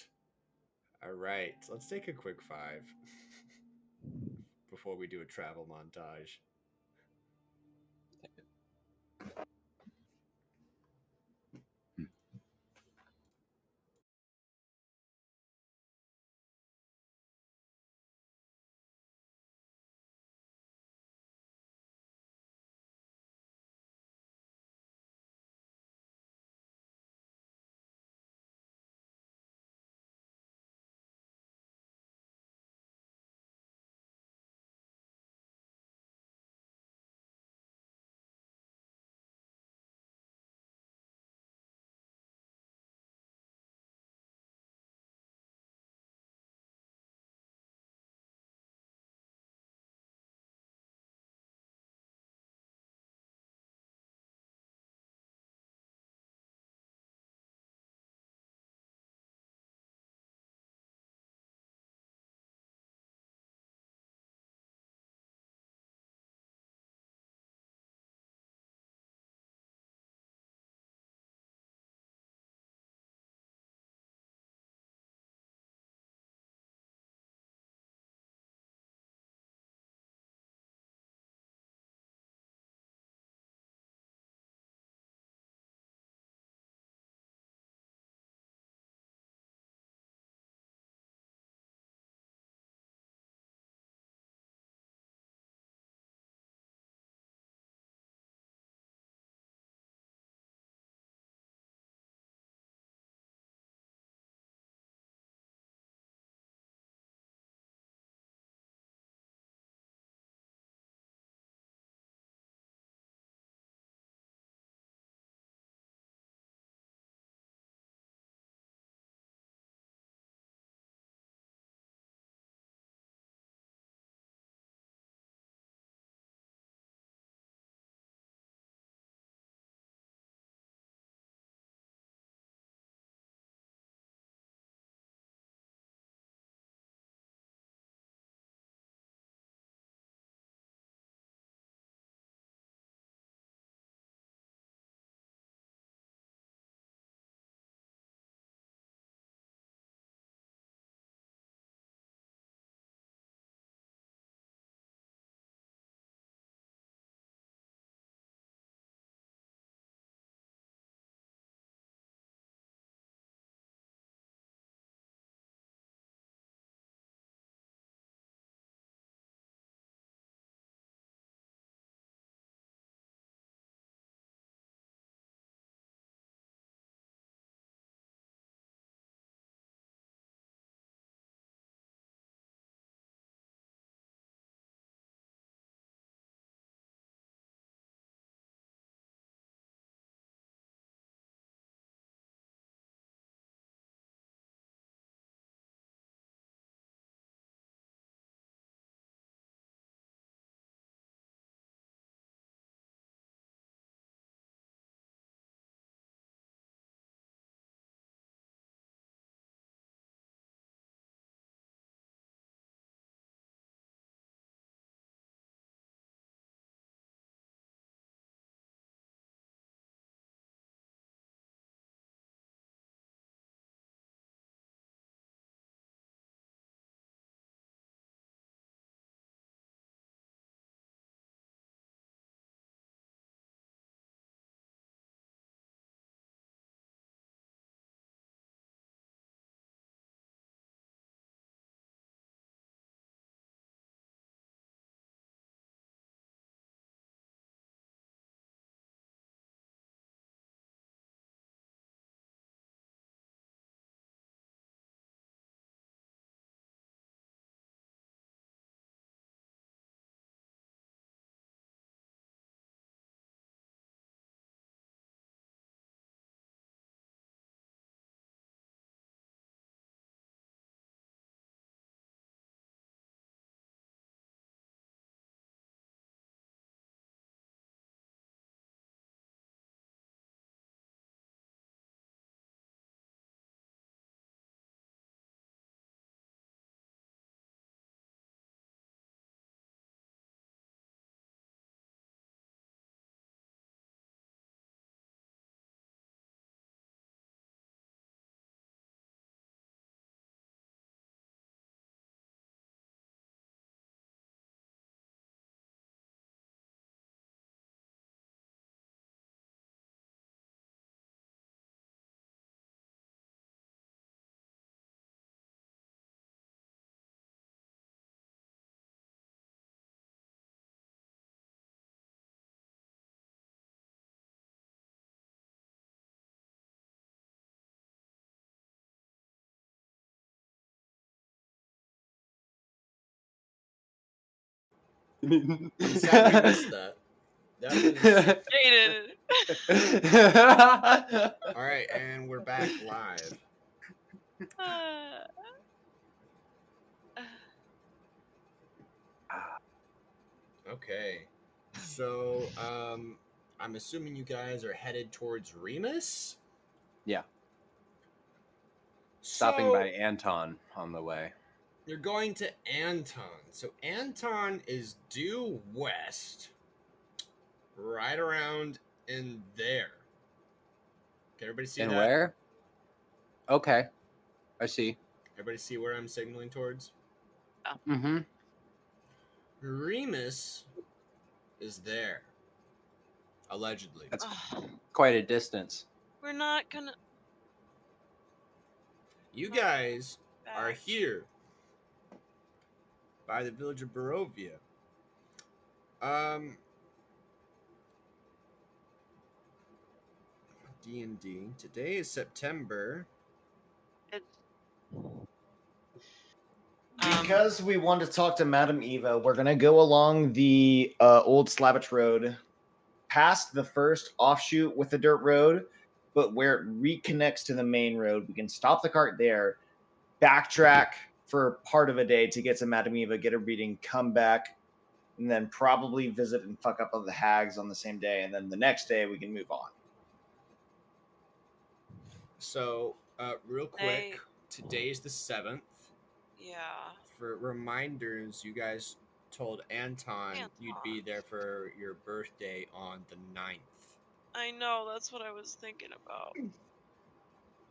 All right, let's take a quick 5 before we do a travel montage. I'm sad we missed that. That was
Jaden.
all right, and we're back live.
Uh,
Okay, so I'm assuming you guys are headed towards Remus.
Yeah. Stopping
So,
by Anton on the way.
You're going to Anton. So Anton is due west, right around in there. Can everybody see
And
that?
where? Okay. I see.
Everybody see where I'm signaling towards?
Mm-hmm.
Remus is there, allegedly.
That's
oh,
quite a distance.
we're not gonna.
You
not
guys are
back.
here by the village of Barovia. Um, D&D. Today is September.
It's
Because we want to talk to Madame Eva, we're going to go along the old Slavich Road, past the first offshoot with the dirt road, but where it reconnects to the main road. We can stop the cart there, backtrack for part of a day to get to Madame Eva, get a reading, come back, and then probably visit and fuck up of the hags on the same day. And then the next day we can move on.
So, real quick,
They-
today's the 7th.
yeah.
For reminders, you guys told Anton you'd be
Anton.
there for your birthday on the 9th.
I know, that's what I was thinking about.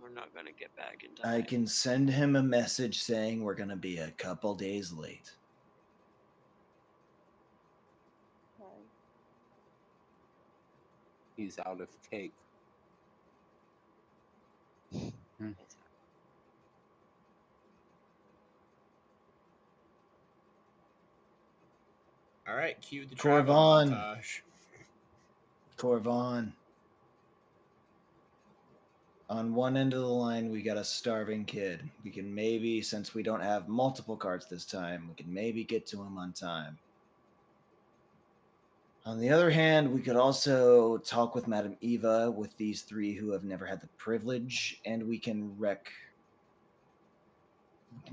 We're not gonna get back in time.
I can send him a message saying we're going to be a couple days late.
He's out of cake.
All right, cue the travel
Corvon.
montage.
Corvon. On one end of the line, we got a starving kid. We can maybe, since we don't have multiple carts this time, we can maybe get to him on time. On the other hand, we could also talk with Madame Eva, with these three who have never had the privilege, and we can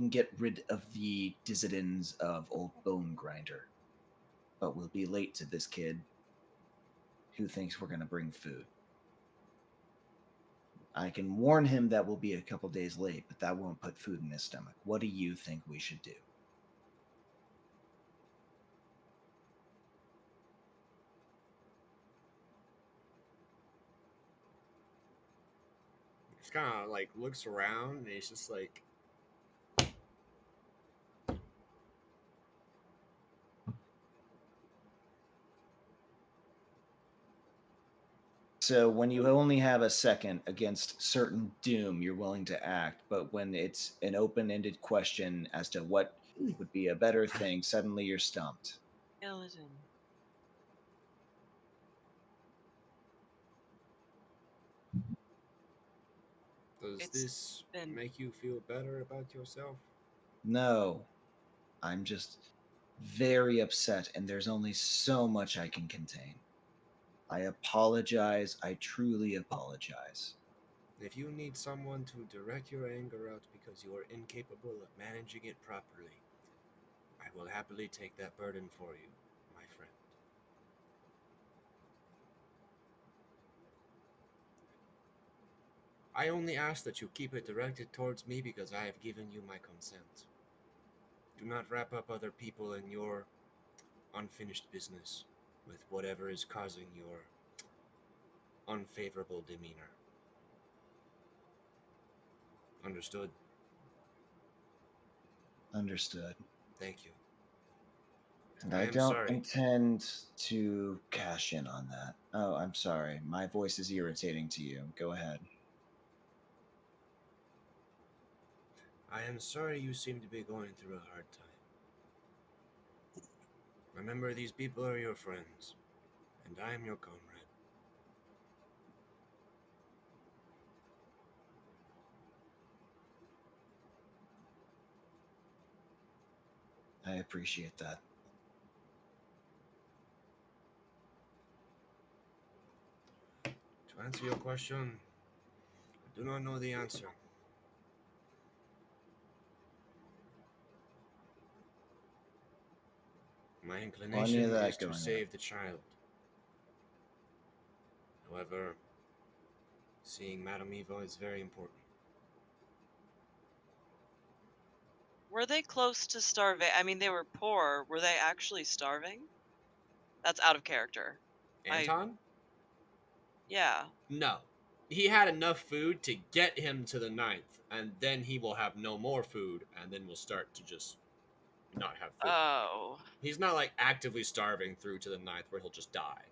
get rid of the dissidents of Old Bone Grinder. But we'll be late to this kid who thinks we're going to bring food. I can warn him that we'll be a couple days late, but that won't put food in his stomach. What do you think we should do?
He just kind of like looks around and he's just like,
So when you only have a second against certain doom, you're willing to act. But when it's an open-ended question as to what would be a better thing, suddenly you're stumped.
Illidan.
does
It's
this
been-
make you feel better about yourself?
No, I'm just very upset, and there's only so much I can contain. I apologize. I truly apologize.
If you need someone to direct your anger out because you are incapable of managing it properly, I will happily take that burden for you, my friend. I only ask that you keep it directed towards me because I have given you my consent. Do not wrap up other people in your unfinished business with whatever is causing your unfavorable demeanor. Understood?
Understood.
Thank you.
And
I
I
am
don't
sorry.
intend to cash in on that. Oh, I'm sorry. My voice is irritating to you. Go ahead.
I am sorry you seem to be going through a hard time. Remember, these people are your friends, and I am your comrade.
I appreciate that.
answer your question, I do not know the answer. My inclination
that
is to
going on.
save the child. However, seeing Madame Eva is very important.
Were they close to starving? I mean, they were poor. Were they actually starving? That's out of character.
Anton?
Yeah.
No. He had enough food to get him to the 9th, and then he will have no more food, and then we'll start to just not have food.
Oh.
He's not like actively starving through to the 9th where he'll just die.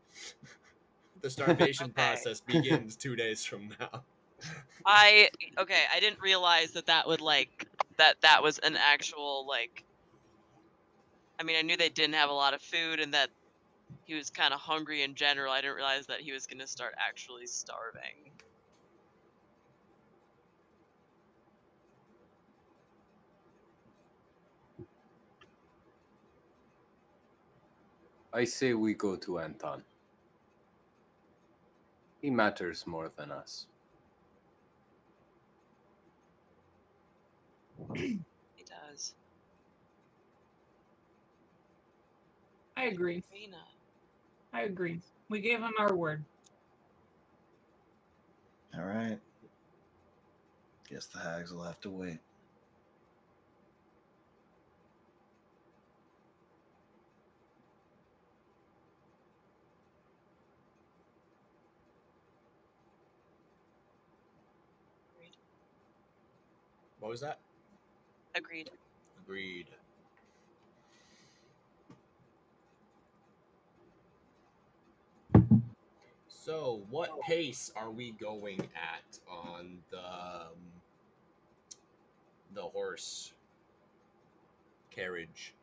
The starvation
Okay.
process begins 2 days from now.
I didn't realize that would that was an actual I mean, I knew they didn't have a lot of food and that he was kind of hungry in general. I didn't realize that he was going to start actually starving.
I say we go to Anton. He matters more than us.
He does.
I agree.
Rena.
I agree. We gave him our word.
All right. Guess the hags will have to wait.
Agreed.
What was that?
Agreed.
Agreed. So, what pace are we going at on the horse carriage?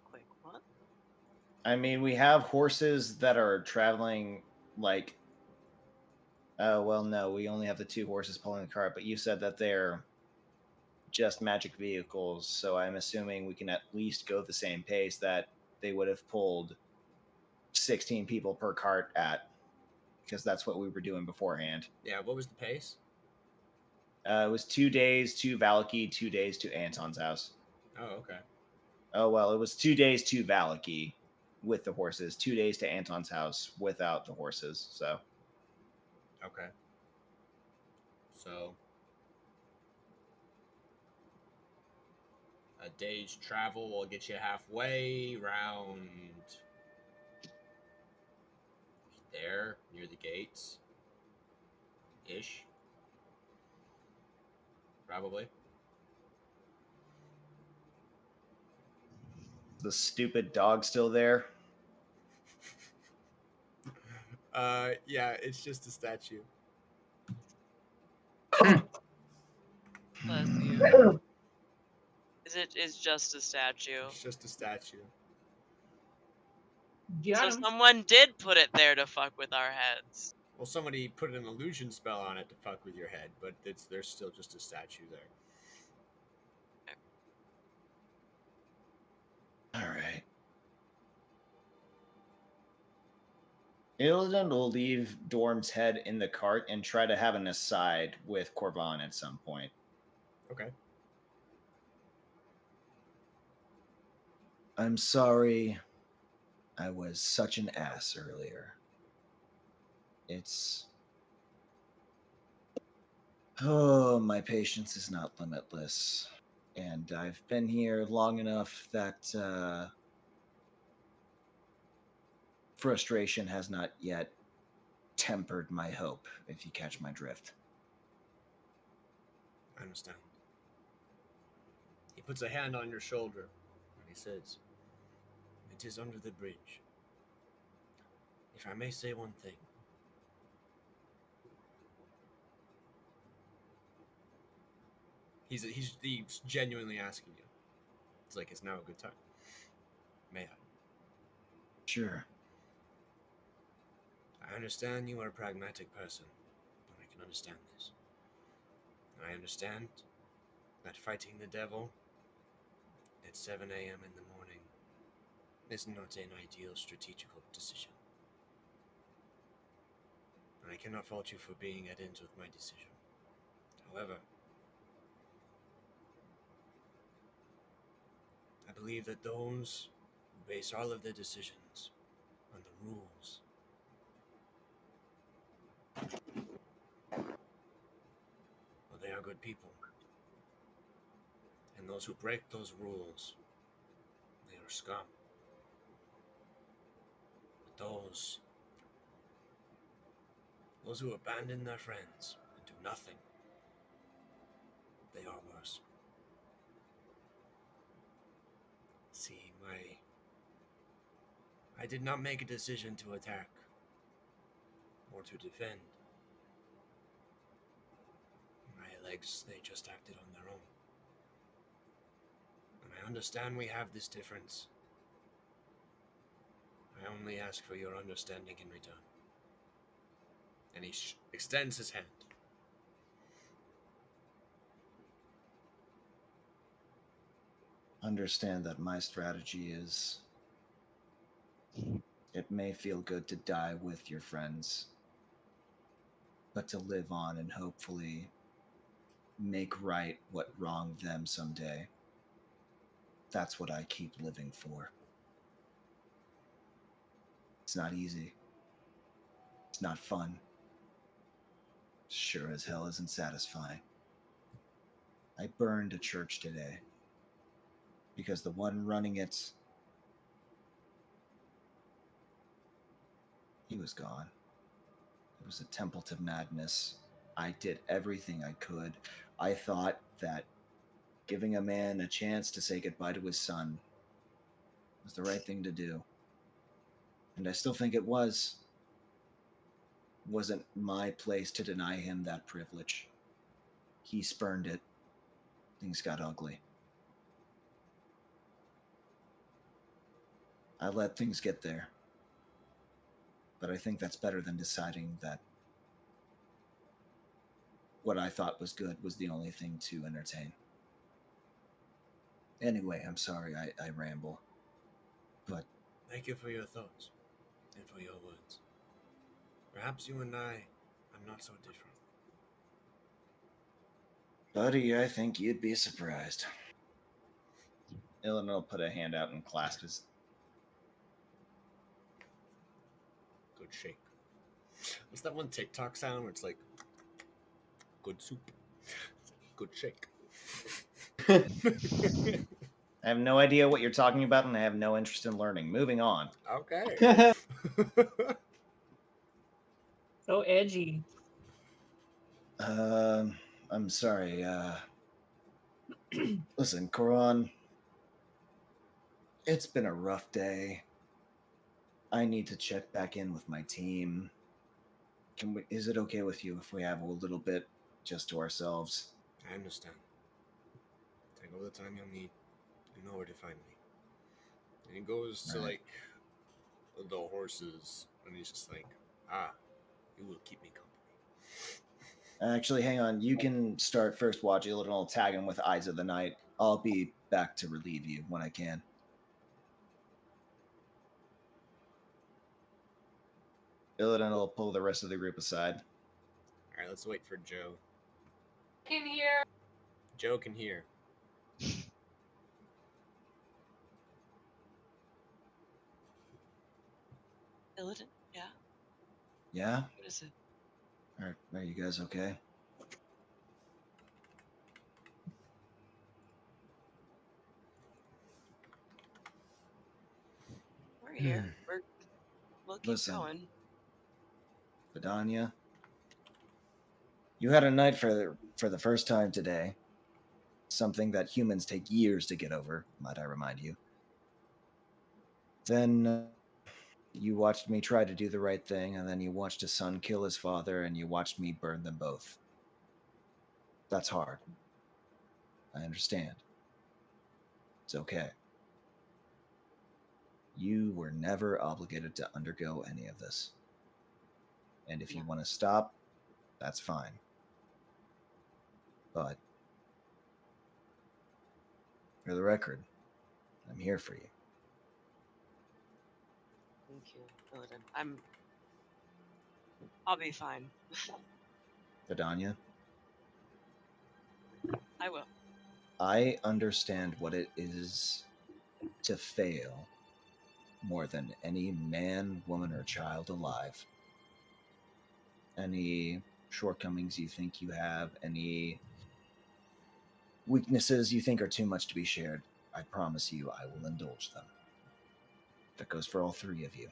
Quick what?
I mean, we have horses that are traveling like. Oh, well, no, we only have the 2 horses pulling the cart, but you said that they're just magic vehicles, so I'm assuming we can at least go the same pace that they would have pulled 16 people per cart at, because that's what we were doing beforehand.
Yeah, what was the pace?
It was 2 days to Valaki, 2 days to Anton's house.
Oh, okay.
Oh, well, it was 2 days to Valaki with the horses, 2 days to Anton's house without the horses, so.
Okay. So, a day's travel will get you halfway around there near the gates ish. Probably.
The stupid dog still there?
Yeah, it's just a statue.
Bless you. Is just a statue.
It's just a statue.
Got
So
him.
someone did put it there to fuck with our heads.
Well, somebody put an illusion spell on it to fuck with your head, but there's still just a statue there.
All right. Illidan will leave Dorm's head in the cart and try to have an aside with Corvan at some point.
Okay.
I'm sorry I was such an ass earlier. It's... Oh, my patience is not limitless. And I've been here long enough that frustration has not yet tempered my hope, if you catch my drift.
I understand. He puts a hand on your shoulder and he says, "It is under the bridge. If I may say one thing, he's genuinely asking you. It's like, it's now a good time. May I?
Sure.
I understand you are a pragmatic person, but I can understand this. I understand that fighting the devil at 7 a.m. in the morning is not an ideal strategical decision. and I cannot fault you for being at ends with my decision. However, I believe that those who base all of their decisions on the rules well, they are good people. And those who break those rules, they are scum. But those who abandon their friends and do nothing, they are worse. See, I did not make a decision to attack or to defend. My legs, they just acted on their own. And I understand we have this difference. I only ask for your understanding in return. And he extends his hand.
Understand that my strategy is it may feel good to die with your friends, but to live on and hopefully make right what wronged them someday. That's what I keep living for. It's not easy. It's not fun. Sure as hell isn't satisfying. I burned a church today because the one running it, he was gone. It was a temple to madness. I did everything I could. I thought that giving a man a chance to say goodbye to his son was the right thing to do. And I still think it was. It wasn't my place to deny him that privilege. He spurned it. Things got ugly. I let things get there. But I think that's better than deciding that what I thought was good was the only thing to entertain. Anyway, I'm sorry I ramble. But
Thank you for your thoughts and for your words. Perhaps you and I are not so different.
buddy, I think you'd be surprised. Illidan will put a hand out and clasp his.
Good shake. What's that one TikTok sound where it's like, good soup, good shake?
I have no idea what you're talking about, and I have no interest in learning. Moving on.
Okay.
So edgy.
I'm sorry. Listen, Koran, it's been a rough day. I need to check back in with my team. Is it okay with you if we have a little bit just to ourselves?
I understand. Take all the time you'll need. You know where to find me. And he goes to
Right.
like the horses, and he's just like, you will keep me company.
Actually, hang on. You can start first watch. Illidan will tag him with Eyes of the Night. I'll be back to relieve you when I can. Illidan will pull the rest of the group aside.
All right, let's wait for Joe.
Can hear.
Joe can hear.
Illidan? Yeah?
Yeah?
What is it?
Are you guys okay?
We're here. We'll keep
Listen.
going.
Vidania, you had a night for the first time today. Something that humans take years to get over, might I remind you. Then you watched me try to do the right thing, and then you watched a son kill his father, and you watched me burn them both. That's hard. I understand. It's okay. You were never obligated to undergo any of this. And if you want to stop, that's fine. But for the record, I'm here for you.
Thank you, Illidan. I'm I'll be fine.
Vidania,
I will.
I understand what it is to fail more than any man, woman, or child alive. Any shortcomings you think you have, any weaknesses you think are too much to be shared, I promise you I will indulge them. That goes for all three of you,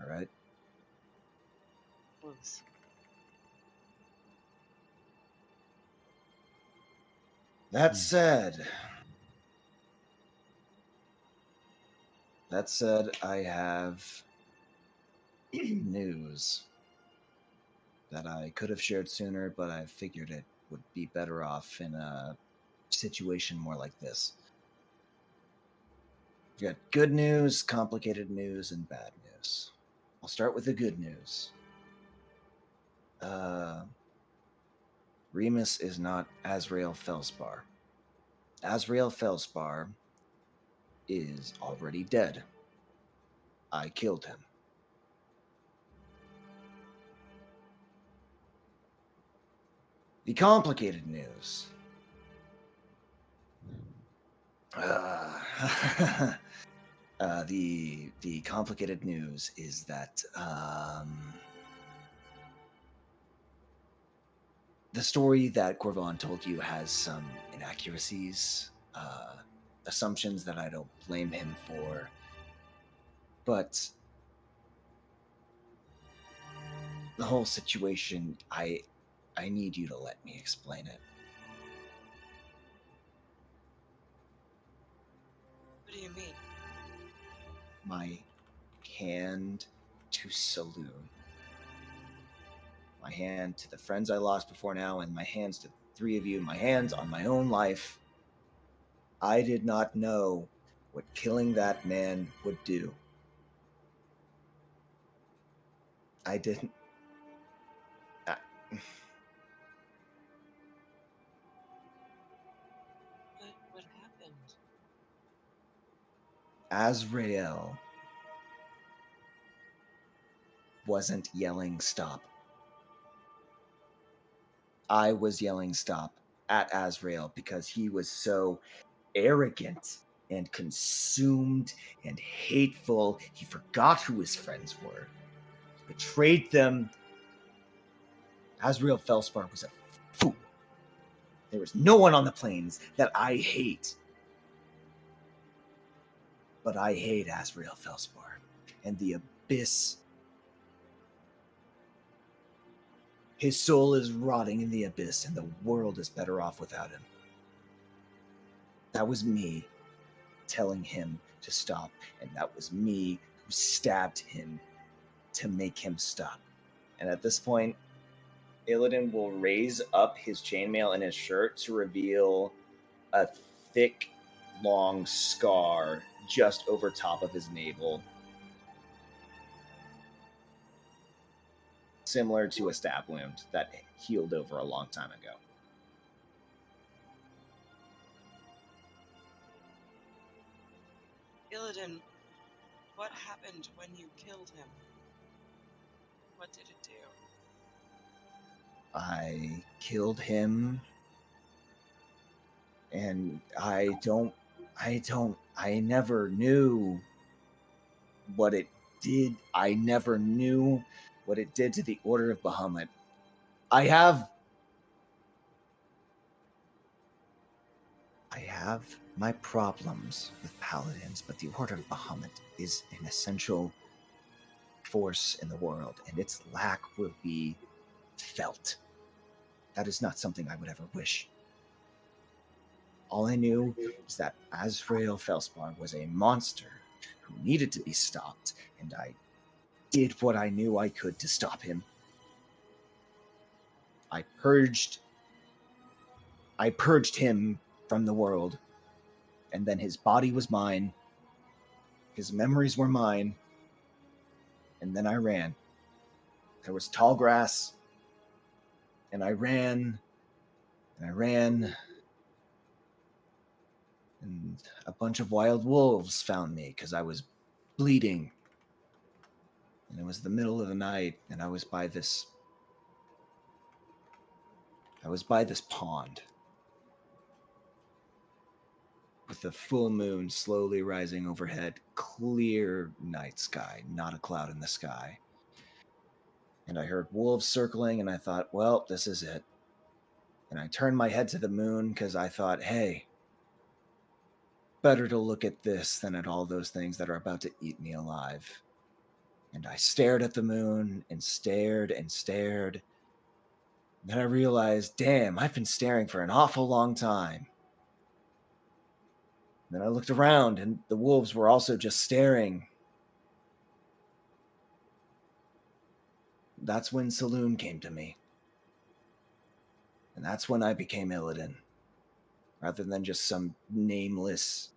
all right?
Please.
That said, I have news that I could have shared sooner, but I figured it would be better off in a situation more like this. We've got good news, complicated news, and bad news. I'll start with the good news. Remus is not Azrael Felspar. Azrael Felspar is already dead. I killed him. The complicated news. The complicated news is that the story that Corvon told you has some inaccuracies, assumptions that I don't blame him for, but the whole situation, I need you to let me explain it.
What do you mean?
My hand to Saloon. My hand to the friends I lost before now, and my hands to the three of you, my hands on my own life. I did not know what killing that man would do. I didn't.
What happened?
Azrael wasn't yelling stop. I was yelling stop at Azrael because he was so arrogant and consumed and hateful. He forgot who his friends were. He betrayed them. Azrael Felspar was a fool. There was no one on the plains that I hate. But I hate Azrael Felspar. And the abyss. His soul is rotting in the abyss, and the world is better off without him. That was me telling him to stop, and that was me who stabbed him to make him stop. And at this point, Illidan will raise up his chainmail in his shirt to reveal a thick, long scar just over top of his navel, similar to a stab wound that healed over a long time ago.
Illidan, what happened when you killed him? What did it do?
I killed him, and I never knew what it did. I never knew what it did to the Order of Bahamut. I have my problems with paladins, but the Order of Bahamut is an essential force in the world, and its lack will be felt. That is not something I would ever wish. All I knew is that Azrael Felspar was a monster who needed to be stopped, and I did what I knew I could to stop him. I purged him from the world, and then his body was mine, his memories were mine, and then I ran. There was tall grass, and I ran, and I ran, and a bunch of wild wolves found me because I was bleeding, and was the middle of the night, and I was by this pond with the full moon slowly rising overhead, clear night sky, not a cloud in the sky. And I heard wolves circling, and I thought, well, this is it. And I turned my head to the moon because I thought, hey, better to look at this than at all those things that are about to eat me alive. And I stared at the moon and stared and stared. Then I realized, damn, I've been staring for an awful long time. Then I looked around, and the wolves were also just staring. That's when Saloon came to me. And that's when I became Illidan. Rather than just some nameless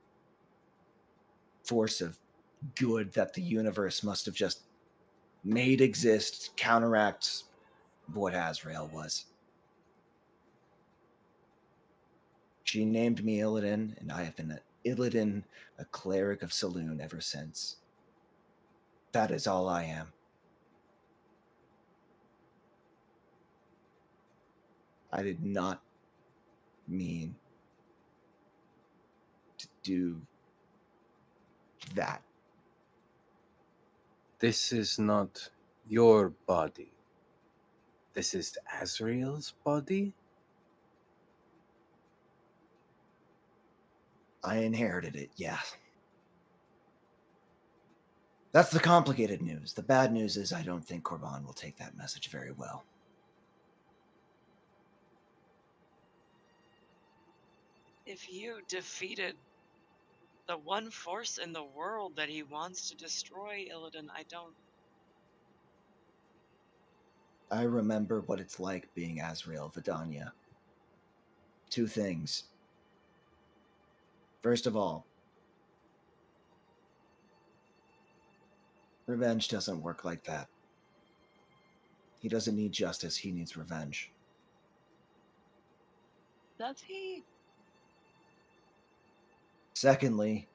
force of good that the universe must have just made exist, counteract what Azrael was. She named me Illidan, and I have been Illidan, a cleric of Saloon ever since. That is all I am. I did not mean to do that.
This is not your body. This is Azrael's body?
I inherited it, yeah. That's the complicated news. The bad news is I don't think Korban will take that message very well.
If you defeated the one force in the world that he wants to destroy, Illidan,
I remember what it's like being Azrael Vidania. Two things. First of all, revenge doesn't work like that. He doesn't need justice, he needs revenge.
Does he?
Secondly,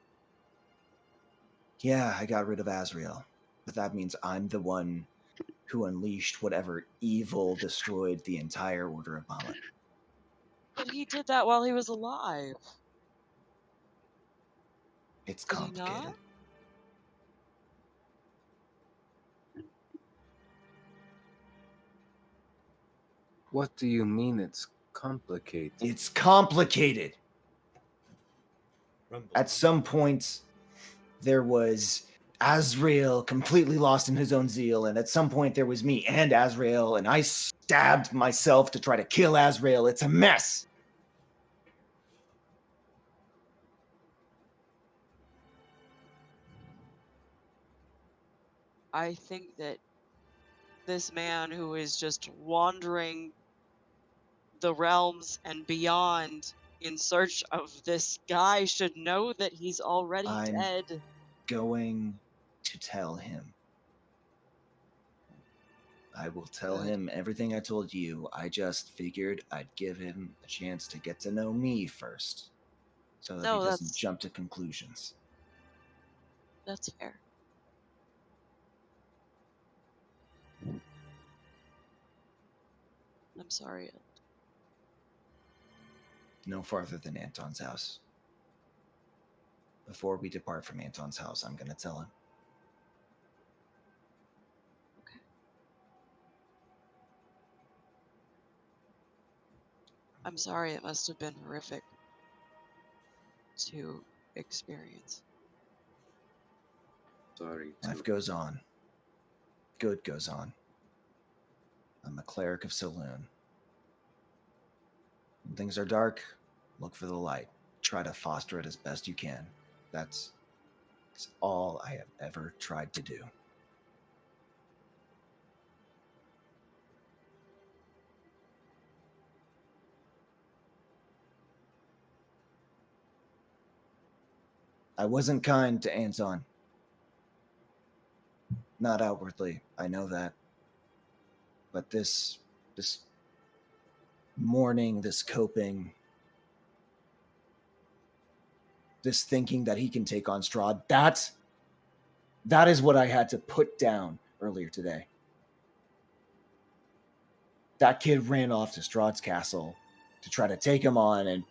yeah, I got rid of Azrael, but that means I'm the one who unleashed whatever evil destroyed the entire Order of Bahamut.
But he did that while he was alive.
It's
Did he
complicated.
not?
What do you mean it's complicated?
It's complicated.
Rumble.
At some point, there was Azrael completely lost in his own zeal, and at some point there was me and Azrael, and I stabbed myself to try to kill Azrael. It's a mess.
I think that this man who is just wandering the realms and beyond in search of this guy should know that he's already
I'm
dead.
going to tell him. I will tell
Good.
him everything I told you. I just figured I'd give him a chance to get to know me first, so that he
No,
doesn't jump to conclusions.
that's fair. I'm sorry.
No farther than Anton's house. Before we depart from Anton's house, I'm going to tell him.
I'm sorry, it must have been horrific to experience.
Sorry.
Life goes on. Good goes on. I'm a cleric of Saloon. When things are dark, look for the light. Try to foster it as best you can. That's all I have ever tried to do. I wasn't kind to Anton. Not outwardly, I know that. But this mourning, this coping, this thinking that he can take on Strahd, that is what I had to put down earlier today. That kid ran off to Strahd's castle to try to take him on, and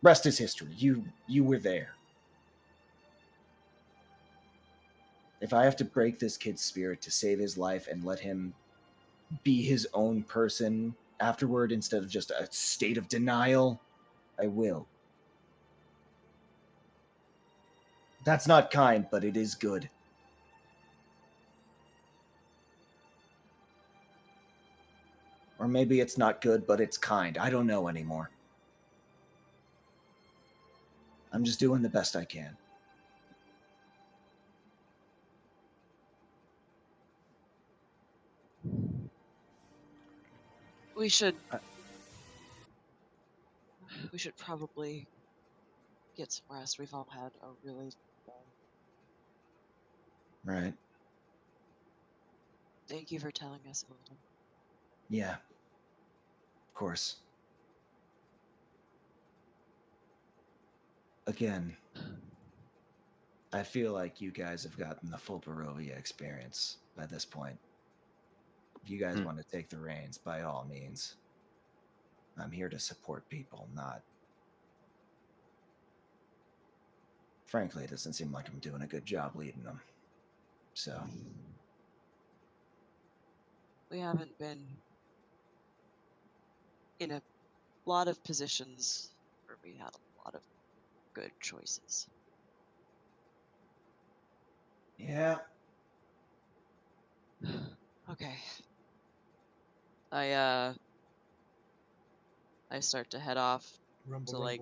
rest is history. You were there. If I have to break this kid's spirit to save his life and let him be his own person afterward instead of just a state of denial, I will. That's not kind, but it is good. Or maybe it's not good, but it's kind. I don't know anymore. I'm just doing the best I can.
We should probably get some rest. We've all had a really
Right.
Thank you for telling us a little.
Yeah. Of course. Again, I feel like you guys have gotten the full Barovia experience by this point. If you guys want to take the reins, by all means. I'm here to support people, not... Frankly, it doesn't seem like I'm doing a good job leading them. So...
We haven't been in a lot of positions where we had a lot of good choices.
Yeah.
Okay. I start to head off
Rumble,
to like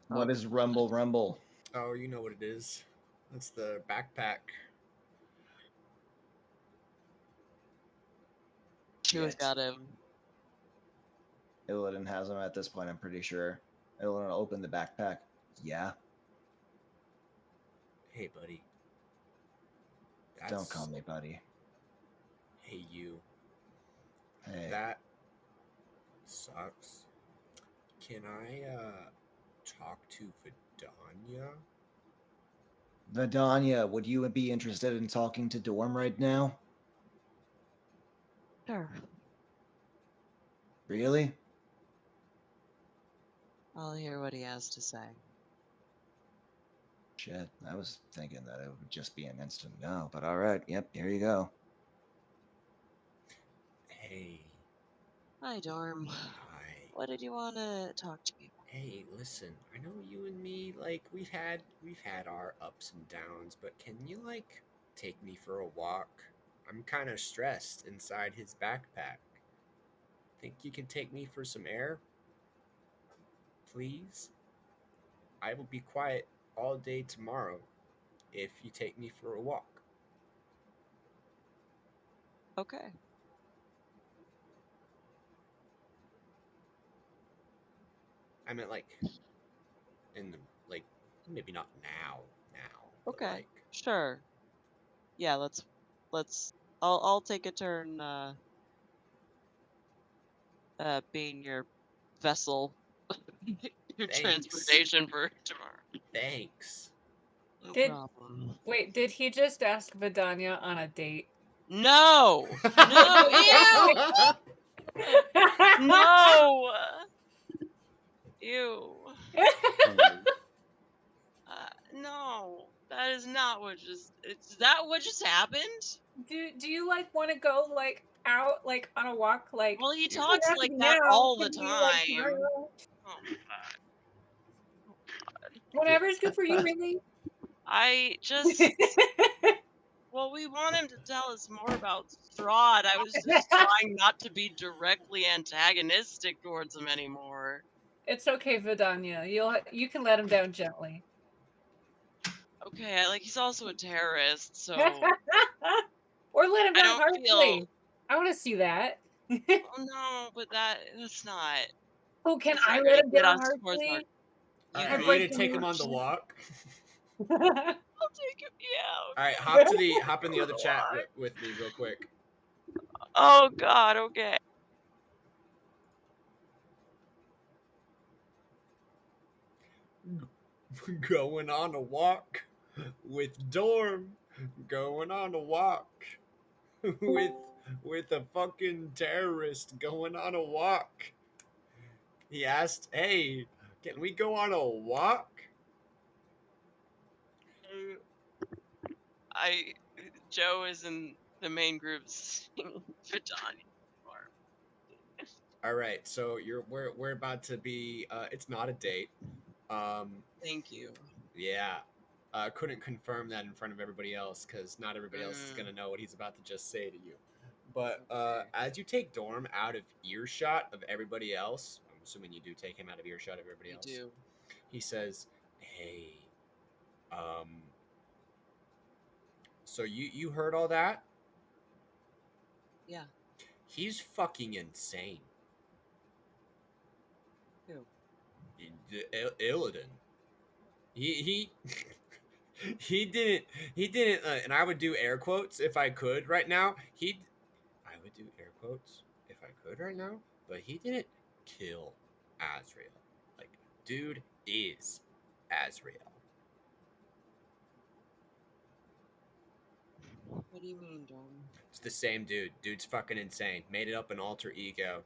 rumble.
What is Rumble Rumble?
Oh, you know what it is. That's the backpack.
Chewy's
Shit.
got him.
Illidan has him at this point, I'm pretty sure. Illidan opened the backpack. Yeah.
Hey, buddy.
Don't call me buddy.
Hey, you.
Hey.
That sucks. Can I talk to Vidania?
Vidania, would you be interested in talking to Dorm right now?
Sure.
Really?
I'll hear what he has to say.
Shit, I was thinking that it would just be an instant no, but alright, yep, here you go.
Hey.
Hi, Dorm.
Hi.
What did you want to talk to me about?
Hey, listen, I know you and me, like, we've had our ups and downs, but can you, like, take me for a walk? I'm kind of stressed inside his backpack. Think you can take me for some air? Please? I will be quiet all day tomorrow if you take me for a walk.
Okay.
I meant, like, in the, like, maybe not now, but,
Okay.
like...
Sure. Yeah, let's I'll take a turn being your vessel, your
Thanks.
transportation for tomorrow.
Thanks.
No
Did-
problem.
Wait, did he just ask Vidania on a date?
No! No! Ew! No! Ew. No. That is not what just... Is that what just happened?
Do you like want to go like out like on a walk like?
Well, he
it doesn't
talks
have to
like
be
that
now,
all
it
the
can be, like,
time.
tomorrow.
Oh my god.
Whatever's good for you, really.
I just... Well, we want him to tell us more about Strahd. I was just trying not to be directly antagonistic towards him anymore.
It's okay, Vidania. You can let him down gently.
Okay, like he's also a terrorist, so
Or let him
I
down
don't feel...
harshly. I want to see that.
Oh no, but that's not...
Oh, can
That's
I
not
let
gonna
him
get
down
us towards our...
harshly?
You
Alright,
I
are
can.
you
break
gonna take him on the
the
walk?
I'll take him. Yeah.
Alright, hop in the other chat with me real quick.
Oh god, okay.
Going on a walk with Dorm. going on a walk with a fucking terrorist going on a walk. He asked, "Hey, can we go on a walk?"
I Joe is in the main group singing Vidani.
All right, so we're about to be. It's not a date.
Thank you.
Yeah. Couldn't confirm that in front of everybody else because not everybody else is gonna know what he's about to just say to you. But
Okay.
as you take Dorm out of earshot of everybody else, I'm assuming you do take him out of earshot of everybody
We
else.
do.
He says, "Hey, um, so you heard all that?
Yeah.
He's fucking insane.
Who?
Illidan. He he didn't and I would do air quotes if I could right now. I would do air quotes if I could right now, but he didn't kill Azrael. Like, dude is Azrael.
What do you mean, Dom?
It's the same dude. Dude's fucking insane. Made it up an alter ego.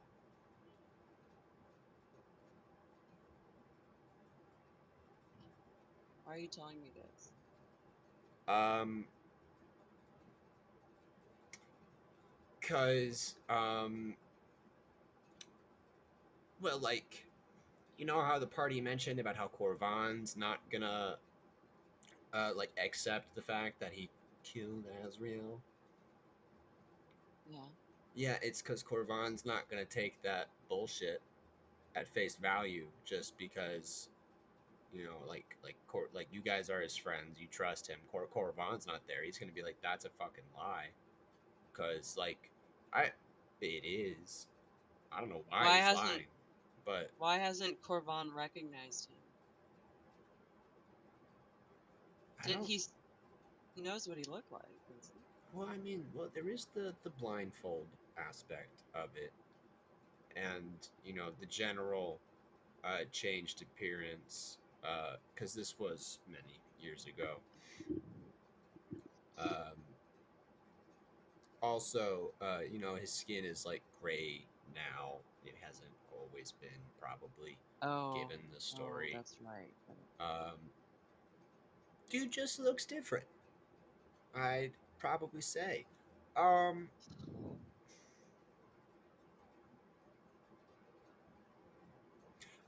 Why are you telling me this?
Um, cause well, like, you know how the party mentioned about how Corvan's not gonna like accept the fact that he killed Azrael.
Yeah.
Yeah, it's because Corvan's not gonna take that bullshit at face value just because like you guys are his friends, you trust him. Corvan's not there. He's gonna be like, that's a fucking lie, because like I it is. I don't know why
Why
he's
hasn't
lying, but
Why hasn't Corvan recognized him?
I
Did
don't.
he knows what he looked like, doesn't he?
Well, I mean, well, there is the blindfold aspect of it, and the general changed appearance, because this was many years ago. Um, Also, his skin is like gray now. It hasn't always been, probably,
Oh,
given the
oh,
story.
that's right.
Um, Dude just looks different, I'd probably say. Um,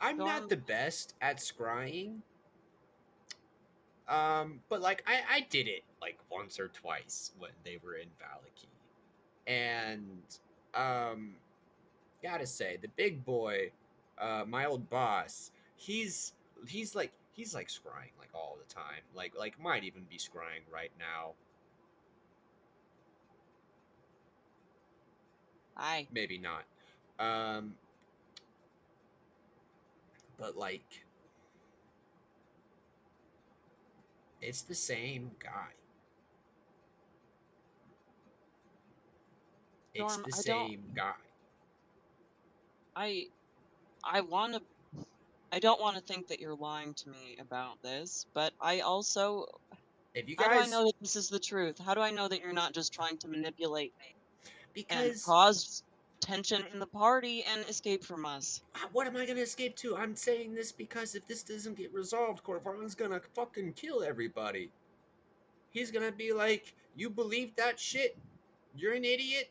I'm not
Dorm,
the best at scrying. But like I did it like once or twice when they were in Valaki. And um gotta say, the big boy, my old boss, he's like scrying like all the time. Like might even be scrying right now.
hi.
Maybe not. Um, but like it's the same guy. It's
Dorm,
the same guy.
I I want to I don't want to think that you're lying to me about this, but I also
If you
how do I
guys
know that this is the truth? How do I know that you're not just trying to manipulate me and
because
cause tension in the party and escape from us?
what am I gonna escape to? I'm saying this because if this doesn't get resolved, Corvan's gonna fucking kill everybody. He's gonna be like, "You believe that shit? You're an idiot.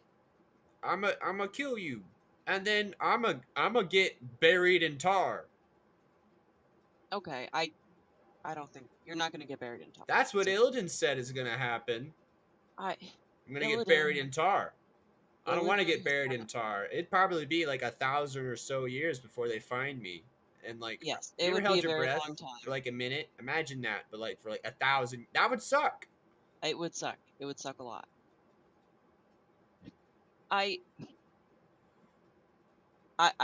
I'm a kill you, and then I'm a get buried in tar."
Okay, I don't think you're not going to get buried in tar.
That's what
So
Illidan said is gonna happen.
I
I'm gonna get buried
Illidan
in tar. I don't want to
Illidan
get
has
buried
been
in tar. It'd probably be like 1,000 or so years before they find me. And like,
yes,
have
it
you ever
would be
held
a
your
very
breath
long
for
time.
like a minute? Imagine that, but like for like 1,000, that would suck.
It would suck. It would suck a lot. I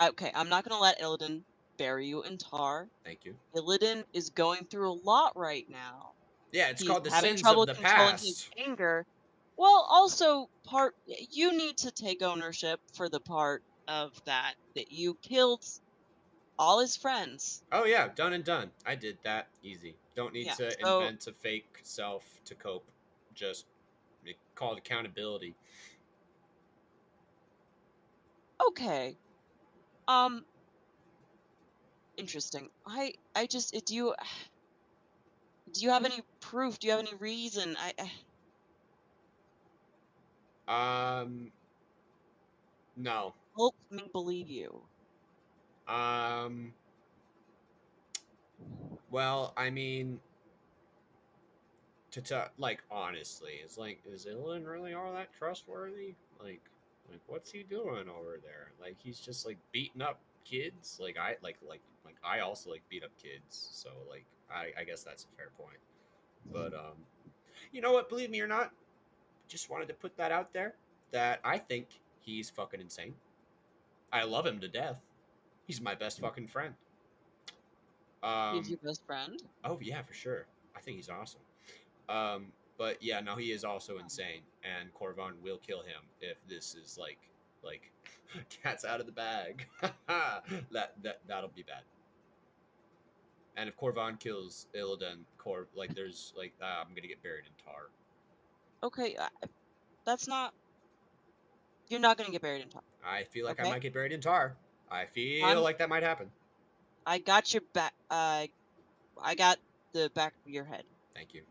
okay, I'm not going to let Illidan bury you in tar.
Thank you.
Illidan is going through a lot right now.
Yeah, it's
He's
called the
having
sins of
trouble
the
controlling his
past.
anger. Well, also you need to take ownership for the part of that you killed all his friends.
Oh yeah, done and done. I did that. Easy. Don't need
Yeah.
to
So
invent a fake self to cope. just call it accountability.
Okay. Interesting. I just do you have any proof? Do you have any reason?
No.
Help me believe you.
Well, I mean, like honestly, it's like, is Illidan really all that trustworthy? Like what's he doing over there? Like he's just like beating up kids. Like I also like beat up kids. So like I guess that's a fair point. But you know what? Believe me or not, just wanted to put that out there that I think he's fucking insane. I love him to death. He's my best fucking friend.
He's
Um,
your best friend?
oh yeah, for sure. I think he's awesome. But yeah, no, he is also insane, and Corvan will kill him if this is like cat's out of the bag. That'll be bad. And if Corvan kills Illidan, there's like I'm gonna get buried in tar.
Okay, that's not. You're not gonna get buried in tar.
I feel like I
Okay.
might get buried in tar. I feel
I'm.
like that might happen.
I got your back. I got the back of your head.
Thank you.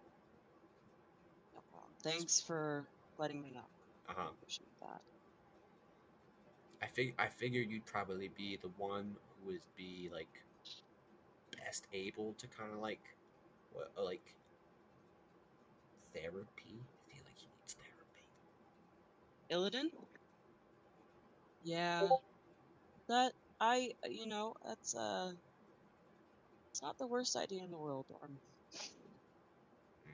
No problem. Thanks for letting me know.
Uh
I
huh.
appreciate that.
I figured you'd probably be the one who would be like best able to kind of like therapy. I feel like he needs therapy.
Illidan? Yeah. That that's it's not the worst idea in the world, Dorm.
Hmm.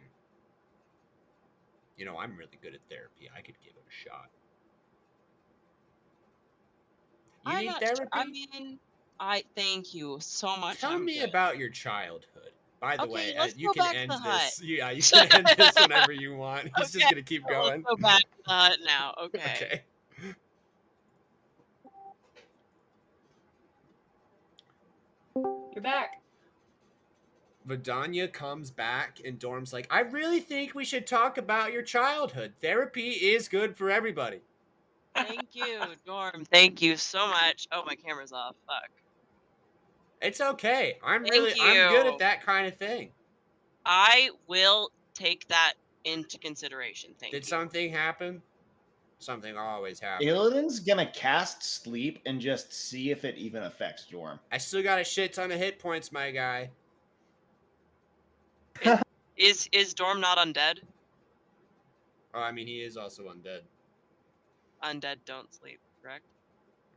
You know, I'm really good at therapy. I could give it a shot. You
I'm
need
not sure. I
therapy?
mean, I thank you so much.
Tell
I'm
me
good.
about your childhood. By the
Okay,
way,
let's
you
go
can
back to the
end
hut.
this. Yeah, you can end this whenever you want. He's just
Okay,
gonna keep
let's
going.
go back to the hut now. Okay.
Okay.
You're back.
Vidania comes back, and Dorm's like, I really think we should talk about your childhood. Therapy is good for everybody.
Thank you, Dorm. Thank you so much. Oh, my camera's off. Fuck.
It's okay.
Thank
I'm good at
you.
that kind of thing.
I will take that into consideration.
Did
Thank you.
something happen? Something always happens.
Illidan's gonna cast sleep and just see if it even affects Jorm.
I still got a shit ton of hit points, my guy.
Is Dorm not undead?
Oh, I mean, he is also undead.
Undead don't sleep, correct?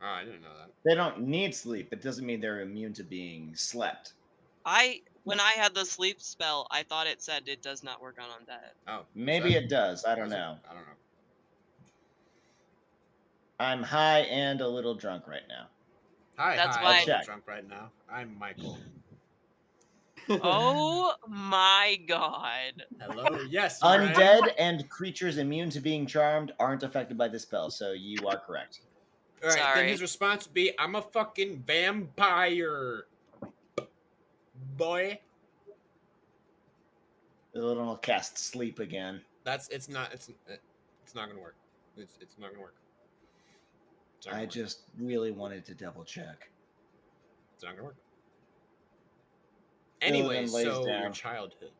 Oh, I didn't know that.
They don't need sleep. It doesn't mean they're immune to being slept.
When I had the sleep spell, I thought it said it does not work on undead.
Oh,
Maybe it does. I don't
does it?
know.
I don't know.
I'm high and a little drunk right now.
That's
Hi,
why-
I'm a
I'll
little
check.
drunk right now. I'm Michael.
Oh my god.
Hello. Yes, you're right.
Undead and creatures immune to being charmed aren't affected by this spell, so you are correct.
All right. Then
Sorry.
his response would be, "I'm a fucking vampire, boy."
Illidan will cast sleep again.
It's not gonna work. It's not gonna work. It's not gonna
I
work.
just really wanted to double check.
It's not gonna work. Anyways,
lays
so your
down.
childhood.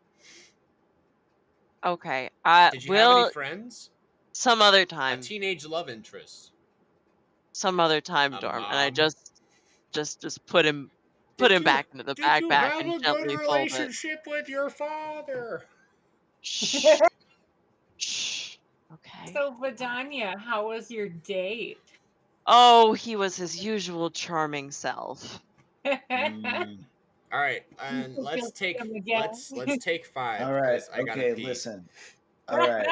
Okay.
Did you have any friends?
Some other
A
time.
teenage love interest?
Some other time,
A
Dorm. And I
mom?
just put him
Did you
back into the
did you
backpack
have
and
a good
gently fold it.
relationship with your father?
Shh. Shh. Okay.
So, Vidania, how was your date?
Oh, he was his usual charming self.
Mm.
All right, and
You
let's
feel
take
him again.
let's take 5
All right.
because I gotta
Okay,
pee.
listen. All right.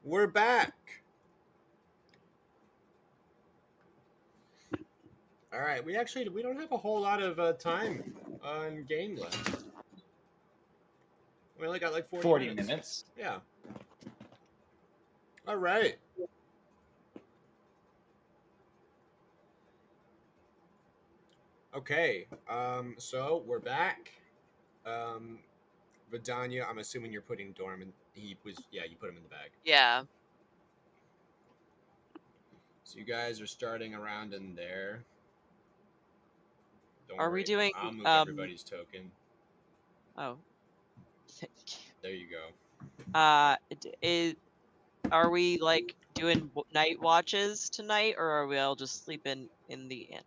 We're back. All right, we don't have a whole lot of time on game left. We only got like 40
minutes.
Yeah. All right. Okay. So we're back. Vidania, I'm assuming you're putting Dorm in. You put him in the bag.
Yeah.
So you guys are starting around in there. Don't
Are
worry.
we doing
I'll move everybody's token.
Oh. Thank
There you go.
you. Are we like doing night watches tonight, or are we all just sleeping in the inn?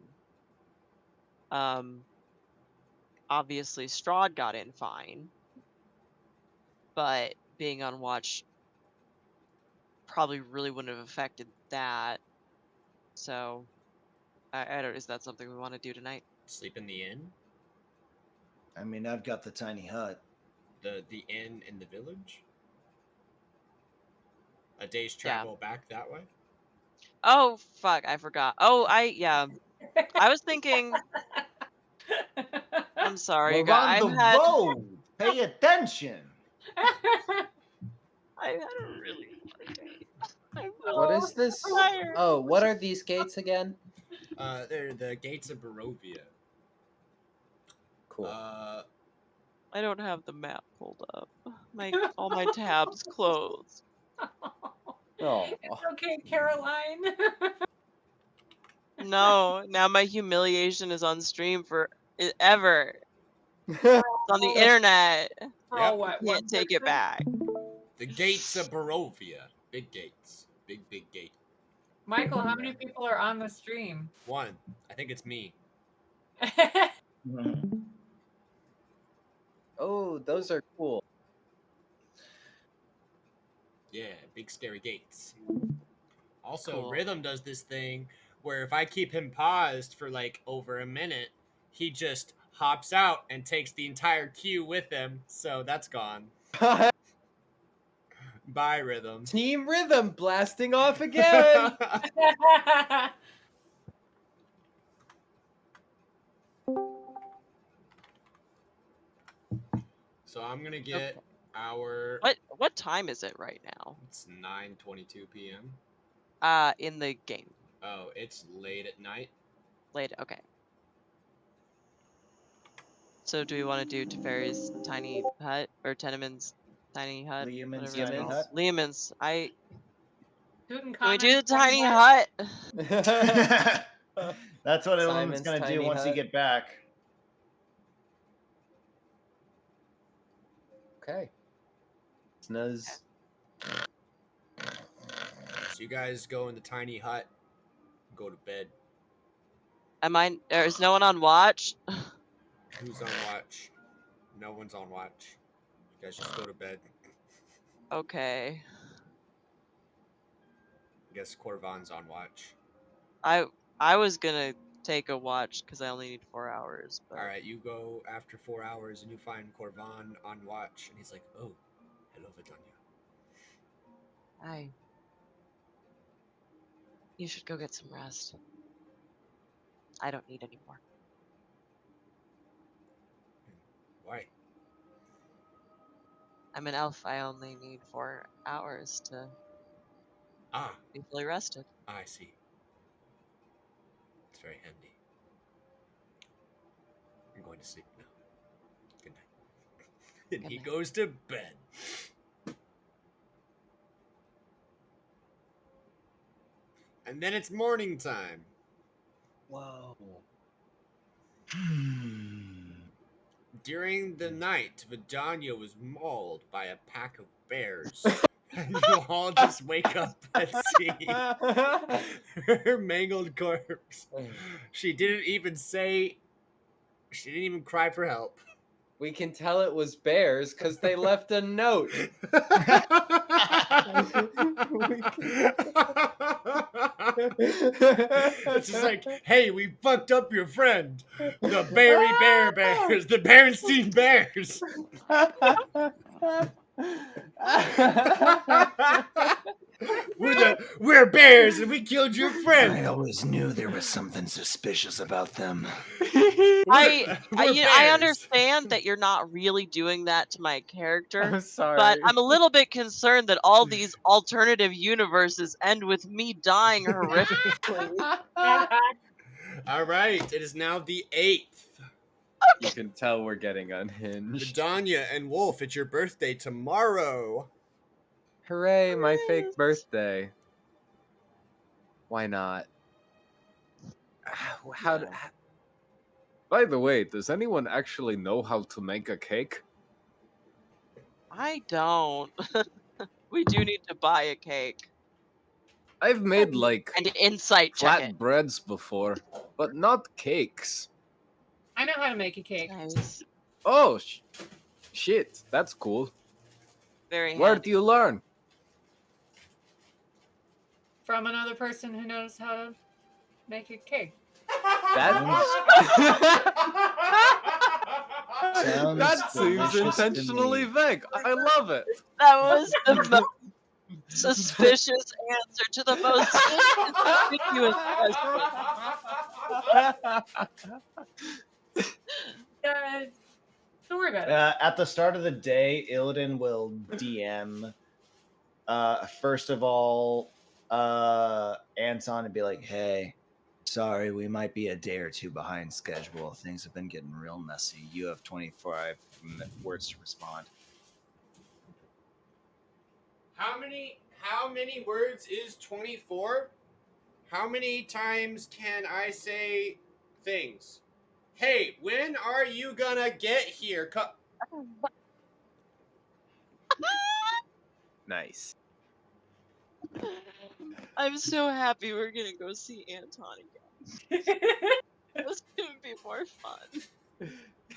Obviously Strahd got in fine, but being on watch probably really wouldn't have affected that. So I don't. Is that something we want to do tonight?
Sleep in the inn.
I mean, I've got the tiny hut.
The inn in the village. A day's travel back that way.
Oh fuck! I forgot. Oh, I was thinking. I'm sorry,
We're on
guys.
the road. Pay attention.
I had a really fun day. I'm
What is this?
tired.
Oh, what are these gates again?
They're the gates of Barovia.
Cool.
I don't have the map pulled up. All my tabs closed.
Oh.
It's okay, Caroline.
No, now my humiliation is on stream forever. It's on the
Oh,
internet.
for
Yep.
all what?
Can't take it back.
The gates of Barovia. Big gates. Big gate.
Michael, how many people are on the stream?
One. I think it's me.
Oh, those are cool.
Yeah, big scary gates. Also,
Cool.
Rhythm does this thing where if I keep him paused for like over a minute, he just hops out and takes the entire queue with him. So that's gone. Bye, Rhythm.
Team Rhythm blasting off again.
So I'm gonna get
Okay.
our.
What time is it right now?
It's 9:22 p.m.
In the game.
Oh, it's late at night.
Late. Okay. So do we want to do Teferi's tiny hut or Teneman's tiny hut?
Liamon's
Whatever it's
tiny
called.
hut.
Liamon's. Can we
Tutankhamun's
do the tiny hut?
That's what everyone's
Simon's
gonna do
tiny
once you
hut.
get back.
Okay. Snuzz.
So you guys go in the tiny hut, go to bed.
Is no one on watch?
Who's on watch? No one's on watch. You guys just go to bed.
Okay.
I guess Corvan's on watch.
I was gonna take a watch because I only need 4 hours. But...
All right, you go after 4 hours and you find Corvan on watch, and he's like, "Oh, hello, Vidania."
Hi. You should go get some rest. I don't need any more.
Why?
I'm an elf. I only need 4 hours to
Ah,
be fully rested.
I see. It's very handy. I'm going to sleep now. Good night. And
Good
he
night.
goes to bed. And then it's morning time.
Whoa.
During the night, Vidania was mauled by a pack of bears. And you all just wake up and see her mangled corpse. She didn't even cry for help.
We can tell it was bears because they left a note.
It's just like, hey, we fucked up your friend. The Bears. The Berenstein Bears. We're bears and we killed your
I
friend.
always knew there was something suspicious about them.
I
We're
understand that you're not really doing that to my character,
I'm
but
sorry.
I'm a little bit concerned that all these alternative universes end with me dying horrifically.
All right, it is now the 8th.
You can tell we're getting unhinged.
Vidania and Wolf, it's your birthday tomorrow.
Hooray, my fake birthday. Why not? How?
Yeah.
By the way, does anyone actually know how to make a cake?
I don't. We do need to buy a cake.
I've made like
And insight check it.
flatbreads before, but not cakes.
I know how to make a cake.
Nice.
Oh, shit, that's cool.
Very
Where
handy.
do you learn?
From another person who knows how to make a cake.
Sounds
That seems
delicious to
intentionally
me.
vague. I love it.
That was the most suspicious answer to the most inconspicuous question.
Don't worry about it.
At the start of the day, Illidan will DM. First of all, Anton and be like, "Hey, sorry, we might be a day or two behind schedule. Things have been getting real messy. You have 25 words to respond."
How many words is 24? How many times can I say things? Hey, when are you gonna get here?
Nice.
I'm so happy we're gonna go see Anton again. It's gonna be more fun.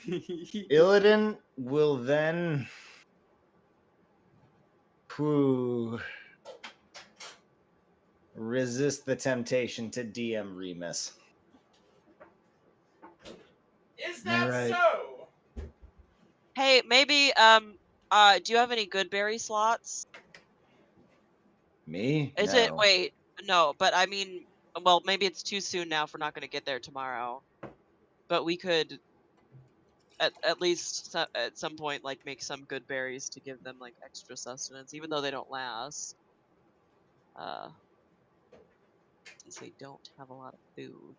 Illidan will then resist the temptation to DM Remus.
Is that
Right.
so?
Hey, maybe do you have any good berry slots?
Me?
Is it wait, no, but I mean, well, maybe it's too soon now if we're not gonna get there tomorrow. But we could at least at some point like make some good berries to give them like extra sustenance, even though they don't last. Uh, since they don't have a lot of food.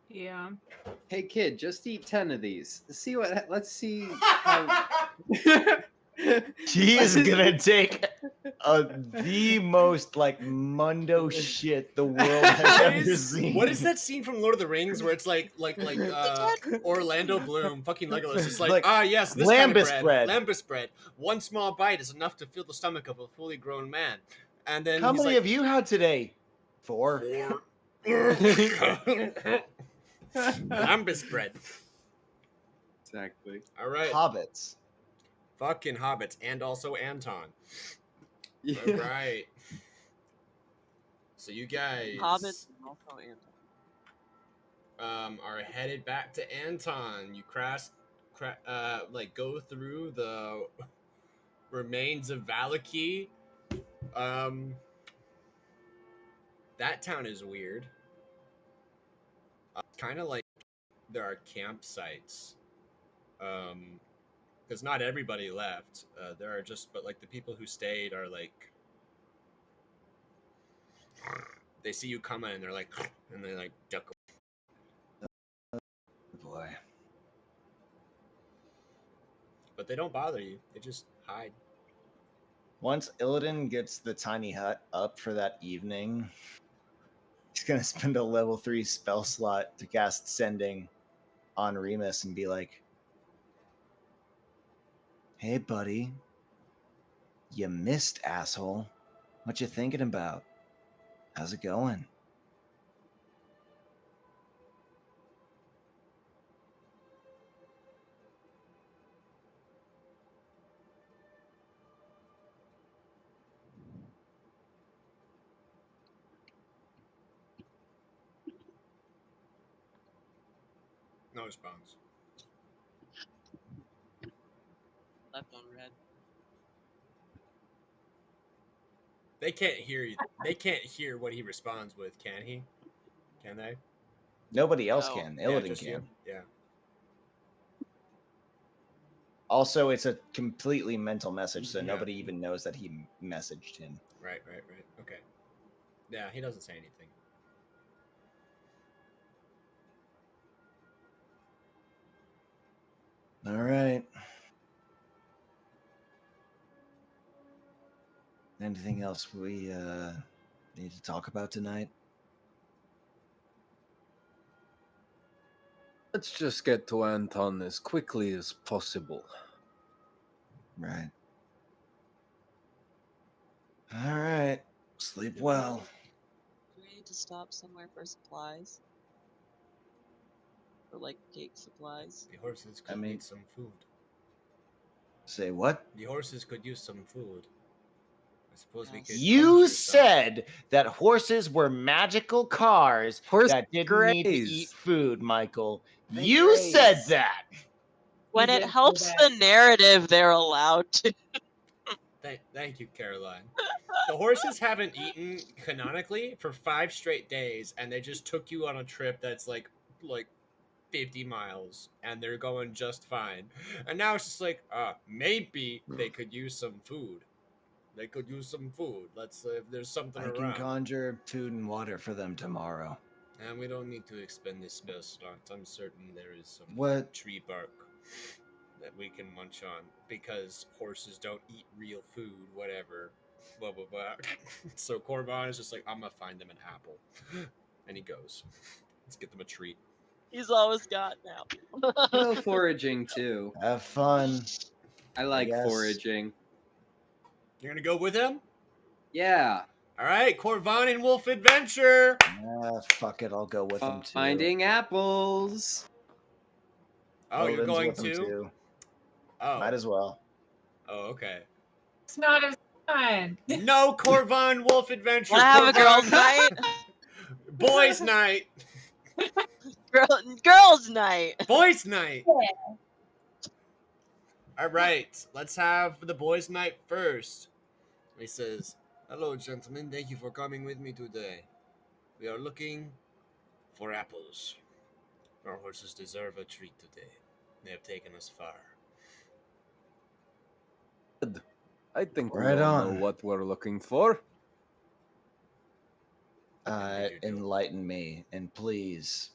Yeah.
Hey kid, just eat 10 of these. See what? Let's see how.
He is gonna take the most like mundo shit the world has ever seen.
What is that scene from Lord of the Rings where it's like Orlando Bloom, fucking Legolas, is like, yes, this kind of
Lambus bread.
Lambus bread. One small bite is enough to fill the stomach of a fully grown man. And then
How
he's
many
like,
have you had today? 4.
Lambus bread.
Exactly.
All right.
Hobbits.
Fucking hobbits, and also Anton.
Yeah.
All right. So you guys
Hobbits and also Anton.
are headed back to Anton. You go through the remains of Valaki. That town is weird. Kind of like there are campsites. Because not everybody left. There are but like the people who stayed are like, they see you coming and they're like, and they like duck away.
Boy.
But they don't bother you. They just hide.
Once Illidan gets the tiny hut up for that evening, he's gonna spend a level 3 spell slot to cast Sending on Remus and be like, "Hey, buddy, you missed, asshole. What you thinking about? How's it going?"
No response.
Left on red.
They can't hear you. They can't hear what he responds with, can he? Can they?
Nobody else
No.
can.
Yeah,
Illidan
just you.
can.
Yeah.
Also, it's a completely mental message, so
Yeah.
nobody even knows that he messaged him.
Right. Okay. Yeah, he doesn't say anything.
All right. Anything else we need to talk about tonight?
Let's just get to Anton as quickly as possible.
Right. All right. Sleep well.
Do we need to stop somewhere for supplies? For like cake supplies?
The horses could
I mean-
need some food.
Say what?
The horses could use some food. I suppose we
Yes.
could.
You
conjure some.
said that horses were magical cars
Horses
that didn't need to
graze.
eat food, Michael.
They
You said
graze.
that.
When
You
it
did say
helps
that.
the narrative, they're allowed to.
Thank you, Caroline. The horses haven't eaten canonically for 5 straight days, and they just took you on a trip that's like 50 miles, and they're going just fine. And now it's just like, maybe they could use some food. They could use some food. Let's if there's something
I can
around.
conjure food and water for them tomorrow.
And we don't need to expend this spell slot. I'm certain there is some
What?
tree bark that we can munch on because horses don't eat real food, whatever. Blah blah blah. So Corban is just like, I'm gonna find them an apple. And he goes. Let's get them a treat.
He's always got now.
Go foraging too.
Have fun.
I like
guess.
foraging.
You're gonna go with him?
Yeah.
Alright, Corvan and Wolf Adventure!
Fuck it. I'll go with them too.
Finding apples.
Oh, you're
Illidan's
going
with them
too? Oh.
Might as well.
Oh, okay.
It's not as fun.
No Corvan Wolf Adventure!
Wanna have a
Corvan-
girls' night?
Boys' night!
Girls' night!
Boys' night!
Yeah.
Alright, let's have the boys' night first. He says, hello, gentlemen. Thank you for coming with me today. We are looking for apples. Our horses deserve a treat today. They have taken us far.
I think we
Right
all
on.
know what we're looking for.
Indeed you do.
Enlighten me, and please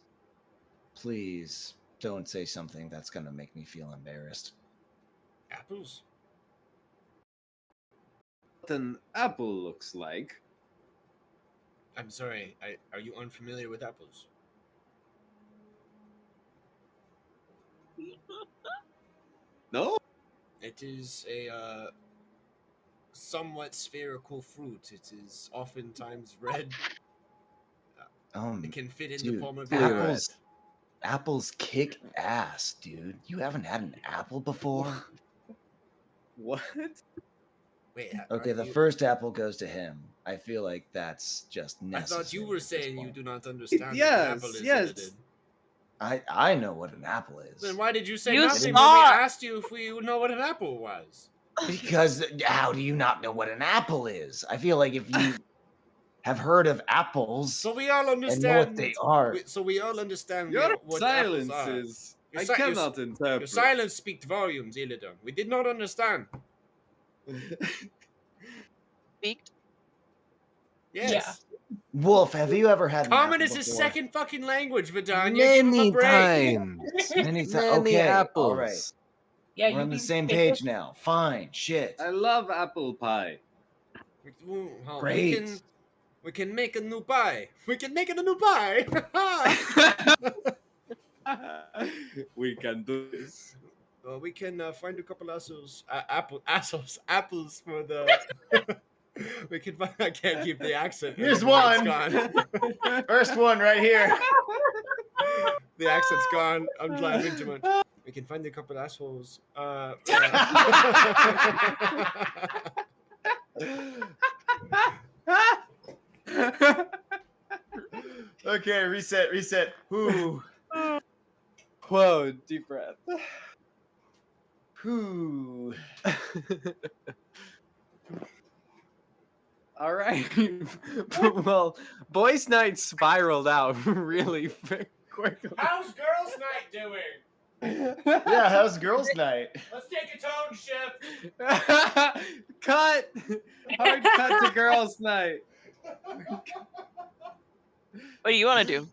don't say something that's gonna make me feel embarrassed.
Apples?
What an apple looks like.
I'm sorry. Are you unfamiliar with apples?
No?
It is a somewhat spherical fruit. It is oftentimes red. It can fit in the
Dude,
palm of your hand.
apples kick ass, dude. You haven't had an apple before?
What?
Wait,
Okay, the first apple goes to him. I feel like that's just
I
necessary.
thought you were
at this
saying you
point.
do not understand what
Yes,
an apple is.
yes.
Edited.
I know what an apple is.
Then why did you say
You
nothing when we
saw-
asked you if we know what an apple was?
Because how do you not know what an apple is? I feel like if you have heard of apples
So we all
and
understand
know what they are.
So we all understand
Your
what apples
silence
are.
is.
Your
I
si- your s-
cannot
Your
interpret.
silence speaks volumes, Illidan. We did not understand.
Speaked?
Yes.
Wolf, have you ever had an
Common
apple
is his
before?
second fucking language, Vidania. Give him
Many
a break.
times.
Many times.
Many
Okay,
apples.
all right.
Yeah,
We're
you
on the
can
same
pick
page
it.
now. Fine. Shit.
I love apple pie.
Well,
Great.
We can make a new pie. We can make it a new pie.
We can do this.
We can find a couple apples for the. We can find. I can't keep the accent.
Here's
anymore. It's
one.
gone.
First one right here.
The accent's gone. I'm laughing too much. We can find a couple assholes.
Okay, reset. Whoo.
Whoa, deep breath.
Whoo.
All right. Well, boys' night spiraled out really quickly.
How's girls' night doing?
Yeah, how's girls' night?
Let's take a tone shift.
Cut. Hard cut to girls' night.
What do you want to do?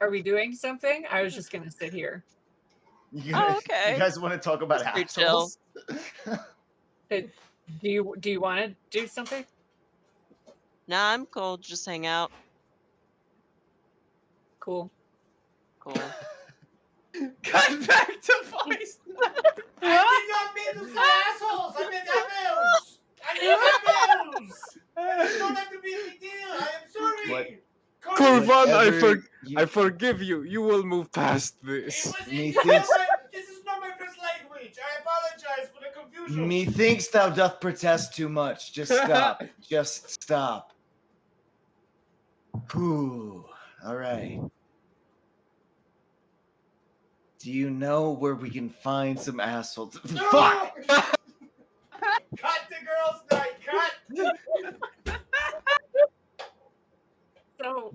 Are we doing something? I was just gonna sit here.
You
Oh,
guys,
okay.
you guys want to talk about
That's pretty chill.
assholes?
Do you want to do something?
Nah, I'm cool. Just hang out.
Cool.
Cool.
Cut back to voice.
I did not mean to say assholes. I meant apples. I meant apples. It don't have to be a big deal. I am sorry.
Kurvan,
You-
I forgive you. You will move past this.
Methinks,
This is not my first language. I apologize for the confusion.
methinks thou doth protest too much. Just stop. Just stop. Whew. All right. Do you know where we can find some assholes?
No!
Fuck!
Cut the girls' night. Cut.
So,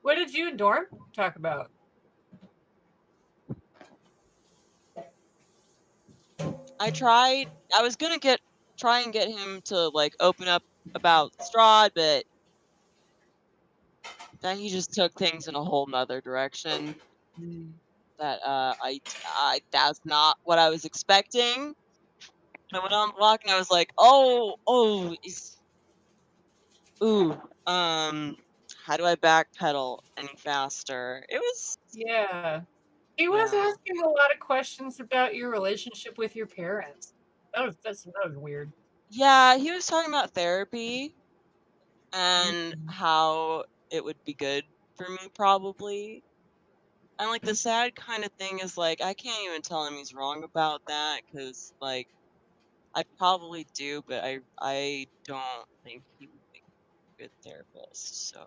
what did you and Dorm talk about?
I was gonna try and get him to like open up about Strahd, but then he just took things in a whole nother direction. That that's not what I was expecting. I went on the block and I was like, ooh, how do I backpedal any faster? It was,
Yeah. He was
yeah,
asking a lot of questions about your relationship with your parents. That was weird.
yeah. He was talking about therapy and how it would be good for me probably. And like the sad kind of thing is like I can't even tell him he's wrong about that because like I probably do, but I don't think he would make a good therapist. So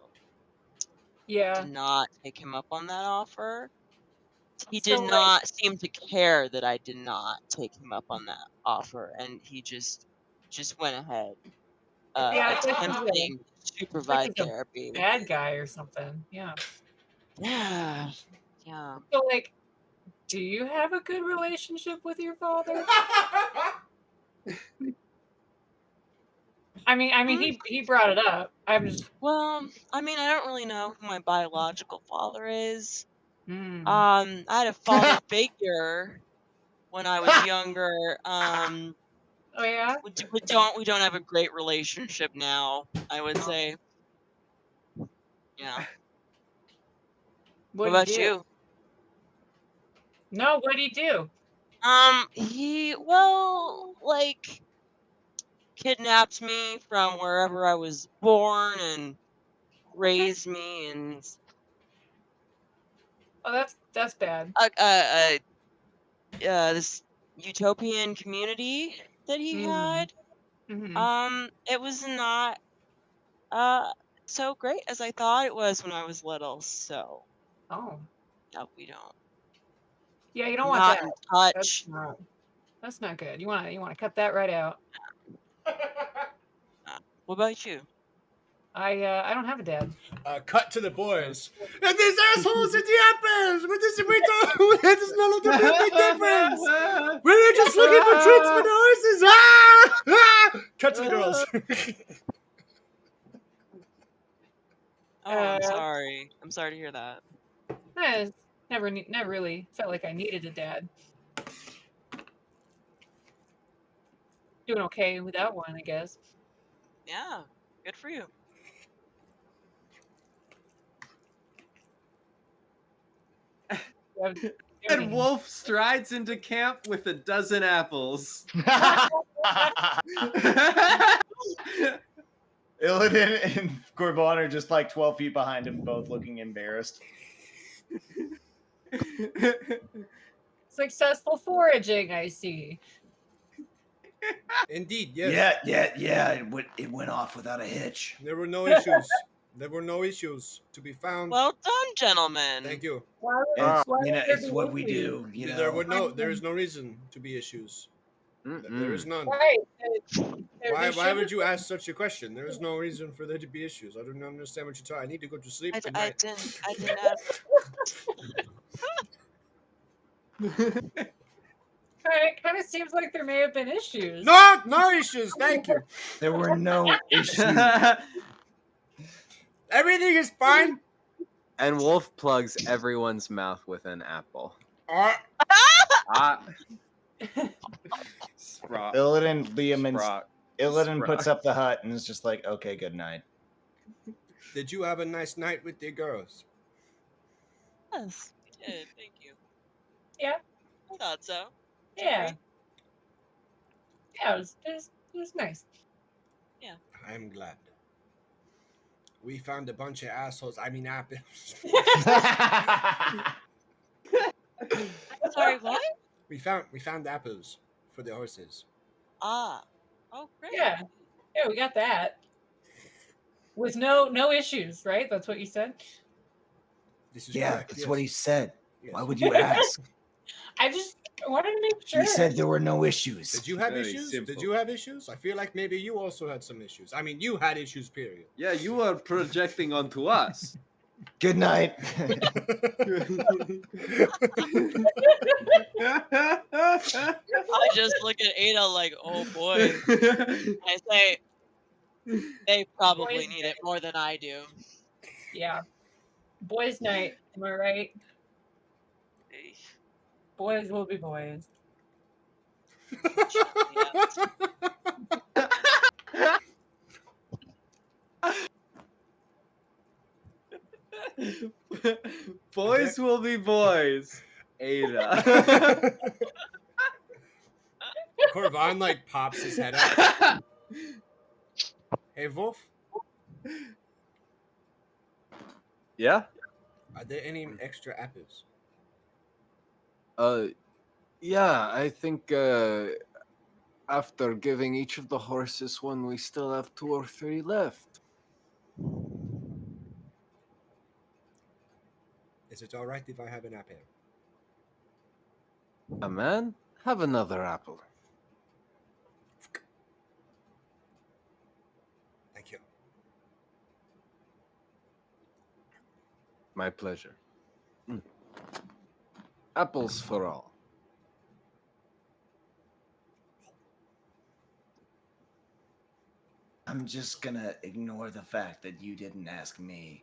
Yeah.
did not take him up on that offer. He did
So like,
not seem to care that I did not take him up on that offer, and he just went ahead
yeah,
attempting to
it's like
provide
he's a
therapy.
bad guy or something. Yeah.
Yeah, yeah.
So like, do you have a good relationship with your father? I mean,
Mm,
he brought it up. I'm just.
well, I mean, I don't really know who my biological father is.
Mm.
I had a father figure when I was younger.
Oh yeah.
We don't have a great relationship now, I would say. Yeah. What
What'd he
about
do?
you?
No, what'd he do?
Like kidnapped me from wherever I was born and raised me in
Oh, that's bad.
this utopian community that he
Mm.
had.
Hmm.
It was not uh so great as I thought it was when I was little. So
Oh.
no, we don't.
Yeah, you don't
I'm
want
not
that.
in
That's
touch.
not. That's not good. You want to cut that right out.
What about you?
I don't have a dad.
Cut to the boys. And these assholes in the apples. What does we do? It does not look to be a big difference. We were just looking for treats for the horses. Ah! Ah! Cut to the girls.
Oh,
Uh,
I'm sorry. I'm sorry to hear that.
never really felt like I needed a dad. Doing okay without one, I guess.
Yeah, good for you.
Yeah,
And
everything.
Wolf strides into camp with a dozen apples.
Illidan and Corvon are just like 12 feet behind him, both looking embarrassed.
Successful foraging, I see.
Indeed, yes.
Yeah. It went off without a hitch.
There were no issues. There were no issues to be found.
Well done, gentlemen.
Thank you.
Why
It's,
would there
it's
be
what we
issues?
do.
There is no reason to be issues. There is none.
Right.
Why would you ask such a question? There is no reason for there to be issues. I don't understand what you're talking. I need to go to sleep. Good
I
night.
didn't ask.
Kind of seems like there may have been issues.
No issues. Thank you.
There were no issues.
Everything is fine.
And Wolf plugs everyone's mouth with an apple.
Ah. Sprock.
Illidan, Liam, and
Sprock.
Illidan puts
Sprock.
up the hut and is just like, okay, good night.
Did you have a nice night with the girls?
Yes, we did. Thank you.
Yeah.
I thought so.
Yeah. Yeah, it was nice.
I'm glad. We found a bunch of assholes. I mean apples.
Sorry, what?
We found apples for the horses.
Ah. Oh, great.
Yeah. Yeah, we got that. With no issues, right? That's what you said?
This is
Yeah,
correct.
that's
yes.
what he said.
Yes.
Why would you ask?
I just wanted to make sure.
He said there were no issues.
Did you have
Very
issues?
simple.
Did you have issues? I feel like maybe you also had some issues. I mean, you had issues, period.
Yeah, you are projecting onto us.
Good night.
I just look at Ada like, oh boy. I say, they probably
Boys'
need it more than I do.
Yeah. Boys' night, am I right? Boys will be boys.
Boys will be boys. Ada.
Corvan like pops his head up. Hey Wolf,
Yeah?
are there any extra apples?
Yeah, I think after giving each of the horses one, we still have 2 or 3 left.
Is it all right if I have an apple?
A man, have another apple.
Thank you.
My pleasure. Apples for all.
I'm just gonna ignore the fact that you didn't ask me.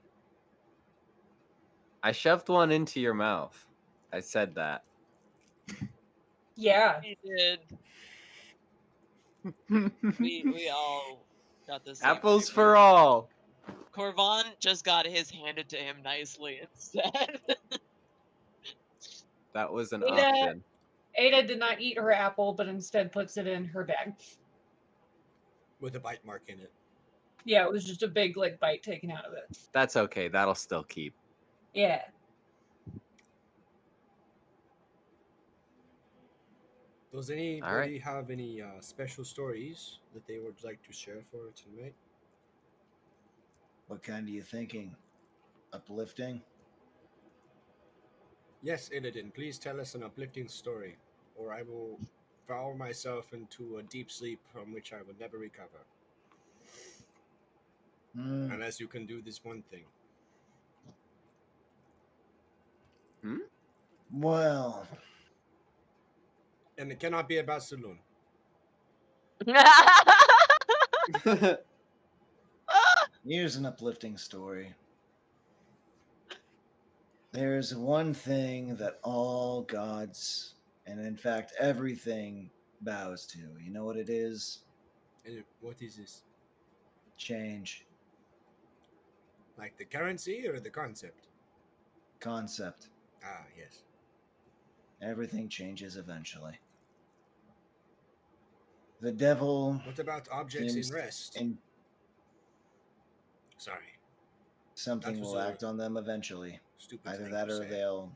I shoved one into your mouth. I said that.
Yeah.
He did. We all got the same
Apples
thing.
for all.
Corvan just got his handed to him nicely instead.
That was an
Ada-
option.
Ada did not eat her apple, but instead puts it in her bag.
With a bite mark in it.
Yeah, it was just a big like bite taken out of it.
That's okay. That'll still keep.
Yeah.
Does anybody have any special stories that they would like to share for tonight?
What kind are you thinking? Uplifting?
Yes, Illidan, please tell us an uplifting story, or I will foul myself into a deep sleep from which I will never recover. Unless you can do this one thing.
Well,
And it cannot be about Saloon.
here's an uplifting story. There's one thing that all gods, and in fact everything, bows to. You know what it is?
And what is this?
Change.
Like the currency or the concept?
Concept.
Ah, yes.
Everything changes eventually. The devil.
What about objects
seems
in rest? Sorry.
Something
That was
will
a
act on them eventually.
Stupid
Either
thing
that
to
or
say.
they'll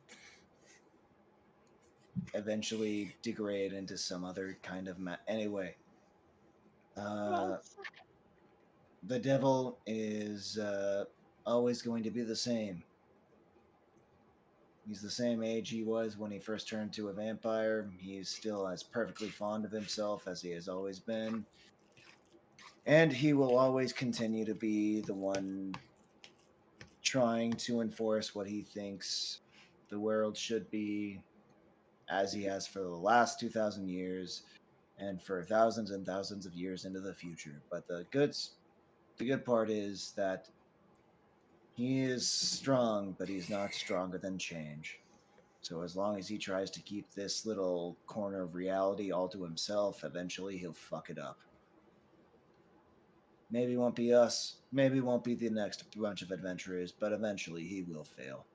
eventually degrade into some other kind of anyway. The devil is always going to be the same. He's the same age he was when he first turned to a vampire. He's still as perfectly fond of himself as he has always been. And he will always continue to be the one trying to enforce what he thinks the world should be, as he has for the last 2,000 years and for thousands and thousands of years into the future. But the good part is that he is strong, but he's not stronger than change. So as long as he tries to keep this little corner of reality all to himself, eventually he'll fuck it up. Maybe it won't be us, maybe it won't be the next bunch of adventurers, but eventually he will fail.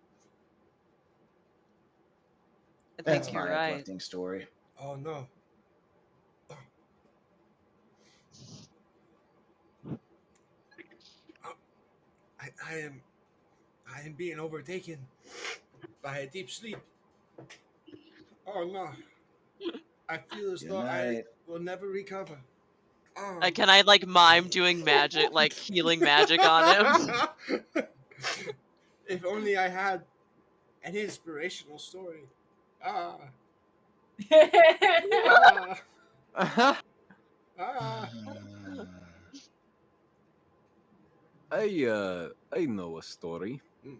I
That's
think
my
you're right.
uplifting story.
Oh no. I am being overtaken by a deep sleep. Oh no. I feel as
Good
though I
night.
will never recover. Oh.
Can I like mime doing magic, like healing magic on him?
If only I had an inspirational story. Ah. Ah. Ah.
I know a story.
Mm.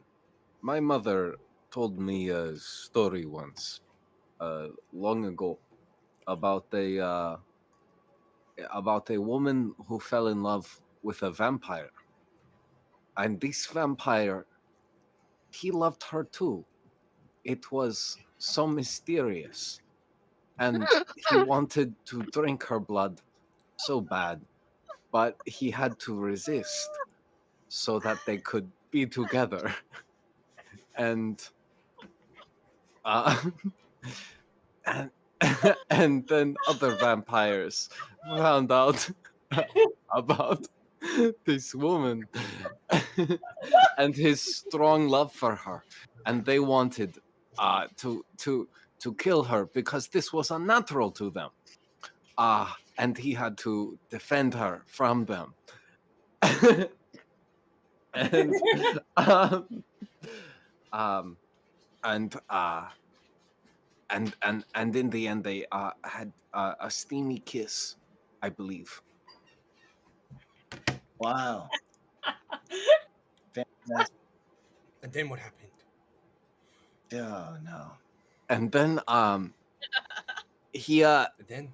My mother told me a story once, long ago, about a woman who fell in love with a vampire, and this vampire, he loved her too. It was so mysterious, and he wanted to drink her blood so bad, but he had to resist so that they could be together. And uh, and and then other vampires found out about this woman and his strong love for her, and they wanted to kill her because this was unnatural to them. And he had to defend her from them. And um, um and and in the end they had a steamy kiss, I believe.
Wow. Fantastic.
And then what happened?
Oh no.
And then he
And then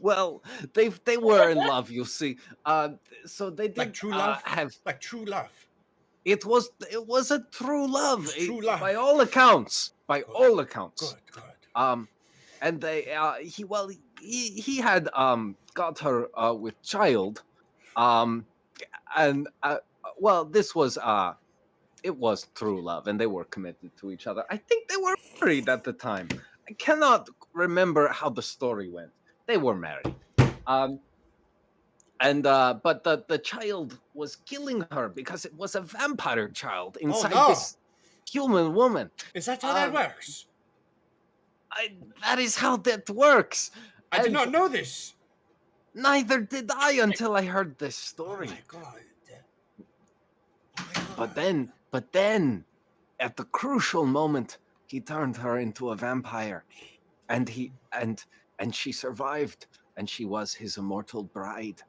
well, they were in love, you see. So they
like
did
true love?
have.
Like true love.
It was a true love,
It's true love.
by all accounts. By
Good.
all accounts.
Good.
And they he had got her with child, and well, this was it was true love, and they were committed to each other. I think they were married at the time. I cannot remember how the story went. They were married. And but the child was killing her because it was a vampire child inside
no.
this human woman.
Is that how that works?
That is how that works.
I did not know this.
Neither did I until I heard this story.
Oh my god.
But then, at the crucial moment, he turned her into a vampire, and she survived, and she was his immortal bride.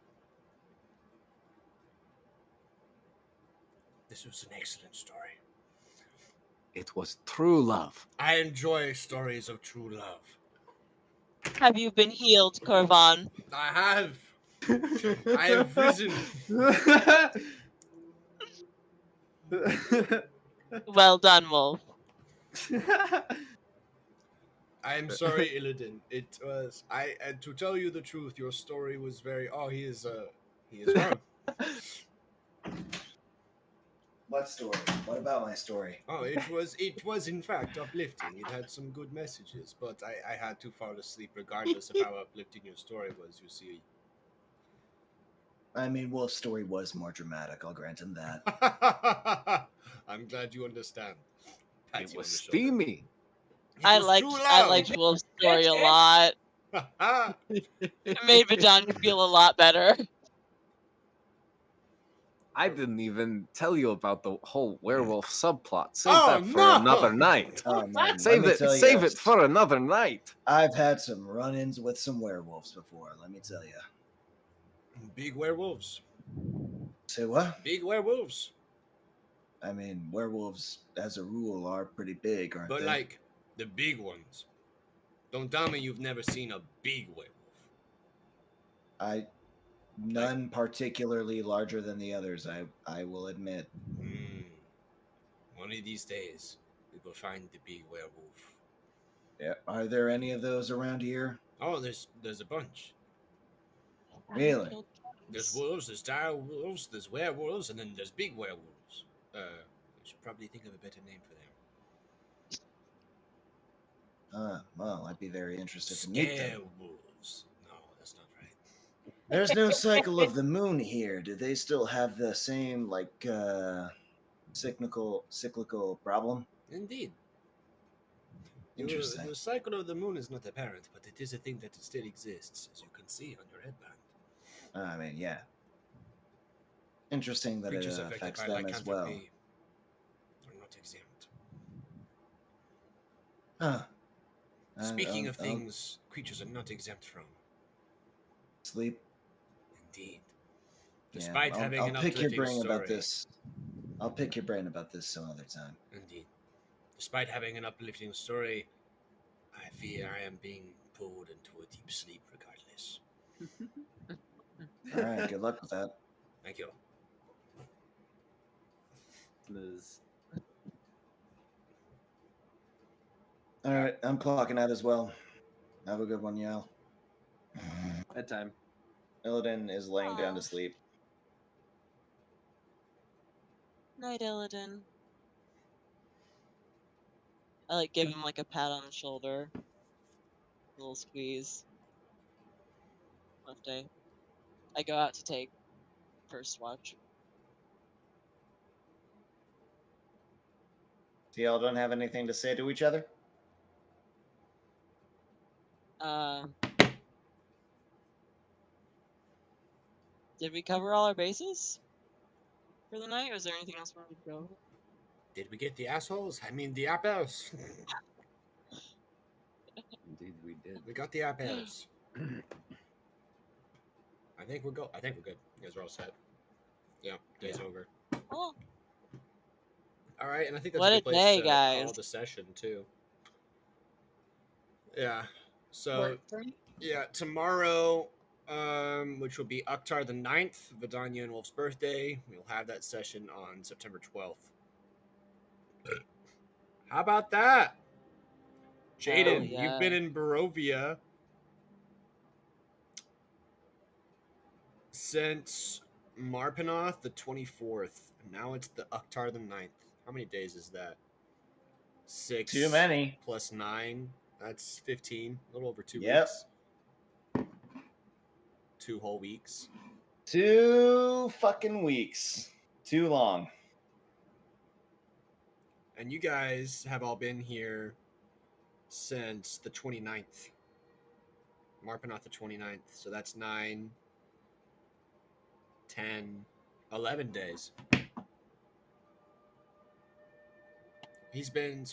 This was an excellent story.
It was true love.
I enjoy stories of true love.
Have you been healed, Corvan?
I have. I have risen.
Well done, Wolf.
I am sorry, Illidan. It was to tell you the truth, your story was very he is wrong.
What story? What about my story?
Oh, it was in fact uplifting. It had some good messages, but I had to fall asleep regardless of how uplifting your story was, you see.
I mean, Wolf's story was more dramatic, I'll grant him that.
I'm glad you understand.
It was steamy.
I liked Wolf's story a lot. It made Badania feel a lot better.
I didn't even tell you about the whole werewolf subplot. Save
Oh,
that for
no!
another night.
Oh man,
Save
let me tell
save
you,
it for another night.
I've had some run-ins with some werewolves before. Let me tell you.
Big werewolves.
Say what?
Big werewolves.
I mean, werewolves, as a rule, are pretty big, aren't
But
they?
like the big ones. Don't tell me you've never seen a big werewolf.
None particularly larger than the others. I will admit.
One of these days, we will find the big werewolf.
Yeah. Are there any of those around here?
Oh, there's a bunch.
Really?
There's wolves, there's dire wolves, there's werewolves, and then there's big werewolves. I should probably think of a better name for them.
Well, I'd be very interested to meet them.
Scarewolves. No, that's not right.
There's no cycle of the moon here. Do they still have the same cyclical problem?
Indeed.
Interesting.
The cycle of the moon is not apparent, but it is a thing that still exists, as you can see on your headband.
I mean, yeah. Interesting that
Creatures
it
affected
affects
by
them as well.
lycanthropy are not exempt.
Huh.
Speaking of
I'll
things creatures are not exempt from.
sleep.
Indeed.
Yeah,
Despite having
I'll
an
pick your
uplifting
brain
story.
about this. I'll pick your brain about this some other time.
Indeed. Despite having an uplifting story, I fear I am being pulled into a deep sleep regardless.
All right, good luck with that.
Thank you.
Smooth.
All right, I'm clocking out as well. Have a good one, y'all.
Bedtime.
Illidan is laying down to sleep.
Night, Illidan. I like give him like a pat on the shoulder, a little squeeze. Left day. I go out to take first watch.
So y'all don't have anything to say to each other?
Did we cover all our bases for the night, or is there anything else we wanted to go over?
Did we get the assholes? I mean the apples.
Indeed, we did.
We got the apples. I think we're good. You guys are all set. Yeah, day's over.
Oh,
All right, and I think that's
what
a
a
good place
day,
to
guys.
call the session too. Yeah. So
Work for me.
yeah, tomorrow, which will be Akhtar the 9th, Vidania and Wolf's birthday, we'll have that session on September 12th. How about that? Jaden,
yeah.
you've been in Barovia since Marpanoth the 24th. Now it's the Akhtar the 9th. How many days is that? 6
Too many.
plus 9. That's 15. A little over 2
Yep.
weeks. 2 whole weeks.
2 fucking weeks. Too long.
And you guys have all been here since the 29th. Marpanoth the 29th. So that's 9, 10, 11 days. He's been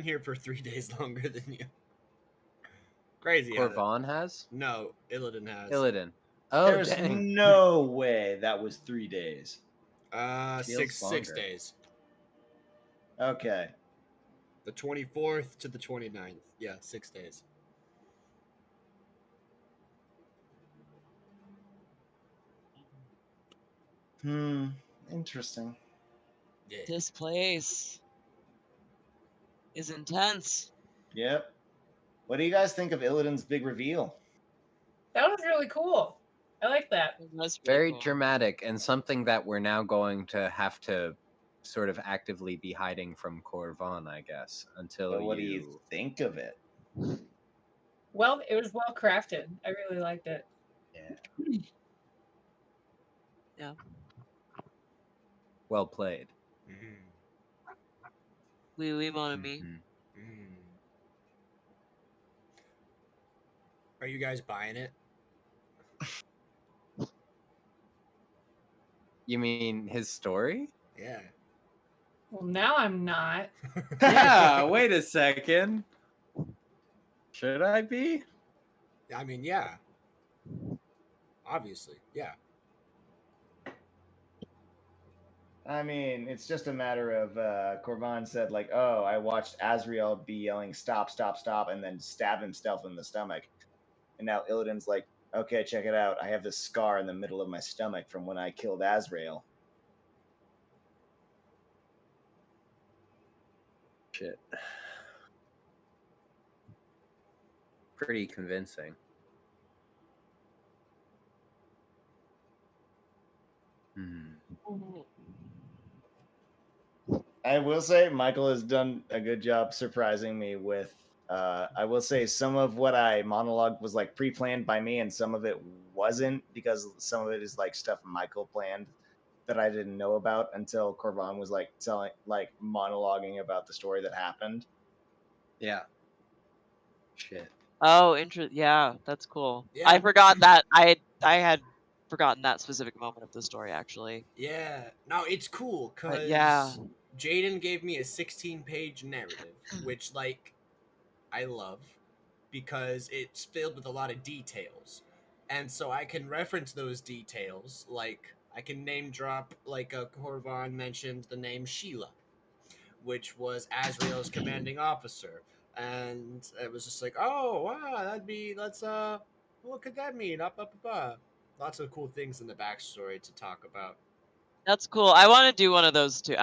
here for 3 days longer than you. Crazy.
Corvon has?
No, Illidan has.
Illidan. Oh,
There's
dang.
no way that was 3 days.
Feels
6
longer.
days.
Okay.
The 24th to the 29th. Yeah, 6 days.
Interesting.
Yeah.
This place is intense.
Yep. What do you guys think of Illidan's big reveal?
That was really cool. I like that.
It was
Very
cool.
dramatic, and something that we're now going to have to sort of actively be hiding from Corvon, I guess, until
But what do you think of it?
Well, it was well crafted. I really liked it.
Yeah.
Yeah.
Well played.
Mm.
Oui, mon ami.
Mhm.
Mm. Are you guys buying it?
You mean his story?
Yeah.
Well, now I'm not.
Yeah, wait a second. Should I be?
I mean, yeah. Obviously, yeah.
I mean, it's just a matter of Corvan said, like, oh, I watched Azrael be yelling, stop, stop, stop, and then stab himself in the stomach. And now Illidan's like, okay, check it out. I have this scar in the middle of my stomach from when I killed Azrael.
Shit. Pretty convincing.
I will say Michael has done a good job surprising me with I will say some of what I monologued was like pre-planned by me and some of it wasn't, because some of it is like stuff Michael planned that I didn't know about until Corvan was like telling, like monologuing about the story that happened.
Yeah. Shit.
Oh, yeah, that's cool.
Yeah.
I forgot that I had forgotten that specific moment of the story actually.
Yeah. No, it's cool because
Yeah.
Jaden gave me a 16-page narrative, which, like, I love because it's filled with a lot of details. And so I can reference those details. Like, I can name drop, like, Corvan mentioned the name Sheila, which was Azrael's commanding officer. And it was just like, oh, wow, what could that mean? Lots of cool things in the backstory to talk about.
That's cool. I want to do one of those too.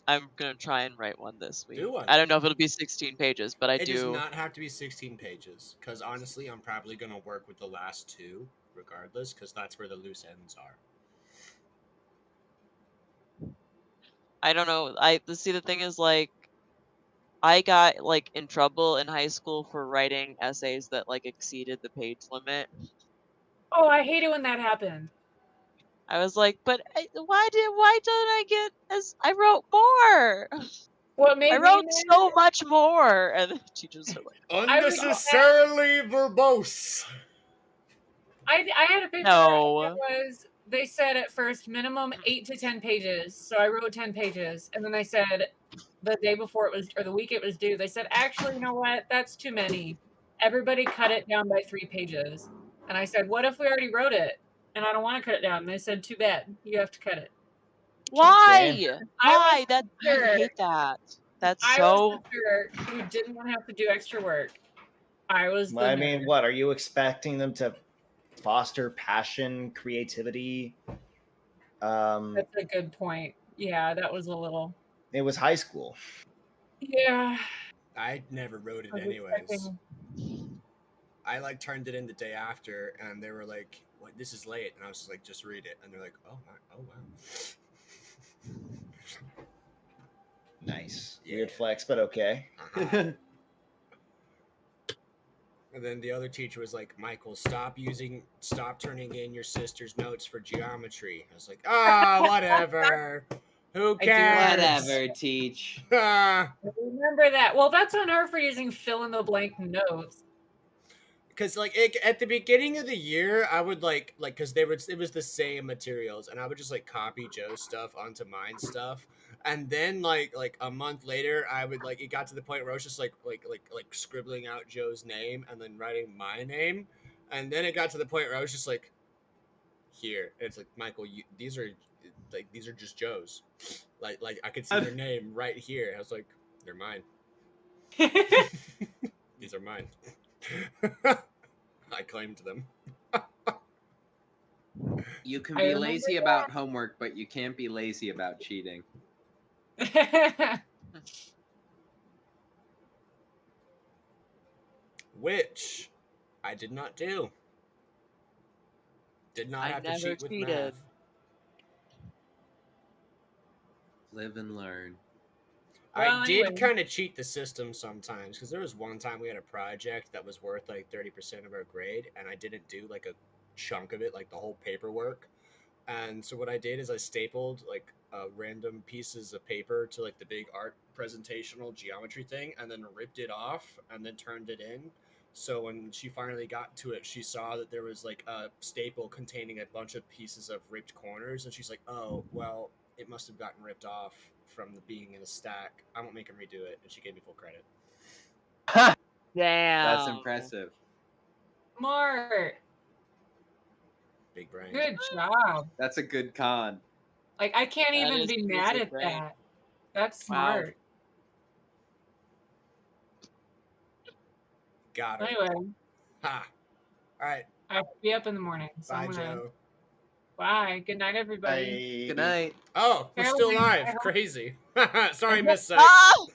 I'm gonna try and write one this week.
Do one.
I don't know if it'll be 16 pages, but I
It does
do.
not have to be 16 pages, because honestly, I'm probably going to work with the last two regardless, because that's where the loose ends are.
I don't know. See, the thing is, like, I got like in trouble in high school for writing essays that like exceeded the page limit.
Oh, I hate it when that happens.
I was like, but why don't I get as I wrote more?
What
I
made me
wrote
mad?
so much more, and the teachers are like,
Unnecessarily verbose.
I had a paper that
no.
was, they said at first minimum 8 to 10 pages. So I wrote 10 pages. And then they said the day before it was, or the week it was due, they said, actually, you know what? That's too many. Everybody cut it down by 3 pages. And I said, what if we already wrote it? And I don't want to cut it down. And they said, too bad. You have to cut it.
Why?
I was
Why? That
the
I
jerk.
hate that. That's
I was
so.
the jerk who didn't want to have to do extra work. I was
Well,
the
I mean,
nerd.
what are you expecting them to foster passion, creativity?
That's a good point. Yeah, that was a little.
It was high school.
Yeah.
I never wrote it
I was
anyways.
expecting.
I like turned it in the day after, and they were like, "What? This is late," and I was just like, "Just read it," and they're like, "Oh my, oh wow."
Nice.
Yeah.
Weird flex, but okay.
Uh-huh. And then the other teacher was like, "Michael, stop turning in your sister's notes for geometry." I was like, whatever. Who
I do
cares?
Whatever, teach.
I remember that. Well, that's on her for using fill in the blank notes.
Because like at the beginning of the year, I would like because it was the same materials, and I would just like copy Joe's stuff onto mine stuff, and then like a month later, I would like it got to the point where I was just like scribbling out Joe's name and then writing my name, and then it got to the point where I was just like, here, and it's like, Michael, these are just Joe's, like I could see their name right here. I was like, they're mine. These are mine. I claimed them.
You can
I
be
remember
lazy
that.
about homework, but you can't be lazy about cheating.
Which I did not do. Did not
I
have to
never
cheat with
cheated.
math.
Live and learn.
Well,
I did
anyway.
kind of cheat the system sometimes, because there was one time we had a project that was worth like 30% of our grade, and I didn't do like a chunk of it, like the whole paperwork. And so what I did is I stapled like random pieces of paper to like the big art presentational geometry thing, and then ripped it off and then turned it in. So when she finally got to it, she saw that there was like a staple containing a bunch of pieces of ripped corners, and she's like, "Oh, well, it must have gotten ripped off from the being in a stack. I won't make him redo it." And she gave me full credit.
Damn.
That's impressive.
Smart.
Big brain.
Good job.
That's a good con.
Like, I can't
That
even
is
be
pretty
mad
sick
at
brain.
that. That's
Wow.
smart.
Got her.
Anyway,
Ha. All right.
I have to be up in the morning. So
Bye,
I'm gonna.
Joe.
Bye. Good night, everybody.
Good night.
Oh, we're
Carol,
still
I
alive.
hope-
Crazy. Sorry, Miss Sight.
Oh!